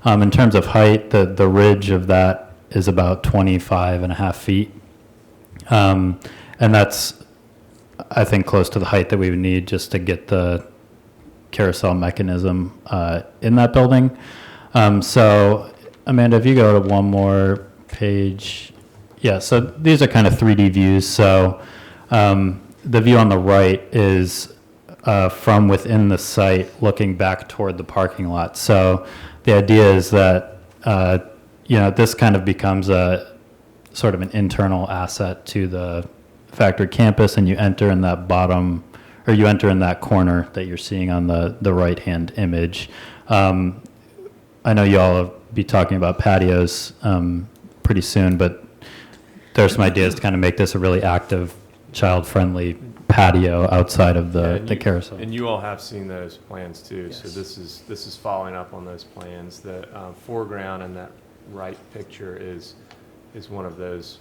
In terms of height, the ridge of that is about 25.5 feet. And that's, I think, close to the height that we would need just to get the carousel mechanism in that building. So, Amanda, if you go to one more page. Yeah, so these are kind of 3D views. So the view on the right is from within the site looking back toward the parking lot. So the idea is that this kind of becomes a sort of an internal asset to the factory campus, and you enter in that you enter in that corner that you're seeing on the right-hand image. I know you all will be talking about patios pretty soon, but there's some ideas to kind of make this a really active, child-friendly patio outside of the carousel. And you all have seen those plans too. Yes. So this is following up on those plans. The foreground in that right picture is one of those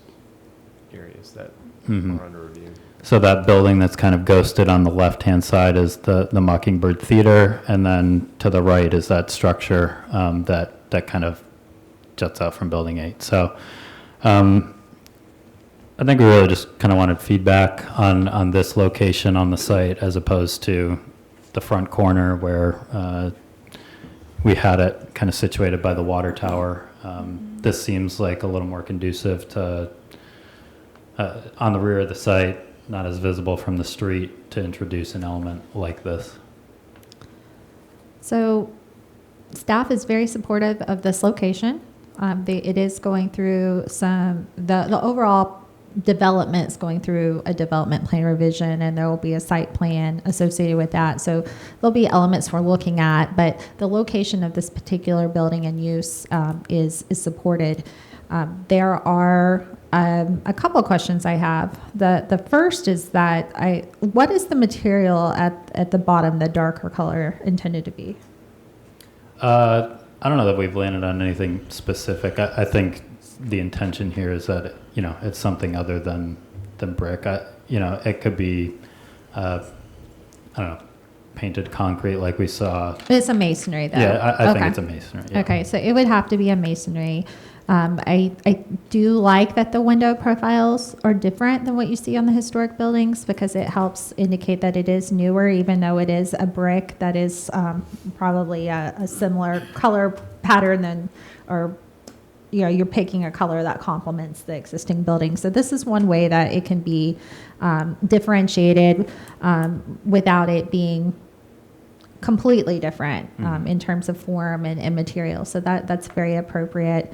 areas that are under review. So that building that's kind of ghosted on the left-hand side is the Mockingbird Theater, and then to the right is that structure that kind of juts out from Building 8. So I think we really just kind of wanted feedback on this location on the site as opposed to the front corner where we had it kind of situated by the water tower. This seems like a little more conducive to on the rear of the site, not as visible from the street, to introduce an element like this. So staff is very supportive of this location. It is going through the overall development is going through a development plan revision, and there will be a site plan associated with that. So there'll be elements we're looking at, but the location of this particular building and use is supported. There are a couple of questions I have. The first is that what is the material at the bottom, the darker color, intended to be? I don't know that we've landed on anything specific. I think the intention here is that it's something other than brick. It could be I don't know, painted concrete like we saw. It's a masonry, though. Yeah, I think Okay. it's a masonry. Yeah. Okay, so it would have to be a masonry. I do like that the window profiles are different than what you see on the historic buildings, because it helps indicate that it is newer, even though it is a brick that is probably a similar color pattern you're picking a color that complements the existing building. So this is one way that it can be differentiated without it being completely different in terms of form and material. So that's very appropriate.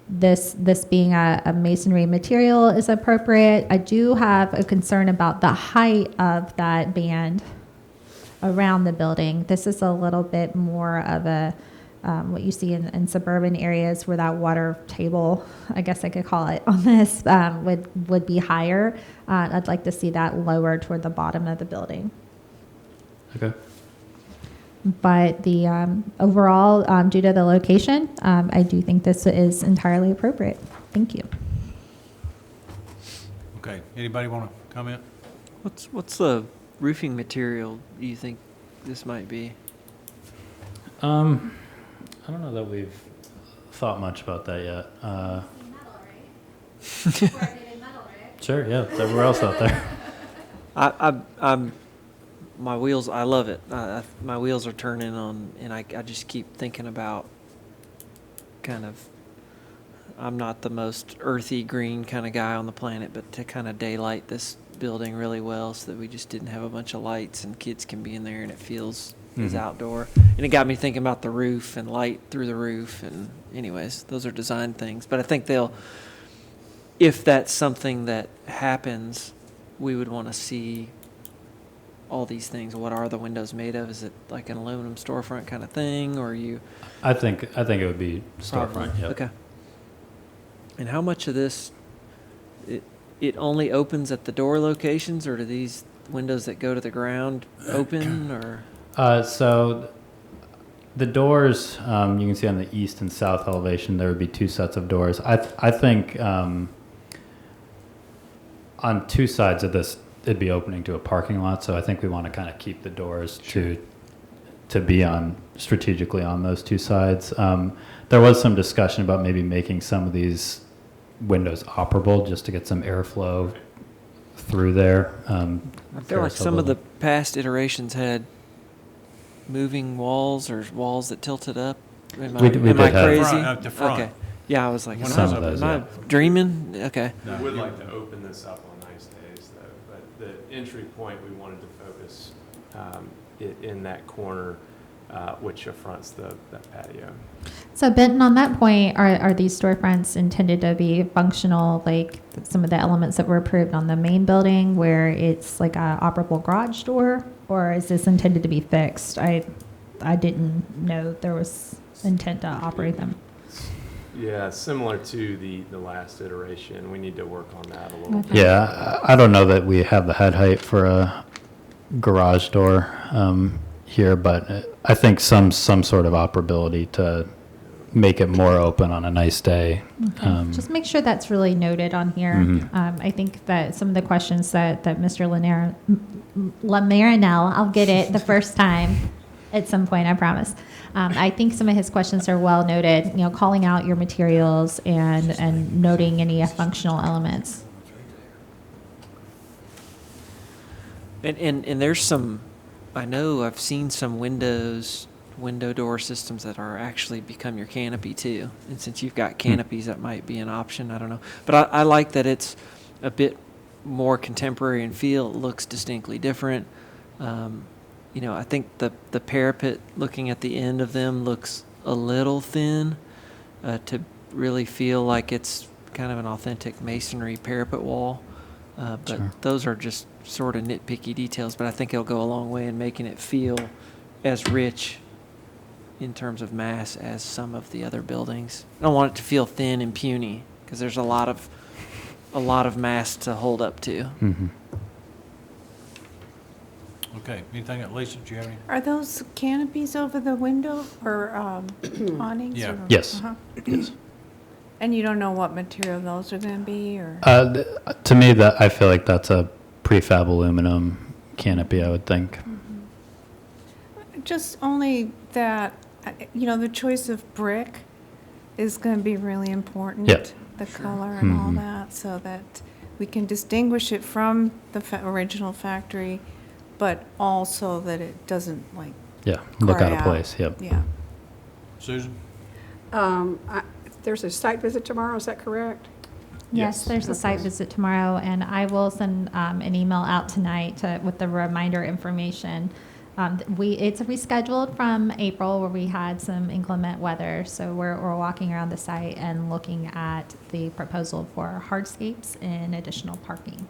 This being a masonry material is appropriate. I do have a concern about the height of that band around the building. This is a little bit more of a what you see in suburban areas where that water table, I guess I could call it, on this would be higher. I'd like to see that lower toward the bottom of the building. Okay. But the overall, due to the location, I do think this is entirely appropriate. Thank you. Okay, anybody want to comment? What's the roofing material you think this might be? I don't know that we've thought much about that yet. Sure, yeah, it's everywhere else out there. I'm my wheels. I love it. My wheels are turning on, and I just keep thinking about kind of. I'm not the most earthy green kind of guy on the planet, but to kind of daylight this building really well, so that we just didn't have a bunch of lights and kids can be in there and it feels as outdoor. And it got me thinking about the roof and light through the roof. And anyways, those are design things. But I think if that's something that happens, we would want to see all these things. What are the windows made of? Is it like an aluminum storefront kind of thing, or I think it would be storefront. Yep. Okay. And how much of this, it only opens at the door locations, or do these windows that go to the ground open, or? So the doors, you can see on the east and south elevation, there would be two sets of doors. I think on two sides of this, it'd be opening to a parking lot. So I think we want to kind of keep the doors to be strategically on those two sides. There was some discussion about maybe making some of these windows operable just to get some airflow through there. I feel like some of the past iterations had moving walls or walls that tilted up. Am I crazy? At the front. Okay. Yeah, I was like, Some of those, am I dreaming? Okay. We would like to open this up on nice days, though, but the entry point, we wanted to focus in that corner, which affronts that patio. So Benton, on that point, are these storefronts intended to be functional, like some of the elements that were approved on the main building, where it's like a operable garage door, or is this intended to be fixed? I didn't know there was intent to operate them. Yeah, similar to the last iteration. We need to work on that a little bit. Yeah, I don't know that we have the head height for a garage door here, but I think some sort of operability to make it more open on a nice day. Okay. Just make sure that's really noted on here. I think that some of the questions that Mr. Lamarinell, I'll get it the first time at some point, I promise. I think some of his questions are well noted, calling out your materials and noting any functional elements. And there's some, I know I've seen some window door systems that are actually become your canopy too. And since you've got canopies, that might be an option. I don't know. But I like that it's a bit more contemporary in feel. It looks distinctly different. I think the parapet, looking at the end of them, looks a little thin to really feel like it's kind of an authentic masonry parapet wall. But Sure. Those are just sort of nitpicky details, but I think it'll go a long way in making it feel as rich in terms of mass as some of the other buildings. I don't want it to feel thin and puny, because there's a lot of mass to hold up to. Okay, anything, Lisa, do you have any? Are those canopies over the window or awnings? Yeah. or- Yes. Yes. And you don't know what material those are going to be, or? To me, I feel like that's a prefab aluminum canopy, I would think. Just only that, the choice of brick is going to be really important. Yeah. The color and all that, so that we can distinguish it from the original factory, but also that it doesn't Yeah, look cry out of place, yep. Yeah. Susan? There's a site visit tomorrow, is that correct? Yes, there's a site visit tomorrow, and I will send an email out tonight with the reminder information. It's rescheduled from April, where we had some inclement weather, so we're walking around the site and looking at the proposal for hardscapes and additional parking.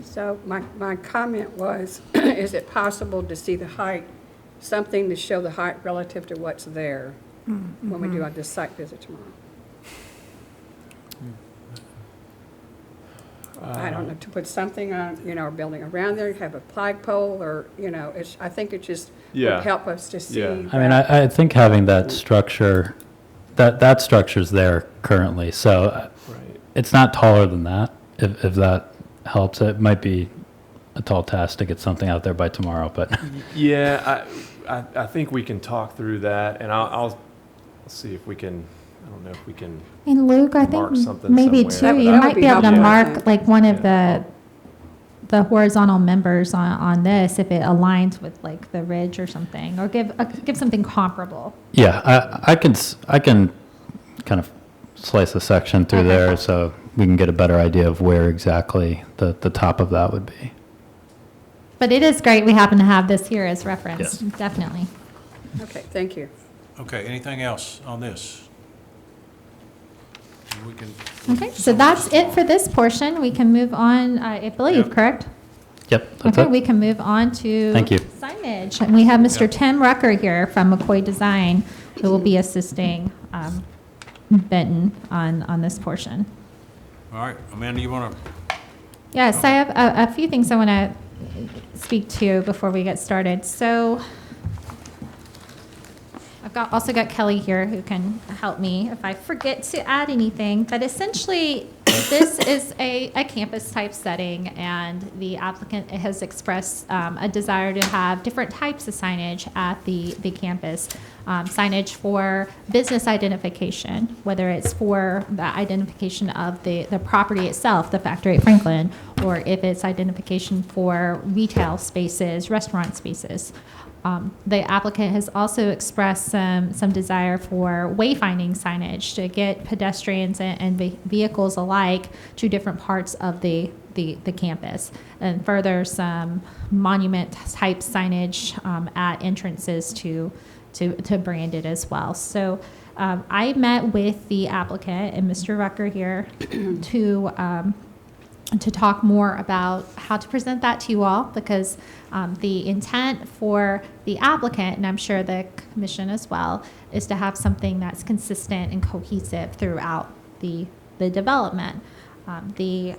So my comment was, is it possible to see the height, something to show the height relative to what's there when we do this site visit tomorrow? I don't know, to put something on, or building around there, have a flagpole, or, I think it just Yeah. would help us to see. Yeah. I mean, I think having that structure, that structure's there currently, so Right. it's not taller than that, if that helps. It might be a tall task to get something out there by tomorrow, but Yeah, I think we can talk through that, and I'll see if we can, I don't know if we can, And Luke, I Mark think something maybe too, somewhere. you That would might be be able to helpful, I mark think. like one of Yeah. the horizontal members on this if it aligns with like the ridge or something, or give something comparable. yeah, I can kind of slice a section through Okay. there so we can get a better idea of where exactly the top of that would be. But it is great we happen to have this here as reference, Yes. definitely. Okay, thank you. Okay, anything else on this? We can. Okay, so that's it for this portion. We can move on, I believe, Yep. correct? Yep, that's Okay, it. we can move on to Thank you. signage. And we have Mr. Yep. Tim Rucker here from McCoy Design, who will be assisting Benton on this portion. All right, Amanda, you want to, Yes, I have a few things I want to speak to before we get started. So I've also got Kelly here who can help me if I forget to add anything. But essentially, this is a campus type setting, and the applicant has expressed a desire to have different types of signage at the campus. Signage for business identification, whether it's for the identification of the property itself, the factory at Franklin, or if it's identification for retail spaces, restaurant spaces. The applicant has also expressed some desire for wayfinding signage to get pedestrians and vehicles alike to different parts of the campus. And further, some monument type signage at entrances to brand it as well. So I met with the applicant and Mr. Rucker here to talk more about how to present that to you all, because the intent for the applicant, and I'm sure the commission as well, is to have something that's consistent and cohesive throughout the development. The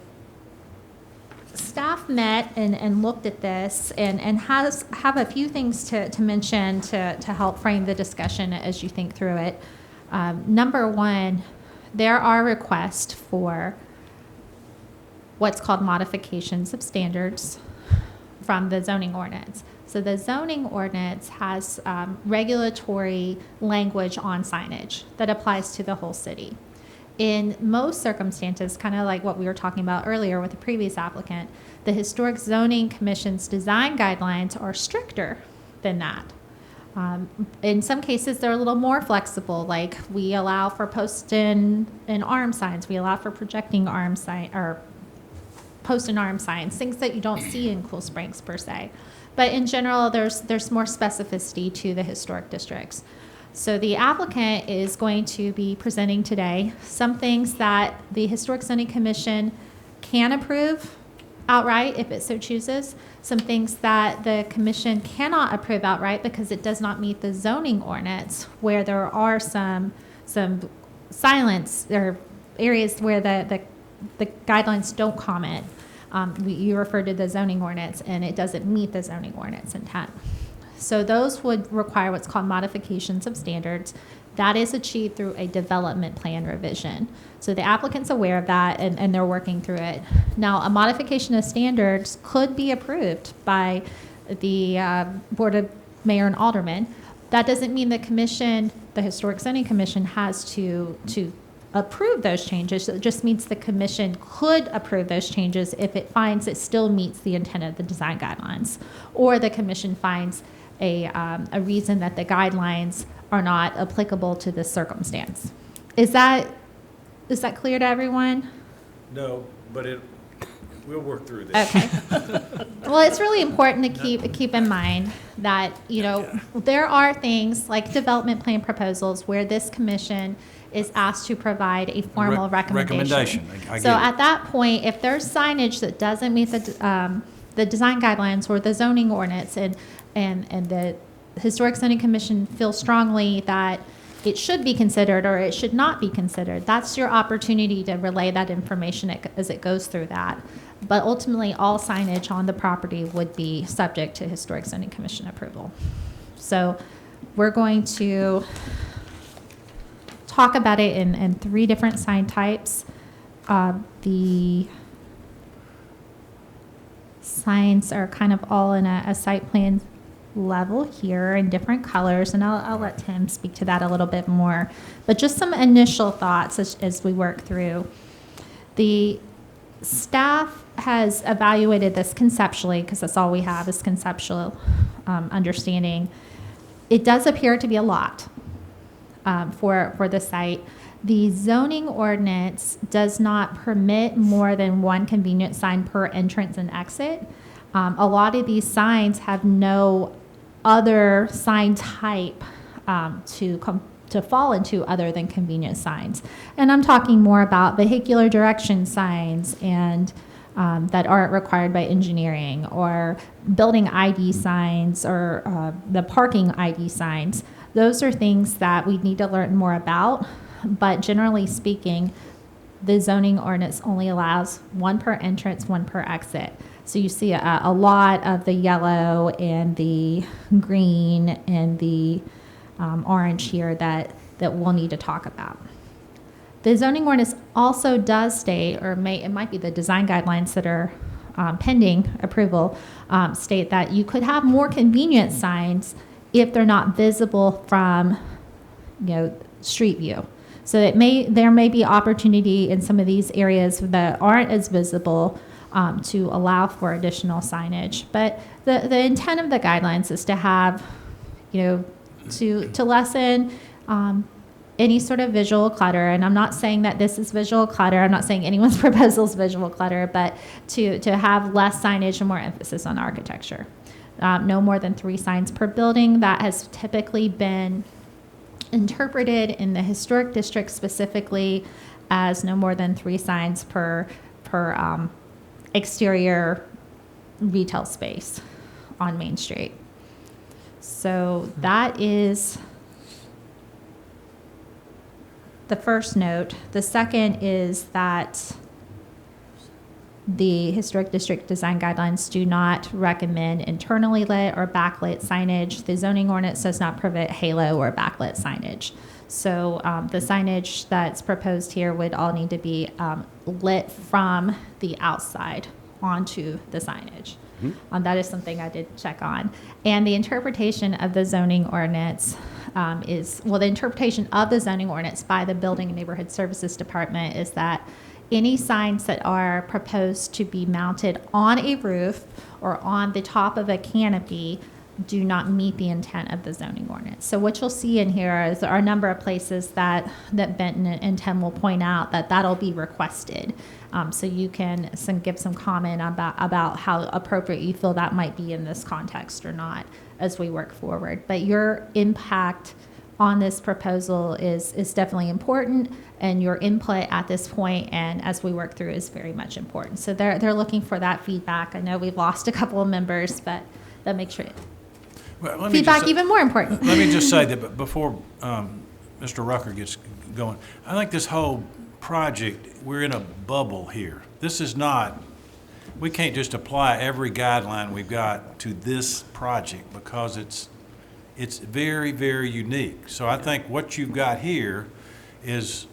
staff met and looked at this and have a few things to mention to help frame the discussion as you think through it. Number one, there are requests for what's called modifications of standards from the zoning ordinance. So the zoning ordinance has regulatory language on signage that applies to the whole city. In most circumstances, kind of like what we were talking about earlier with the previous applicant, the Historic Zoning Commission's design guidelines are stricter than that. In some cases, they're a little more flexible, like we allow for post and arm signs, we allow for projecting arm sign, or post and arm signs, things that you don't see in Cool Springs per se. But in general, there's more specificity to the historic districts. So the applicant is going to be presenting today some things that the Historic Zoning Commission can approve outright if it so chooses, some things that the commission cannot approve outright because it does not meet the zoning ordinance, where there are some silence or areas where the guidelines don't comment. You referred to the zoning ordinance, and it doesn't meet the zoning ordinance intent. So those would require what's called modifications of standards. That is achieved through a development plan revision. So the applicant's aware of that, and they're working through it. Now, a modification of standards could be approved by the Board of Mayor and Aldermen. That doesn't mean the commission, the Historic Zoning Commission, has to approve those changes. It just means the commission could approve those changes if it finds it still meets the intent of the design guidelines, or the commission finds a reason that the guidelines are not applicable to this circumstance. Is that clear to everyone? no, but we'll work through this. Okay. Well, it's really important to keep in mind that, there are things like development plan proposals where this commission is asked to provide a formal recommendation. I So get it. at that point, if there's signage that doesn't meet the design guidelines or the zoning ordinance, and the Historic Zoning Commission feels strongly that it should be considered or it should not be considered. That's your opportunity to relay that information as it goes through that. But ultimately, all signage on the property would be subject to Historic Zoning Commission approval. So we're going to talk about it in 3 different sign types. The signs are kind of all in a site plan level here in different colors, and I'll let Tim speak to that a little bit more. But just some initial thoughts as we work through. The staff has evaluated this conceptually, because that's all we have is conceptual understanding. It does appear to be a lot for the site. The zoning ordinance does not permit more than 1 convenience sign per entrance and exit. A lot of these signs have no other sign type to fall into other than convenience signs. And I'm talking more about vehicular direction signs and that aren't required by engineering, or building ID signs, or the parking ID signs. Those are things that we need to learn more about, but generally speaking, the zoning ordinance only allows 1 per entrance, 1 per exit. So you see a lot of the yellow and the green and the orange here that we'll need to talk about. The zoning ordinance also does state, or it might be the design guidelines that are pending approval, state that you could have more convenience signs if they're not visible from, street view. So there may be opportunity in some of these areas that aren't as visible to allow for additional signage. But the intent of the guidelines is to have, to lessen any sort of visual clutter. And I'm not saying that this is visual clutter. I'm not saying anyone's proposal is visual clutter, but to have less signage and more emphasis on architecture. No more than 3 signs per building. That has typically been interpreted in the historic district specifically as no more than 3 signs per exterior retail space on Main Street. So that is the first note. The second is that the Historic District Design Guidelines do not recommend internally lit or backlit signage. The zoning ordinance does not prohibit halo or backlit signage. So the signage that's proposed here would all need to be lit from the outside onto the signage. That is something I did check on. And the interpretation of the zoning ordinance the interpretation of the zoning ordinance by the Building and Neighborhood Services Department is that any signs that are proposed to be mounted on a roof or on the top of a canopy do not meet the intent of the zoning ordinance. So what you'll see in here is there are a number of places that Benton and Tim will point out that that'll be requested. So you can give some comment about how appropriate you feel that might be in this context or not as we work forward. But your impact on this proposal is definitely important, and your input at this point and as we work through is very much important. So they're looking for that feedback. I know we've lost a couple of members, but that makes sure feedback even more important. Let me just say that before Mr. Rucker gets going, I think this whole project, we're in a bubble here. This is not, we can't just apply every guideline we've got to this project because it's very, very unique. So I think what you've got here is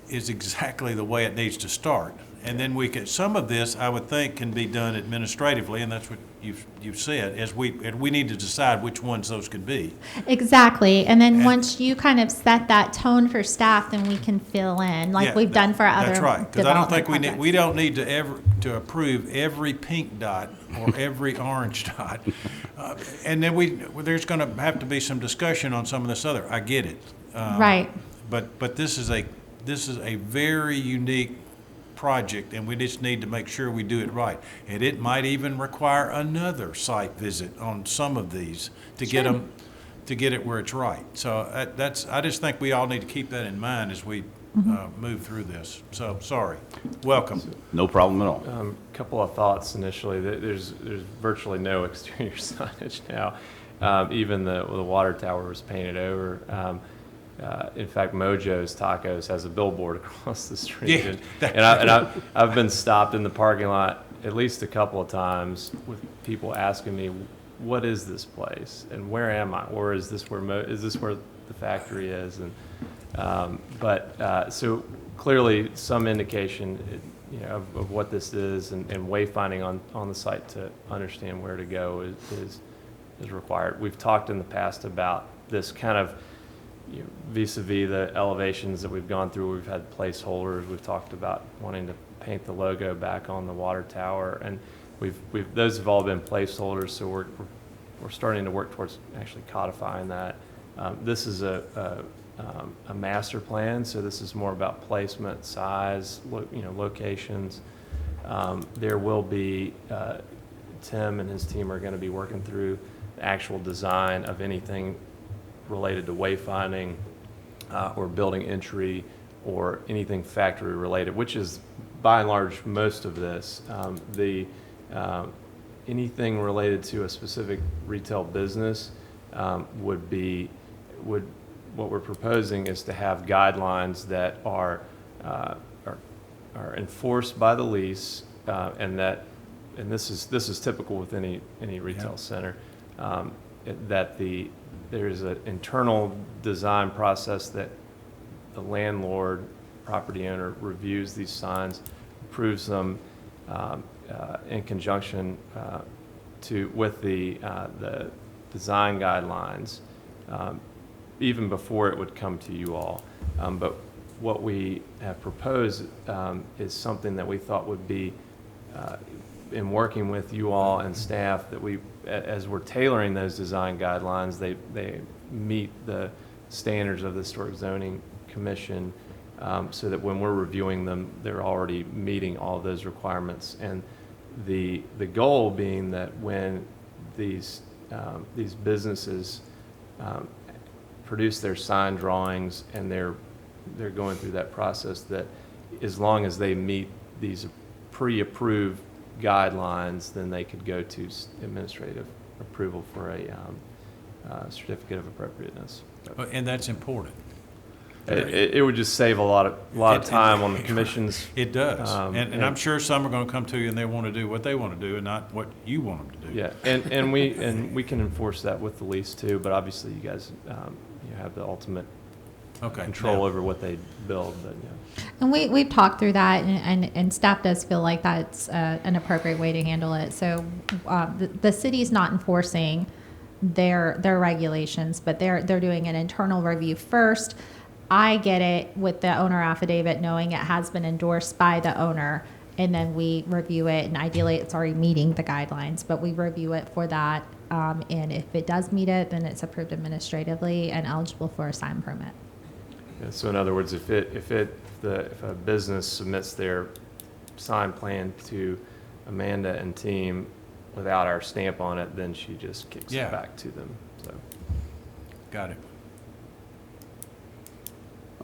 exactly the way it needs to start. And then some of this, I would think, can be done administratively, and that's what you've said, and we need to decide which ones those could be. Exactly. And then once you kind of set that tone for staff, then we can fill in, like we've done for other That's right, because I don't think projects. we don't need to approve every pink dot or every orange dot. And then there's going to have to be some discussion on some of this other. I get it. Right. But this is a very unique project, and we just need to make sure we do it right. And it might even require another site visit on some of these to get it where it's right. So I just think we all need to keep that in mind as we move through this. So sorry. Welcome. No problem at all. Couple of thoughts initially. There's virtually no exterior signage now. Even the water tower was painted over. in fact, Mojo's Tacos has a billboard across the street. Yeah, And I've been stopped in the parking lot at least a couple of times with people asking me, what is this place? And where am I? Or is this where the factory is? And, so clearly some indication, of what this is and wayfinding on the site to understand where to go is required. We've talked in the past about this kind of, vis-a-vis the elevations that we've gone through. We've had placeholders. We've talked about wanting to paint the logo back on the water tower, and those have all been placeholders. So we're starting to work towards actually codifying that. This is a master plan, so this is more about placement, size, locations. There will be Tim and his team are going to be working through the actual design of anything related to wayfinding or building entry or anything factory related, which is by and large most of this. Anything related to a specific retail business what we're proposing is to have guidelines that are enforced by the lease, and this is typical with any retail center, that there's an internal design process that the landlord, property owner reviews these signs, approves them in conjunction with the design guidelines, even before it would come to you all. But what we have proposed is something that we thought would be, in working with you all and staff, that as we're tailoring those design guidelines, they meet the standards of the Historic Zoning Commission, so that when we're reviewing them, they're already meeting all of those requirements. And the goal being that when these businesses produce their sign drawings and they're going through that process, that as long as they meet these pre-approved guidelines, then they could go to administrative approval for a certificate of appropriateness. And that's important. It would just save a lot of time on the commissions. It does. And I'm sure some are going to come to you and they want to do what they want to do and not what you want them to do. Yeah, and we can enforce that with the lease too, but obviously you guys you have the ultimate control over what they build. But, yeah. And we've talked through that, and staff does feel like that's an appropriate way to handle it. So the city's not enforcing their regulations, but they're doing an internal review first. I get it with the owner affidavit, knowing it has been endorsed by the owner, and then we review it, and ideally it's already meeting the guidelines, but we review it for that. And if it does meet it, then it's approved administratively and eligible for a sign permit. Yeah, so in other words, if a business submits their sign plan to Amanda and team without our stamp on it, then she just kicks it back to them. So, got it.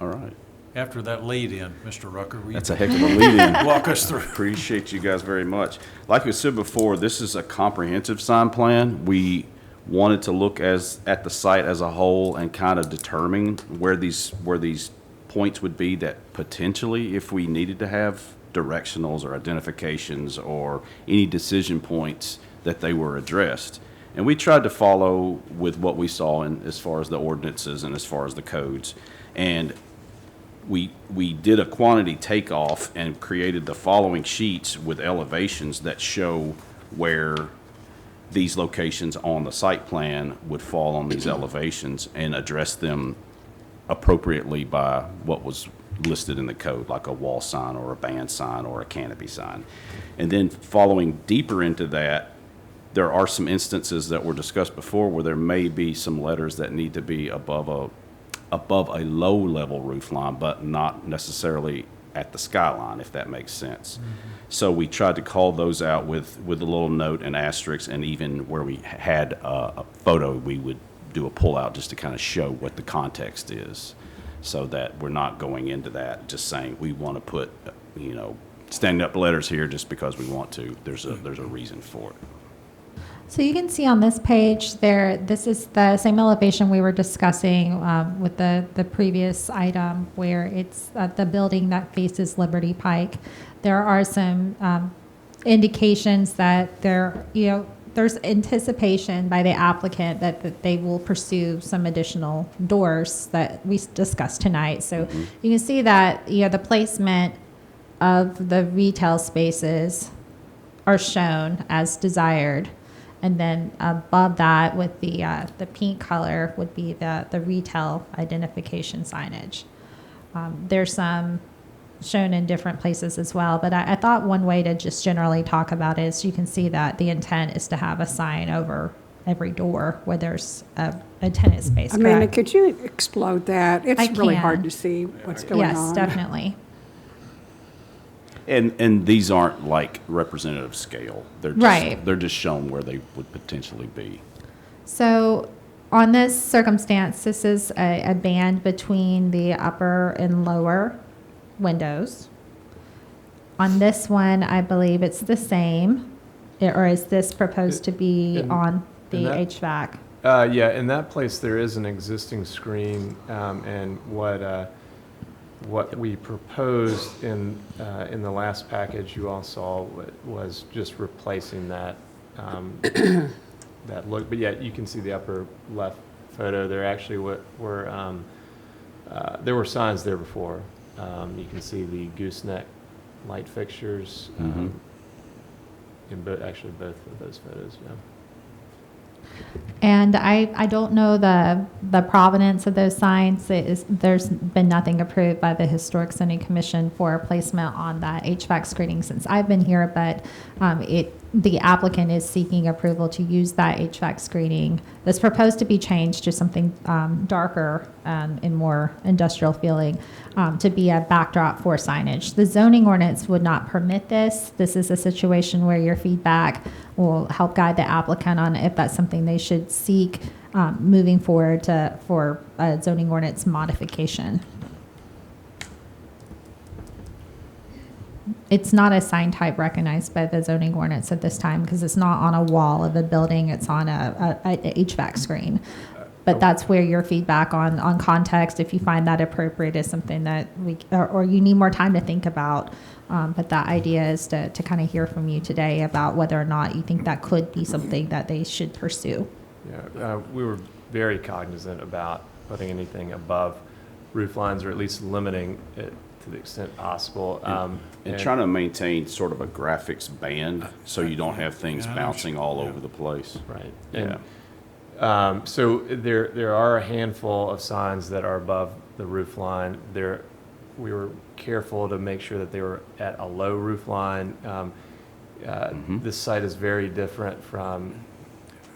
All right. After that lead-in, Mr. Rucker, will you That's a heck of a lead-in. walk us through? Appreciate you guys very much. Like we said before, this is a comprehensive sign plan. We wanted to look at the site as a whole and kind of determine where these points would be that potentially, if we needed to have directionals or identifications or any decision points, that they were addressed. And we tried to follow with what we saw in as far as the ordinances and as far as the codes. And we did a quantity takeoff and created the following sheets with elevations that show where these locations on the site plan would fall on these elevations and address them appropriately by what was listed in the code, like a wall sign or a band sign or a canopy sign. And then following deeper into that, there are some instances that were discussed before where there may be some letters that need to be above a low-level roof line, but not necessarily at the skyline, if that makes sense. Mm-hmm. So we tried to call those out with a little note and asterisk, and even where we had a photo, we would do a pull-out just to kind of show what the context is, so that we're not going into that just saying we want to put, standing up letters here just because we want to. There's a reason for it. So you can see on this page there, this is the same elevation we were discussing with the previous item where it's the building that faces Liberty Pike. There are some indications that there's anticipation by the applicant that they will pursue some additional doors that we discussed tonight. So you can see that the placement of the retail spaces are shown as desired. And then above that with the pink color would be the retail identification signage. There's some shown in different places as well, but I thought one way to just generally talk about it is you can see that the intent is to have a sign over every door where there's a tenant space. Amanda, correct? could you explode that? It's I really can. hard to see what's going on. Yes, definitely. And these aren't like representative scale. They're just, Right. They're just shown where they would potentially be. So on this circumstance, this is a band between the upper and lower windows. On this one, I believe it's the same, or is this proposed to be on the in that- HVAC? Yeah, in that place, there is an existing screen, and what we proposed in the last package you all saw was just replacing that, that look. But yeah, you can see the upper left photo. There actually were there were signs there before. You can see the gooseneck light fixtures in actually both of those photos. Yeah. And I don't know the provenance of those signs. There's been nothing approved by the Historic Zoning Commission for placement on that HVAC screening since I've been here, but the applicant is seeking approval to use that HVAC screening that's proposed to be changed to something darker and more industrial feeling to be a backdrop for signage. The zoning ordinance would not permit this. This is a situation where your feedback will help guide the applicant on if that's something they should seek moving forward for a zoning ordinance modification. It's not a sign type recognized by the zoning ordinance at this time because it's not on a wall of a building, it's on a HVAC screen. But that's where your feedback on context, if you find that appropriate, is something that or you need more time to think about. But the idea is to kind of hear from you today about whether or not you think that could be something that they should pursue. Yeah, we were very cognizant about putting anything above roof lines, or at least limiting it to the extent possible. And trying to maintain sort of a graphics band so you don't have things bouncing all over the place. Right. Yeah. And, so there are a handful of signs that are above the roof line. We were careful to make sure that they were at a low roof line. This site is very different from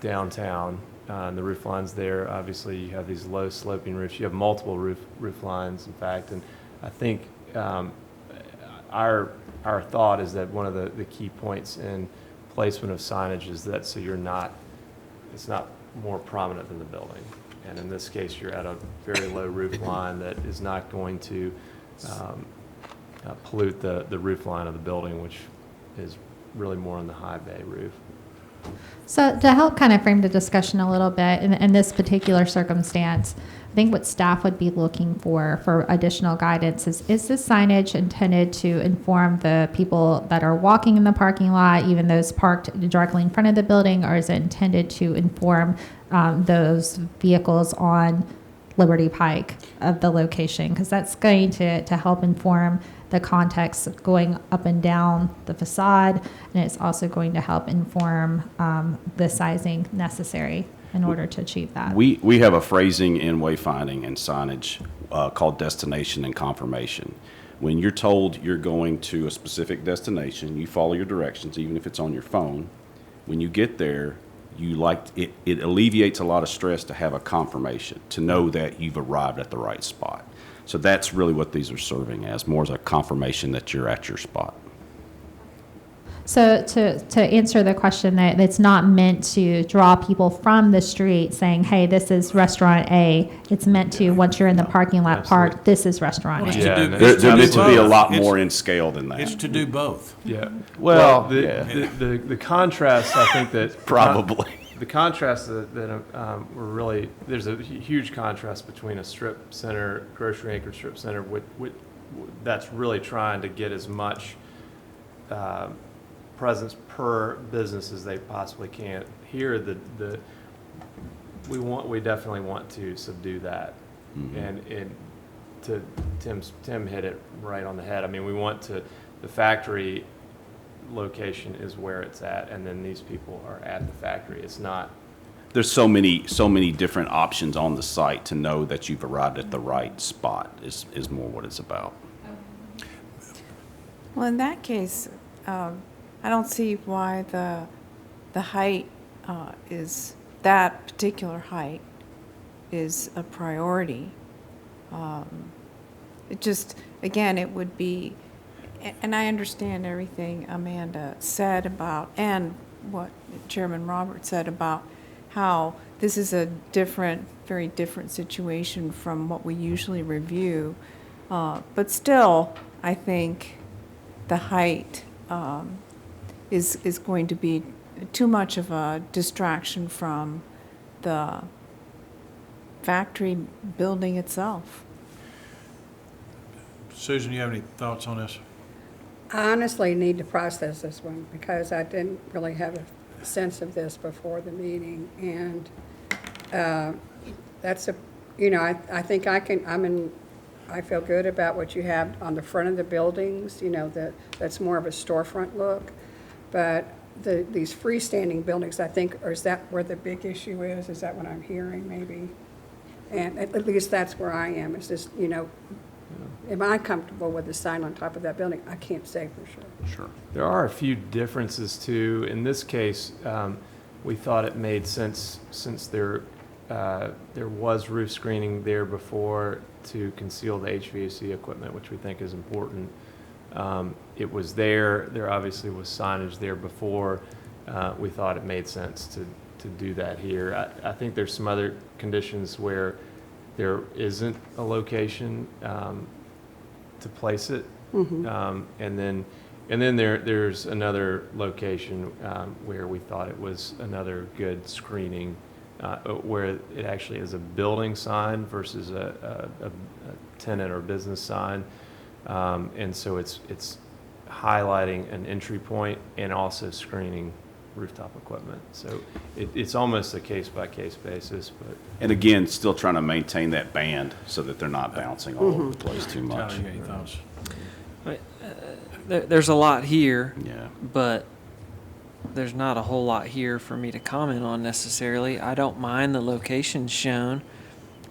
downtown. The roof lines there, obviously, you have these low sloping roofs. You have multiple roof lines, in fact. And I think our thought is that one of the key points in placement of signage is that so it's not more prominent than the building. And in this case, you're at a very low roof line that is not going to pollute the roof line of the building, which is really more on the high bay roof. So to help kind of frame the discussion a little bit, in this particular circumstance, I think what staff would be looking for additional guidance is this signage intended to inform the people that are walking in the parking lot, even those parked directly in front of the building, or is it intended to inform those vehicles on Liberty Pike of the location? Because that's going to help inform the context going up and down the facade, and it's also going to help inform the sizing necessary in order to achieve that. We have a phrasing in wayfinding and signage called destination and confirmation. When you're told you're going to a specific destination, you follow your directions, even if it's on your phone. When you get there, it alleviates a lot of stress to have a confirmation, to know that you've arrived at the right spot. So that's really what these are serving as, more as a confirmation that you're at your spot. So to answer the question, that it's not meant to draw people from the street saying, hey, this is restaurant A. It's meant to, once you're in the parking lot parked, this is restaurant Well, A. it's to do- They're it's to do meant to be a both. lot It's- more in scale than that. It's to do both. Yeah. Well, yeah. the contrast, I think that. Probably. The contrast that we're really, there's a huge contrast between a strip center, grocery anchored strip center, that's really trying to get as much presence per business as they possibly can. Here, we definitely want to subdue that. And Tim hit it right on the head. I mean, we want to, the factory location is where it's at, and then these people are at the factory. It's not. There's so many different options on the site to know that you've arrived at the right spot is more what it's about. Well, in that case, I don't see why the height is, that particular height is a priority. It just, again, it would be, and I understand everything Amanda said about, and what Chairman Roberts said about how this is a different, very different situation from what we usually review. But still, I think the height is going to be too much of a distraction from the factory building itself. Susan, you have any thoughts on this? I honestly need to process this one because I didn't really have a sense of this before the meeting. And that's I think I feel good about what you have on the front of the buildings, that's more of a storefront look. But these freestanding buildings, I think, or is that where the big issue is? Is that what I'm hearing maybe? And at least that's where I am. It's just, am I comfortable with the sign on top of that building? I can't say for sure. Sure. There are a few differences too. In this case, we thought it made sense since there was roof screening there before to conceal the HVAC equipment, which we think is important. It was there. There obviously was signage there before. We thought it made sense to do that here. I think there's some other conditions where there isn't a location to place it. And then there's another location where we thought it was another good screening, where it actually is a building sign versus a tenant or business sign. And so it's highlighting an entry point and also screening rooftop equipment. So it's almost a case-by-case basis, but. And again, still trying to maintain that band so that they're not bouncing all over the place too much. Tyler, you got any thoughts? There's a lot here, Yeah. but there's not a whole lot here for me to comment on necessarily. I don't mind the location shown.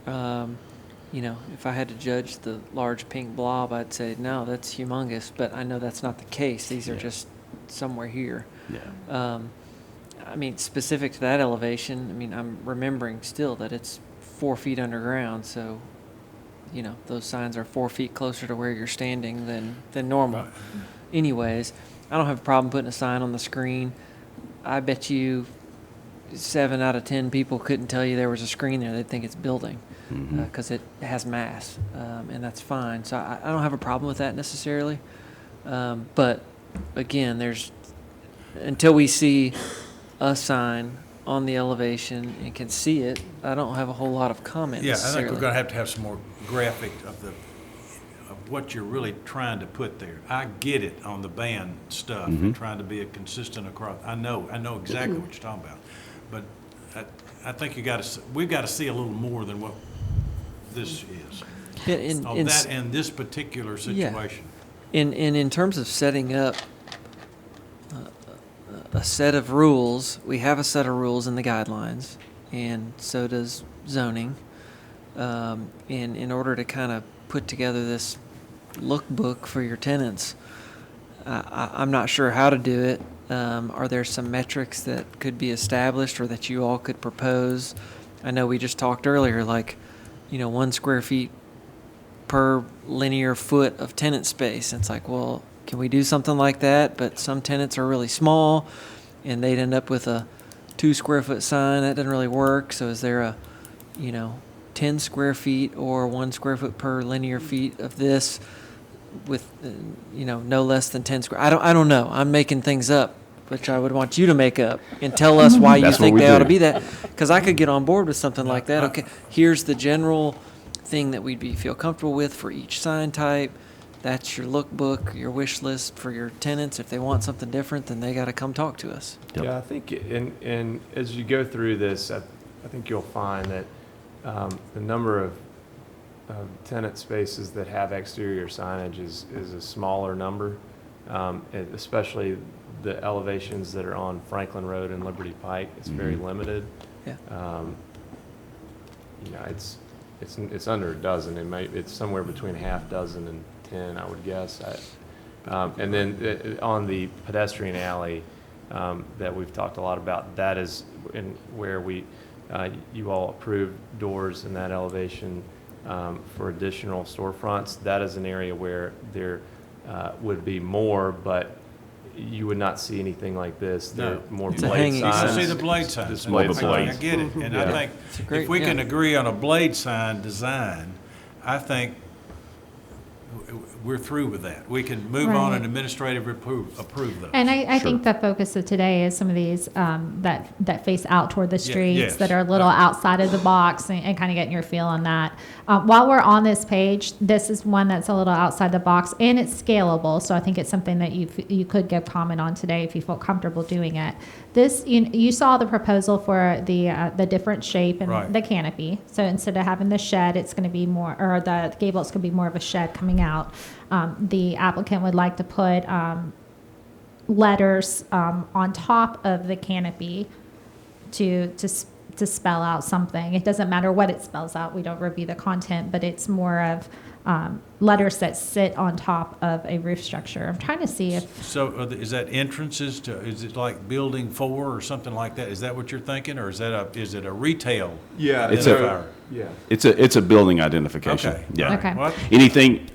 If I had to judge the large pink blob, I'd say, no, that's humongous, but I know that's not the case. These are just somewhere here. Yeah. Specific to that elevation, I'm remembering still that it's 4 feet underground, so, those signs are 4 feet closer to where you're standing than normal. Right. Anyways, I don't have a problem putting a sign on the screen. I bet you 7 out of 10 people couldn't tell you there was a screen there. They'd think it's building because it has mass, and that's fine. So I don't have a problem with that necessarily. But again, until we see a sign on the elevation and can see it, I don't have a whole lot of comment Yeah, I necessarily. think we're going to have some more graphic of what you're really trying to put there. I get it on the band stuff and trying to be consistent across. I know exactly what you're talking about, but I think we've got to see a little more than what this is. In this particular situation. In terms of setting up a set of rules, we have a set of rules in the guidelines, and so does zoning. And in order to kind of put together this lookbook for your tenants, I'm not sure how to do it. Are there some metrics that could be established or that you all could propose? I know we just talked earlier, 1 square feet per linear foot of tenant space. It's like, well, can we do something like that? But some tenants are really small, and they'd end up with a 2 square foot sign. That doesn't really work. So is there a, 10 square feet or 1 square foot per linear feet of this with, no less than 10 square? I don't know. I'm making things up, which I would want you to make up and tell us why you That's what think we they ought to do. be that. Because I could get on board with something like that. Okay, here's the general thing that feel comfortable with for each sign type. That's your lookbook, your wish list for your tenants. If they want something different, then they got to come talk to us. Yeah, I think in as you go through this, I think you'll find that the number of tenant spaces that have exterior signage is a smaller number, and especially the elevations that are on Franklin Road and Liberty Pike. It's very limited. Yeah. It's under a dozen. It's somewhere between a half dozen and 10, I would guess. And then on the pedestrian alley that we've talked a lot about, that is where you all approved doors in that elevation for additional storefronts. That is an area where there would be more, but you would not see anything like this. There are more It's a blade hanging signs. You see the blade signs. Display the I blades. get it, and I Yeah. think It's a great- if we can yeah. agree on a blade sign design, I think we're through with that. We can move on Right. and administrative approve those. And I think the focus of today is some of these that face out toward the streets, yes. that are a little outside of the box, and kind of getting your feel on that. While we're on this page, this is one that's a little outside the box, and it's scalable. So I think it's something that you could give comment on today if you feel comfortable doing it. This, you saw the proposal for the different shape and Right. the canopy. So instead of having the shed, it's going to be more, or the gable, it's going to be more of a shed coming out. The applicant would like to put letters on top of the canopy to spell out something. It doesn't matter what it spells out. We don't review the content, but it's more of letters that sit on top of a roof structure. I'm trying to see if, So is that entrances to, is it like building 4 or something like that? Is that what you're thinking, or is it a retail? Yeah, It's a- identifier? Yeah. It's a building identification. Okay. Yeah. Okay. Well, Anything,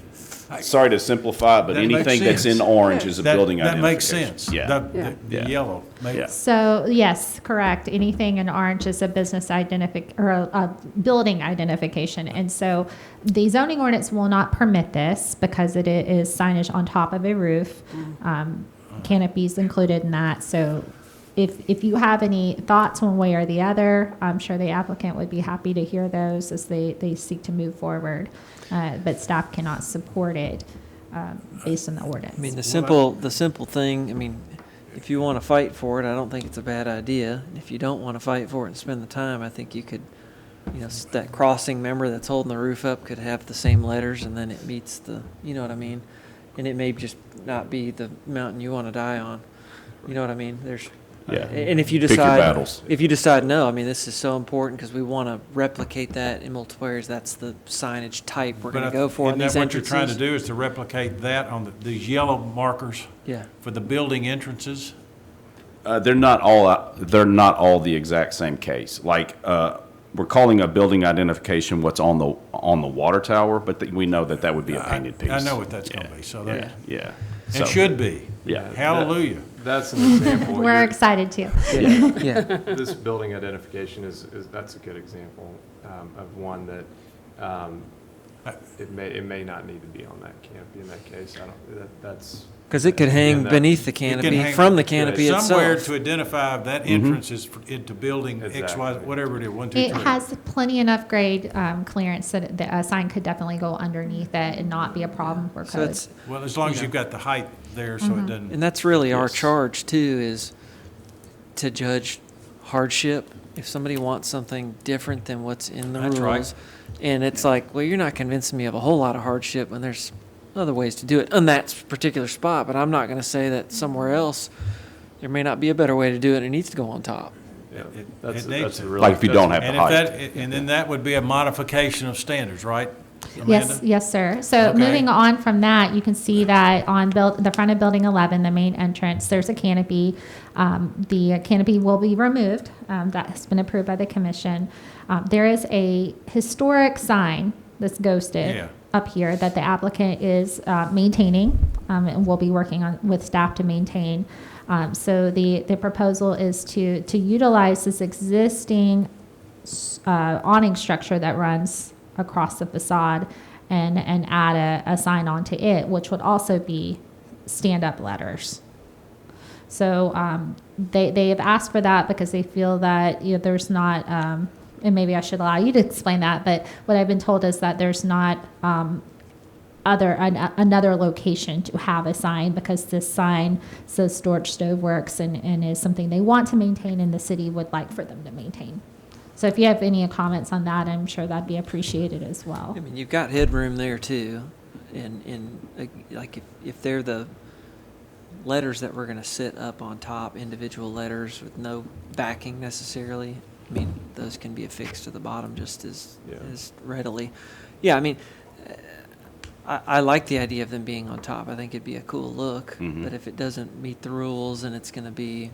sorry to simplify, but That makes anything that's in sense. orange is a that- building That makes identification. sense. Yeah. The Yeah. yellow makes. Yeah. so yes, correct. Anything in orange is a business or a building identification. And so the zoning ordinance will not permit this because it is signage on top of a roof. Canopies included in that. So if you have any thoughts one way or the other, I'm sure the applicant would be happy to hear those as they seek to move forward. But staff cannot support it based on the ordinance. I mean, the simple thing, I mean, if you want to fight for it, I don't think it's a bad idea. If you don't want to fight for it and spend the time, I think you could, that crossing member that's holding the roof up could have the same letters, and then it meets the, you know what I mean? And it may just not be the mountain you want to die on. You know what I mean? Yeah. And if you Pick your decide, battles. if you decide no, I mean, this is so important because we want to replicate that in multiple areas. That's the signage type we're going to go for in these Isn't that what you're trying to entrances. do, is to replicate that on these yellow markers Yeah. for the building entrances? They're not all the exact same case. Like, we're calling a building identification what's on the water tower, but we know that would be a painted piece. I know what that's gonna be, so that, Yeah. and So- should be. Yeah. Hallelujah. That's an example. We're You're- excited too. Yeah. This building identification that's a good example of one that it may not need to be on that canopy in that case. That's. Because it could hang again, that- beneath the It can canopy, hang from the canopy somewhere itself. to identify that entrance is into building X, Y, Exactly. whatever it is, 1, 2, 3. It has plenty enough grade clearance that a sign could definitely go underneath it and not be a problem for So code. it's, Well, as long as you you've got the height there, so it doesn't. and that's really our Yes. charge too, is to judge hardship. If somebody wants something different than what's in the That's right. rules, and it's like, well, you're not convincing me of a whole lot of hardship when there's other ways to do it in that particular spot. But I'm not going to say that somewhere else there may not be a better way to do it. And it needs to go on top. Yeah, It that's needs a to. really. Like if you don't have And the if height. that, and then that would be a modification of standards, right, Yes, Amanda? yes, sir. So Okay. moving on from that, you can see that on the front of Building 11, the main entrance, there's a canopy. The canopy will be removed. That has been approved by the commission. There is a historic sign that's ghosted Yeah. up here that the applicant is maintaining. and we'll be working on with staff to maintain. So the proposal is to utilize this existing awning structure that runs across the facade and add a sign onto it, which would also be stand-up letters. So they have asked for that because they feel that there's not, and maybe I should allow you to explain that, but what I've been told is that there's not another location to have a sign, because this sign says Storage Stove Works and is something they want to maintain and the city would like for them to maintain. So if you have any comments on that, I'm sure that'd be appreciated as well. I mean, you've got headroom there too, and like if they're the letters that we're going to sit up on top, individual letters with no backing necessarily, I mean, those can be affixed to the bottom just as readily. Yeah, I mean, I like the idea of them being on top. I think it'd be a cool look, but if it doesn't meet the rules and it's going to be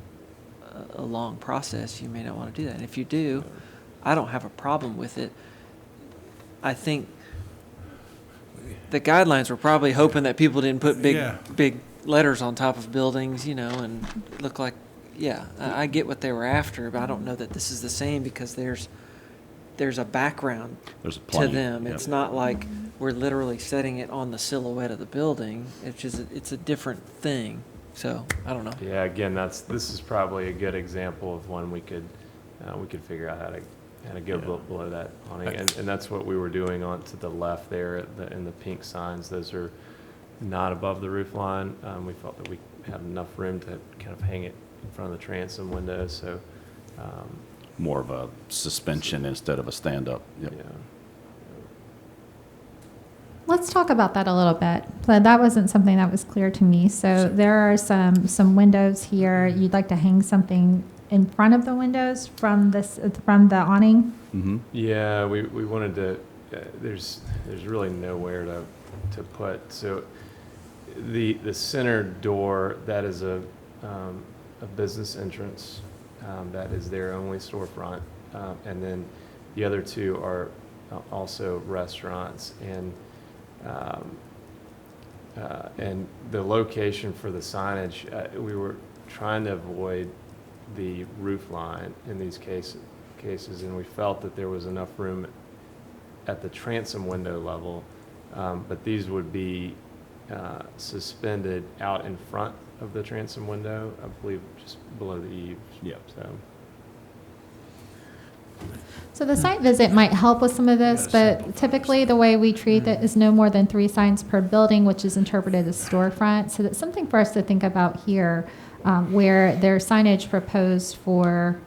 a long process, you may not want to do that. And if you do, I don't have a problem with it. I think the guidelines were probably hoping that people didn't put big letters on top of buildings, and look like, I get what they were after, but I don't know that this is the same, because there's a background to them. It's not like we're literally setting it on the silhouette of the building. It's a different thing. So I don't know. Yeah, again, this is probably a good example of one we could figure out how to go below that awning, and that's what we were doing on to the left there in the pink signs. Those are not above the roof line. We felt that we had enough room to kind of hang it in front of the transom window. So More of a suspension instead of a stand-up. Yep. yeah. Let's talk about that a little bit. So that wasn't something that was clear to me. So there are some windows here. You'd like to hang something in front of the windows from the awning? Mm-hmm. Yeah, we wanted to. There's really nowhere to put. So the center door, that is a business entrance. That is their only storefront, and then the other two are also restaurants. And the location for the signage, we were trying to avoid the roof line in these cases, and we felt that there was enough room at the transom window level, but these would be suspended out in front of the transom window, I believe just below the eaves. Yep. So the site visit might help with some of this, but typically the way we treat it is no more than 3 signs per building, which is interpreted as storefront. So that's something for us to think about here, where there's signage proposed for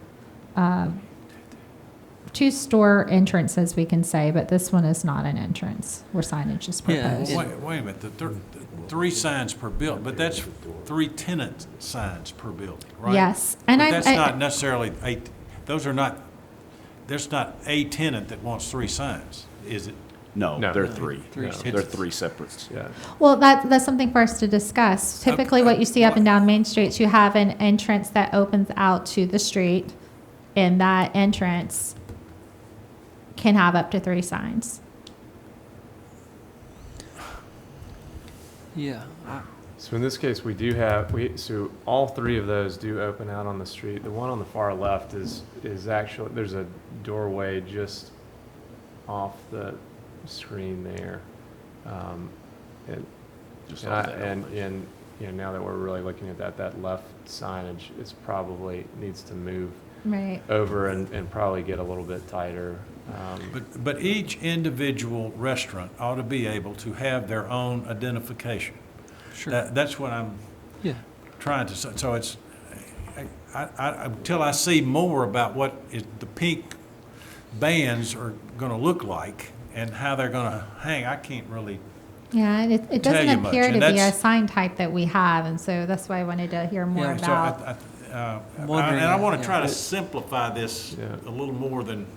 2 store entrances, we can say, but this one is not an entrance where signage is proposed. Wait a minute, the 3 signs per building, but that's 3 tenant signs per building, right? Yes, And that's not necessarily, there's not a tenant that wants 3 signs, is it? No, No. they're 3. No. They're 3 separates. Yeah. Well, that's something for us to discuss. Typically, what you see up and down Main Street, you have an entrance that opens out to the street, and that entrance can have up to 3 signs. Yeah. So in this case, we do have, so all 3 of those do open out on the street. The one on the far left is actually, there's a doorway just off the screen there. Just off that And now that we're really looking at that left signage is probably needs to move Right. over and probably get a little bit tighter. But each individual restaurant ought to be able to have their own identification. Sure. That's what I'm Yeah. trying to say. So it's, until I see more about what the pink bands are going to look like and how they're going to hang, I can't really. Yeah, and it Tell you doesn't much, appear and to be a that's- sign type that we have, and so that's why I wanted to hear more Yeah, So about. and I want to try to simplify this Yeah. a little more than,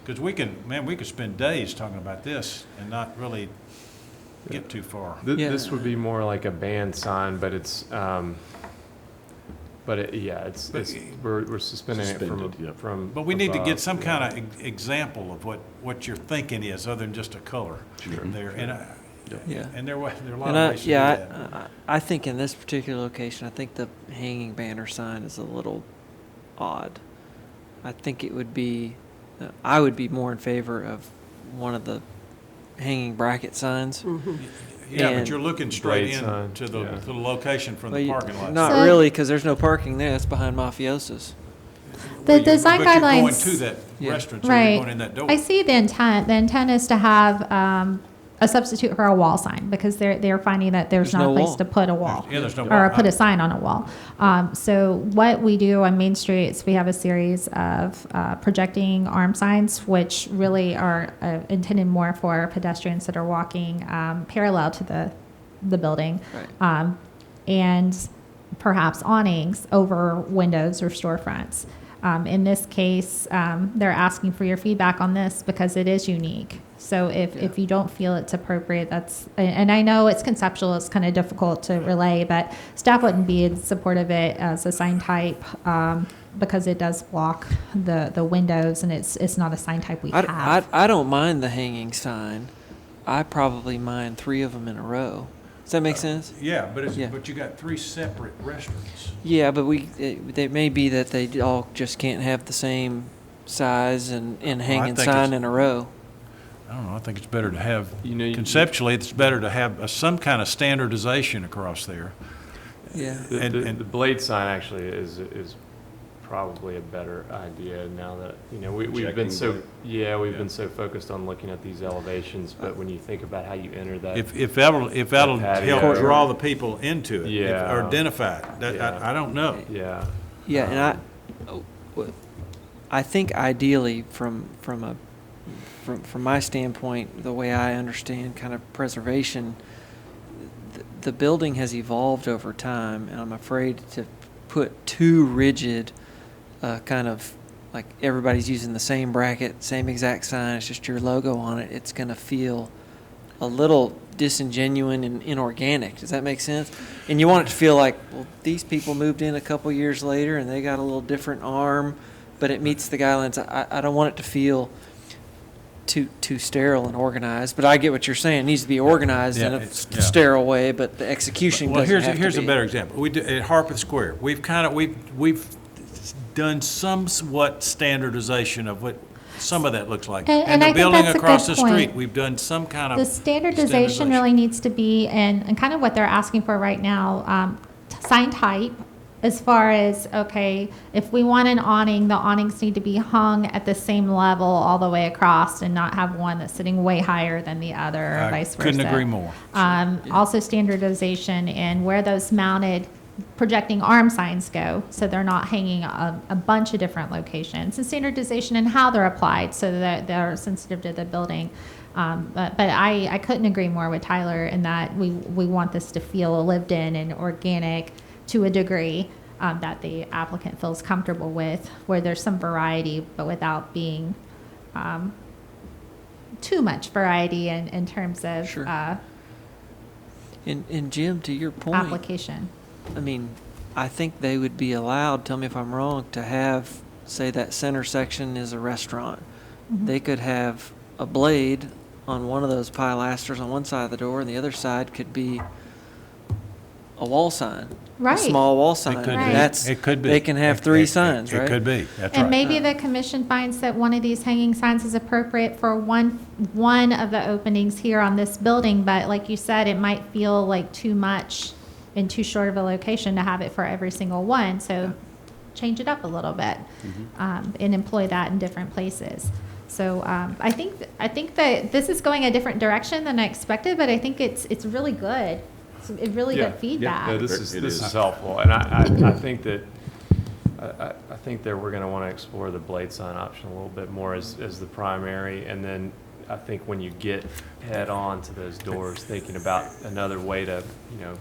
because we could spend days talking about this and not really get too far. Yeah. This would be more like a band sign, but it's, we're suspending it Suspended, yep. from. But we need to above, get some yeah. kind of example of what your thinking is, other than just a color there. And Yeah. And there are a lot And of ways to do that. I think in this particular location, I think the hanging banner sign is a little odd. I think it would be, I would be more in favor of one of the hanging bracket signs. Yeah, but and- you're looking straight Blade sign, in to the, yeah. to the location from Well, the you- parking lot. Not So- really, because there's no parking there. That's behind Mafioso's. The design But you're going guidelines. to that Yeah. restaurant, so you're Right. going in that door. I see the intent. The intent is to have a substitute for a wall sign because they're finding that there's There's not no a place wall. to put a wall. Yeah, there's no Or wall. put a sign on a wall. So what we do on Main Street is we have a series of projecting arm signs, which really are intended more for pedestrians that are walking parallel to the building. Right. And perhaps awnings over windows or storefronts. In this case, they're asking for your feedback on this because it is unique. So if you don't feel it's appropriate, and I know it's conceptual, it's kind of difficult to relay, but staff wouldn't be in support of it as a sign type because it does block the windows and it's not a sign type we have. I don't mind the hanging sign. I probably mind 3 of them in a row. Does that make sense? Yeah, but Yeah. but you got 3 separate restaurants. Yeah, but it may be that they all just can't have the same size and hanging think sign it's- in a row. I don't know, I think it's better to have, You know, conceptually, it's better to have some kind of standardization across there. Yeah. And- The blade sign actually is probably a better idea now that, you know, we've been Projecting so, blade. yeah, we've been so focused on looking at these elevations, but when you think about how you enter that. If that'll patio help or- draw the people into it, Yeah. or identify it, Yeah. I don't know. Yeah. Yeah, and I think ideally from my standpoint, the way I understand kind of preservation, the building has evolved over time, and I'm afraid to put too rigid, kind of like everybody's using the same bracket, same exact sign, it's just your logo on it. It's going to feel a little disingenuous and inorganic. Does that make sense? And you want it to feel like, well, these people moved in a couple years later and they got a little different arm, but it meets the guidelines. I don't want it to feel too sterile and organized, but I get what you're saying. It needs to be organized in Yeah, a yeah. sterile way, but the execution Well, doesn't have to here's a be. better example. We do, at Harpeth Square, we've done somewhat standardization of what some of that looks like. And I the think building that's a across good the street, point. we've done some kind of The standardization really needs to be, and kind of what they're asking for right now, sign type, as far as, okay, if we want an awning, the awnings need to be hung at the same level all the way across and not have one that's sitting way higher than the other, or I vice versa. couldn't agree more. Also standardization in where those mounted projecting arm signs go, so they're not hanging a bunch of different locations. And standardization in how they're applied, so that they're sensitive to the building. But I couldn't agree more with Tyler in that we want this to feel lived in and organic to a degree that the applicant feels comfortable with, where there's some variety, but without being too much variety in terms of Sure. And Jim, to your point, application. I mean, I think they would be allowed, tell me if I'm wrong, to have, say that center section is a restaurant. Mhm. They could have a blade on one of those pilasters on one side of the door, and the other side could be a wall sign. Right. A small wall sign. It could Right. be. That's, It could be. They can have It- 3 it- signs, right? It could be, that's And right. maybe the commission finds that one of these hanging signs is appropriate for one of the openings here on this building, but like you said, it might feel like too much in too short of a location to have it for every single one, so change it up a little bit, and employ that in different places. So, I think that this is going a different direction than I expected, but I think it's really good. It's really good feedback. No, this It is is. helpful, and I think that, I think that we're gonna wanna explore the blade sign option a little bit more as the primary, and then I think when you get head on to those doors, thinking about another way to, you know.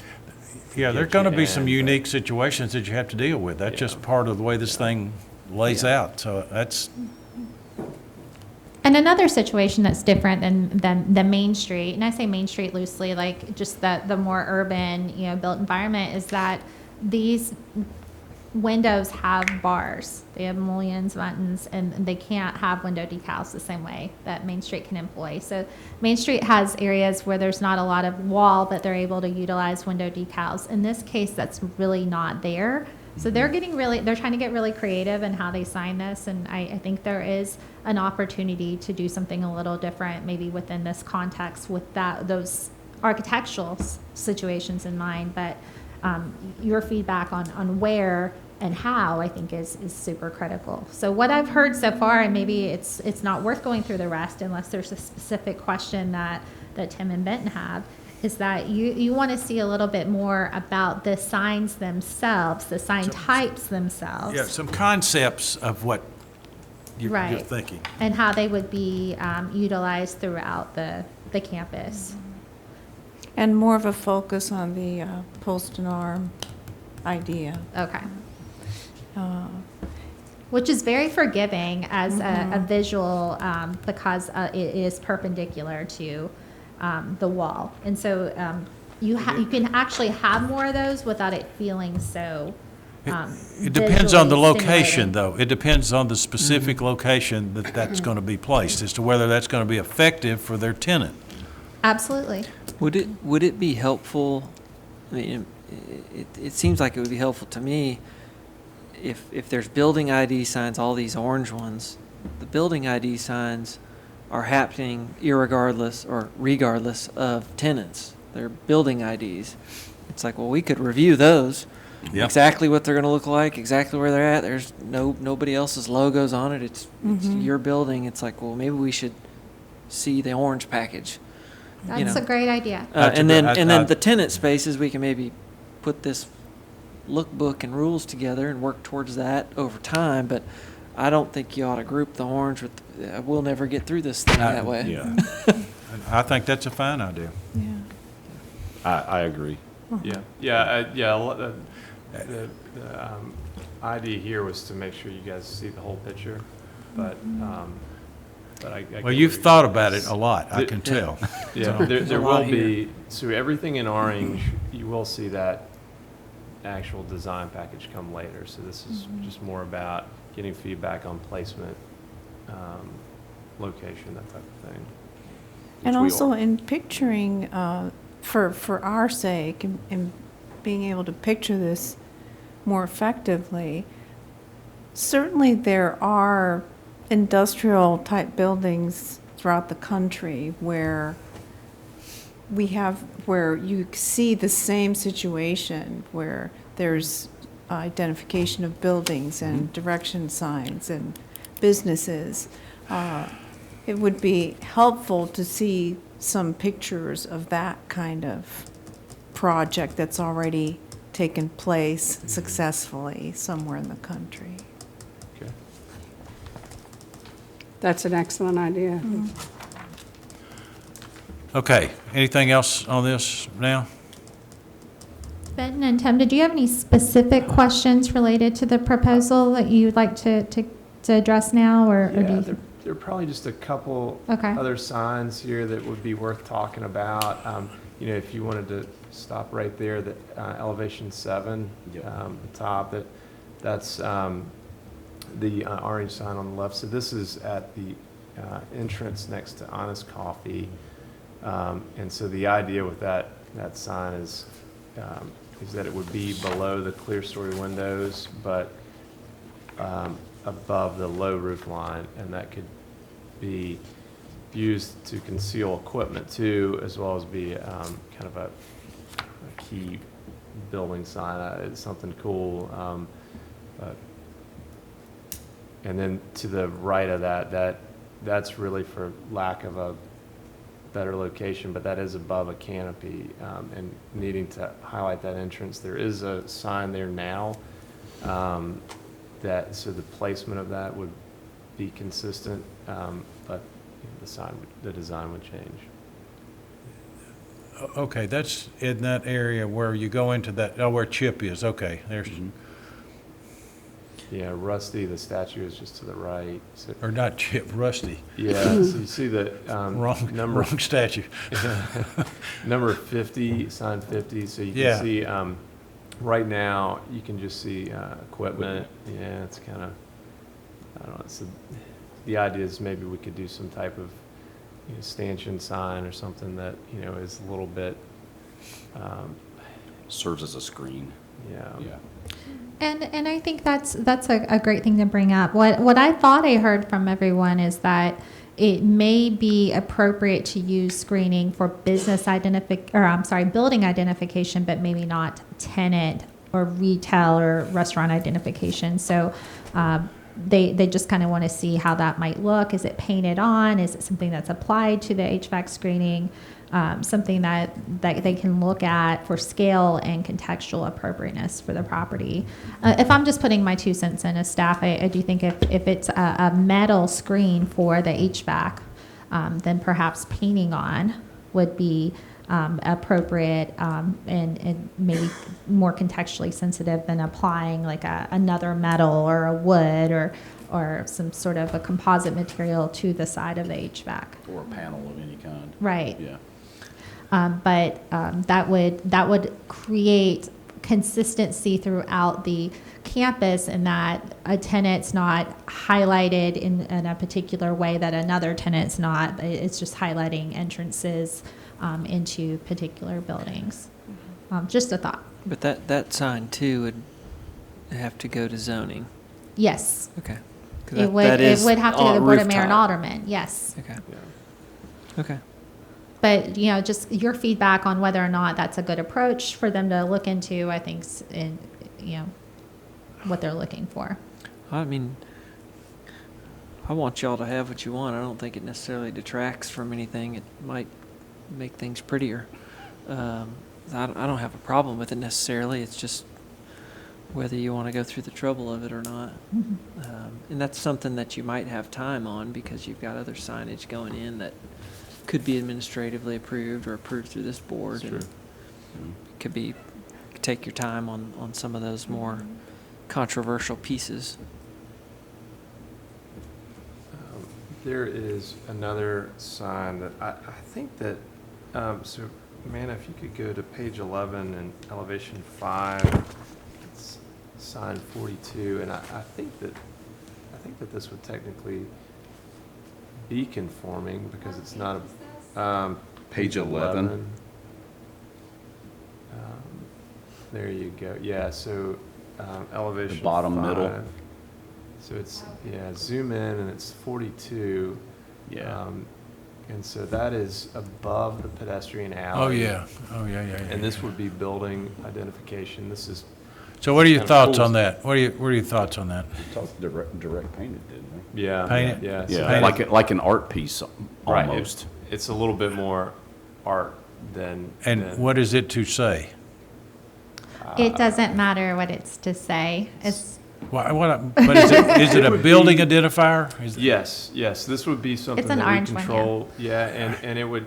Yeah, there's get going to you be in, some but- unique situations that you have to deal with. That's Yeah. just part of the way this thing lays out. So that's, And another situation that's different than Main Street, and I say Main Street loosely, like just the more urban, built environment, is that these windows have bars. They have mullions, buttons, and they can't have window decals the same way that Main Street can employ. So Main Street has areas where there's not a lot of wall, but they're able to utilize window decals. In this case, that's really not there. So they're trying to get really creative in how they sign this, and I think there is an opportunity to do something a little different, maybe within this context with those architectural situations in mind. But your feedback on where and how, I think, is super critical. So what I've heard so far, and maybe it's not worth going through the rest unless there's a specific question that Tim and Benton have, is that you want to see a little bit more about the signs themselves, the sign types themselves. Yeah, some concepts of what you're Right. thinking. And how they would be utilized throughout the campus. And more of a focus on the post and arm idea. Okay. Which is very forgiving as a visual because it is perpendicular to the wall. And so you can actually have more of those without it feeling so It depends on the visually location, stimulating. though. It depends on the specific location that's going to be placed, as to whether that's going to be effective for their tenant. Absolutely. Would it be helpful? I mean, it seems like it would be helpful to me if there's building ID signs, all these orange ones. The building ID signs are happening irregardless or regardless of tenants. They're building IDs. It's like, well, we could review those. Yep. Exactly what they're going to look like, exactly where they're at. There's nobody else's logos on it. It's your building. It's like, well, maybe we should see the orange package. That's a great idea. And then the tenant spaces, we can maybe put this lookbook and rules together and work towards that over time. But I don't think you ought to group the orange with, we'll never get through this thing that way. Yeah. I think that's a fine idea. Yeah. I agree. The idea here was to make sure you guys see the whole picture, but I get Well, you've where thought you're- about it a lot, I can tell. Yeah, So- there a will lot be, so everything in orange, you will see that actual design package come later. So this is just more about getting feedback on placement, location, that type of thing. And which we also are. in picturing, for our sake, and being able to picture this more effectively, certainly there are industrial type buildings throughout the country where where you see the same situation, where there's identification of buildings and direction signs and businesses. It would be helpful to see some pictures of that kind of project that's already taken place successfully somewhere in the country. Okay. That's an excellent idea. Okay, anything else on this now? Benton and Tim, did you have any specific questions related to the proposal that you'd like to address now, or do Yeah, you? there are probably just a couple Okay. other signs here that would be worth talking about. If you wanted to stop right there, that elevation 7, the top, that's the orange sign on the left. So this is at the entrance next to Honest Coffee. And so the idea with that sign is that it would be below the clear story windows, but above the low roof line, and that could be used to conceal equipment too, as well as be kind of a key building sign. It's something cool. And then to the right of that's really for lack of a better location, but that is above a canopy, and needing to highlight that entrance. There is a sign there now, so the placement of that would be consistent, but the design would change. Okay, that's in that area where you go into that, where Chip is, okay, there's, Yeah, Rusty, the statue is just to the right. So, or not Chip, Rusty. yeah, so you see the Wrong statue. number 50, sign 50, so you Yeah. can see Right now, you can just see equipment. Yeah, it's kind of, I don't know. The idea is maybe we could do some type of stanchion sign or something that is a little bit. Serves as a screen. Yeah. And I think that's a great thing to bring up. What I thought I heard from everyone is that it may be appropriate to use screening for building identification, but maybe not tenant or retail or restaurant identification. So they just kind of want to see how that might look. Is it painted on? Is it something that's applied to the HVAC screening? Something that they can look at for scale and contextual appropriateness for the property. If I'm just putting my 2 cents in as staff, I do think if it's a metal screen for the HVAC, then perhaps painting on would be appropriate and maybe more contextually sensitive than applying like another metal or a wood or some sort of a composite material to the side of the HVAC. Or a panel of any kind. Right. Yeah. But that would create consistency throughout the campus in that a tenant's not highlighted in a particular way that another tenant's not. It's just highlighting entrances into particular buildings. Just a thought. But that sign too would have to go to zoning. Yes. Okay. It would have to go to the Board of Mayor and Aldermen. Yes. Okay. Okay. But, just your feedback on whether or not that's a good approach for them to look into, I think, what they're looking for. I mean, I want y'all to have what you want. I don't think it necessarily detracts from anything. It might make things prettier. I don't have a problem with it necessarily. It's just whether you want to go through the trouble of it or not. And that's something that you might have time on because you've got other signage going in that could be administratively approved or approved through this board. That's true. Take your time on some of those more controversial pieces. There is another sign that I think that, so Amanda, if you could go to page 11 and elevation 5, it's sign 42, and I think that this would technically be conforming because it's not a Page 11. There you go. Yeah, so elevation The bottom 5. middle. So it's, zoom in and it's 42. Yeah. And so that is above the pedestrian Oh, alley. yeah. Oh, yeah. And this would be building identification. This is. So what are your kind of thoughts cool. on that? What are your thoughts on that? Direct painted, didn't we? Yeah. Paint it? Yeah. Yeah, painted. like an art piece Right. almost. It's a little bit more art than. And what is it to say? It doesn't matter what it's to say. It's But is it a building identifier? Is it- Yes. This would be something It's an that we orange one, yeah. control. Yeah, and it would.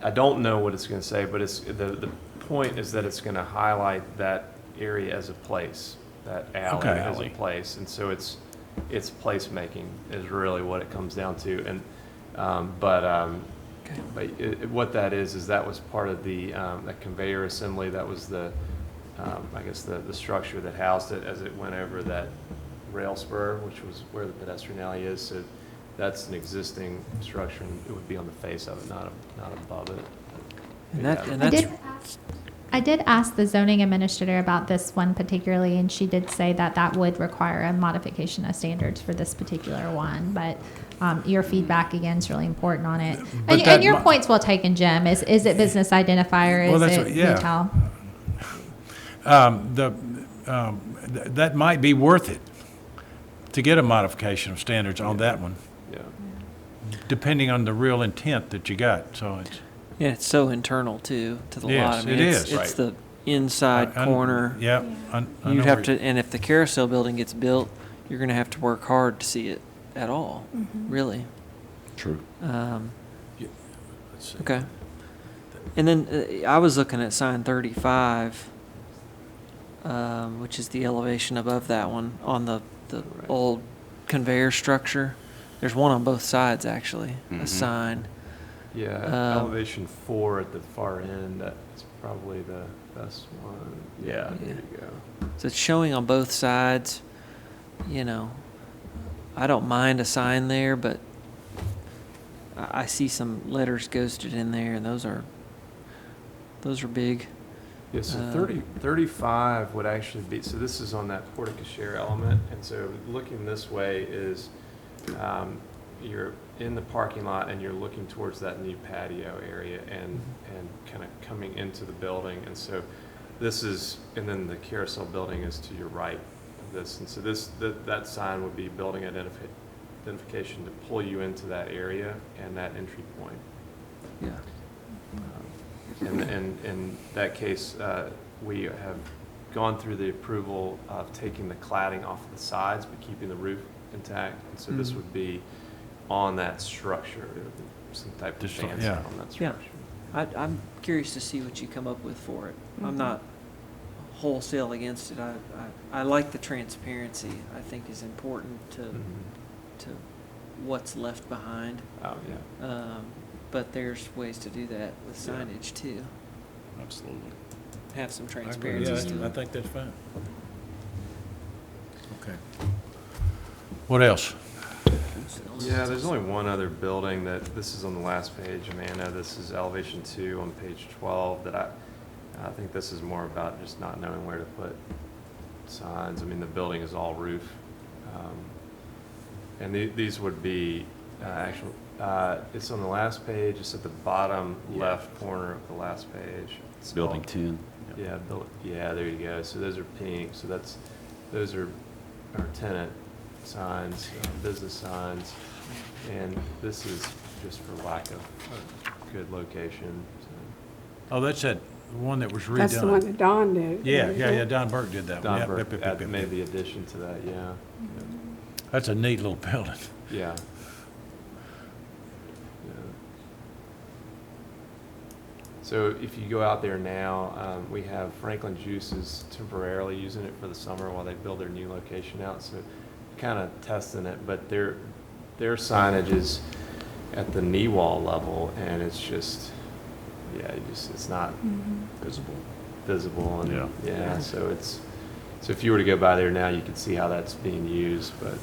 I don't know what it's going to say, but it's the point is that it's going to highlight that area as a place, that alley Okay. as a place, and so it's placemaking is really what it comes down to, and what that is that was part of the that conveyor assembly. That was the I guess the structure that housed it as it went over that rail spur, which was where the pedestrian alley is. So that's an existing structure, and it would be on the face of it, not above it. I did ask the zoning administrator about this one particularly, and she did say that would require a modification of standards for this particular one. But your feedback again is really important on it. And your point's well taken, Jim. Is it business identifier? Well, Is that's it yeah. retail? That might be worth it to get a modification of standards on that one, Yeah. depending on the real intent that you got. So it's Yeah, it's so internal too to the Yes, lot. I mean, it it's, is. It's Right. the inside corner. Yeah, I You'd know have where to, and if the carousel building gets built, you're going to have to work hard to see it at all. Really. True. let's see. Okay. And then I was looking at sign 35, which is the elevation above that one on the old conveyor structure. There's one on both sides actually, a sign. Yeah, Um, elevation 4 at the far end. That's probably the best one. Yeah, there you go. So it's showing on both sides, you know, I don't mind a sign there, but I see some letters ghosted in there, and those are big. Yeah, so Uh, 35 would actually be, so this is on that porte-cochere element, and so looking this way is, you're in the parking lot and you're looking towards that new patio area and kind of coming into the building, and so this is, and then the carousel building is to your right of this, and so that sign would be building identification to pull you into that area and that entry point. Yeah. And in that case, we have gone through the approval of taking the cladding off of the sides, but keeping the roof intact. And so this would be on that structure, it would be some type of fan yeah. sign on that Yeah. structure. I'm curious to see what you come up with for it. I'm not wholesale against it. I like the transparency. I think is important to what's left behind. Oh, yeah. But there's ways to do that with signage too. Absolutely. Have some I agree. transparency. Yeah, still. I think that's fine. Okay. What else? Yeah, there's only one other building that, this is on the last page, Amanda. This is elevation 2 on page 12, that I think this is more about just not knowing where to put signs. I mean, the building is all roof. And these would be actual, it's on the last page, it's at the bottom left corner of the last page. It's Building called- 10. Yeah, there you go. So those are pink, so those are our tenant signs, business signs, and this is just for lack of a good location. So. Oh, that's that one that was redone. That's the one that Don did. Yeah, Don Burke did that one. Don Yeah, Burke made the addition to that, yeah. That's a neat little building. Yeah. So if you go out there now, we have Franklin Juices temporarily using it for the summer while they build their new location out. So kind of testing it, but their signage is at the knee wall level, and it's just, it's not visible, and so if you were to go by there now, you could see how that's being used, but.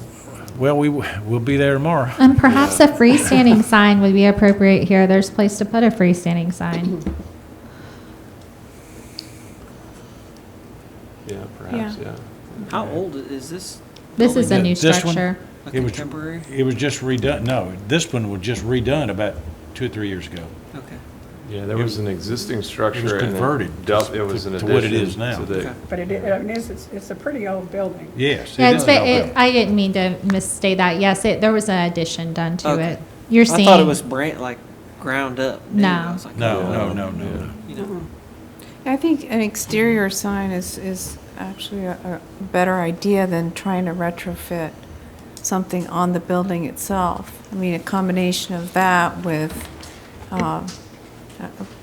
Well, we'll be there tomorrow. And perhaps a freestanding sign would be appropriate here. There's a place to put a freestanding sign. Yeah, perhaps, yeah. How old is this? This is a new This one? structure. A It was- contemporary? It was just redone, no, this one was just redone about 2 or 3 years ago. Okay. Yeah, there was an existing structure. It was and then converted It was an to addition. what it is now. to the- Okay. But it's a pretty old building. Yes. Yeah, it it's, is an old it, building. I didn't mean to misstate that. Yes, there was an addition done to Okay. it. You're I seeing. thought it was ground up. new. No. I was like, No, oh, no. You know, I think an exterior sign is actually a better idea than trying to retrofit something on the building itself. I mean, a combination of that with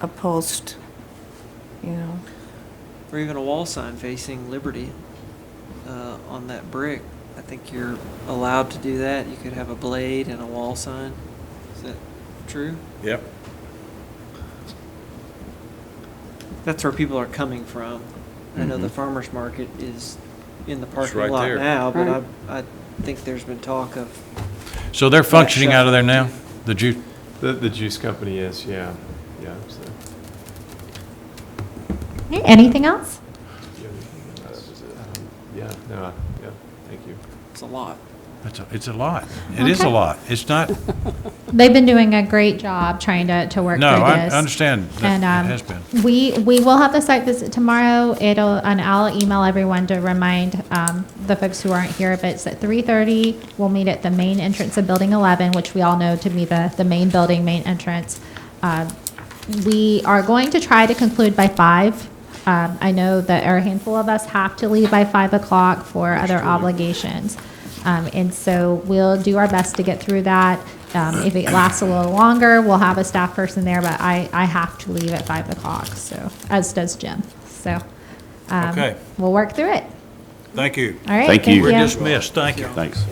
a post, or even a wall sign facing Liberty on that brick. I think you're allowed to do that. You could have a blade and a wall sign. Is that true? Yep. That's where people are coming from. I know the farmer's market is in the parking right lot there. now, but Right. I think there's been talk of. So they're functioning shut. out of there now? The juice? The juice company is, yeah. So. Okay, anything else? Thank you. It's a lot. It's a lot. It is a lot. It's not, They've been doing a great job trying to work no, through I this. understand that And it has been. we will have the site visit tomorrow. And I'll email everyone to remind the folks who aren't here. But it's at 3:30. We'll meet at the main entrance of Building 11, which we all know to be the main building, main entrance. We are going to try to conclude by 5. I know that a handful of us have to leave by 5 o'clock for other obligations. And so we'll do our best to get through that. If it lasts a little longer, we'll have a staff person there, but I have to leave at 5 o'clock, so, as does Jim. So Okay. we'll work through it. Thank you. All right. Thank you. We're dismissed. Thank you. Thanks.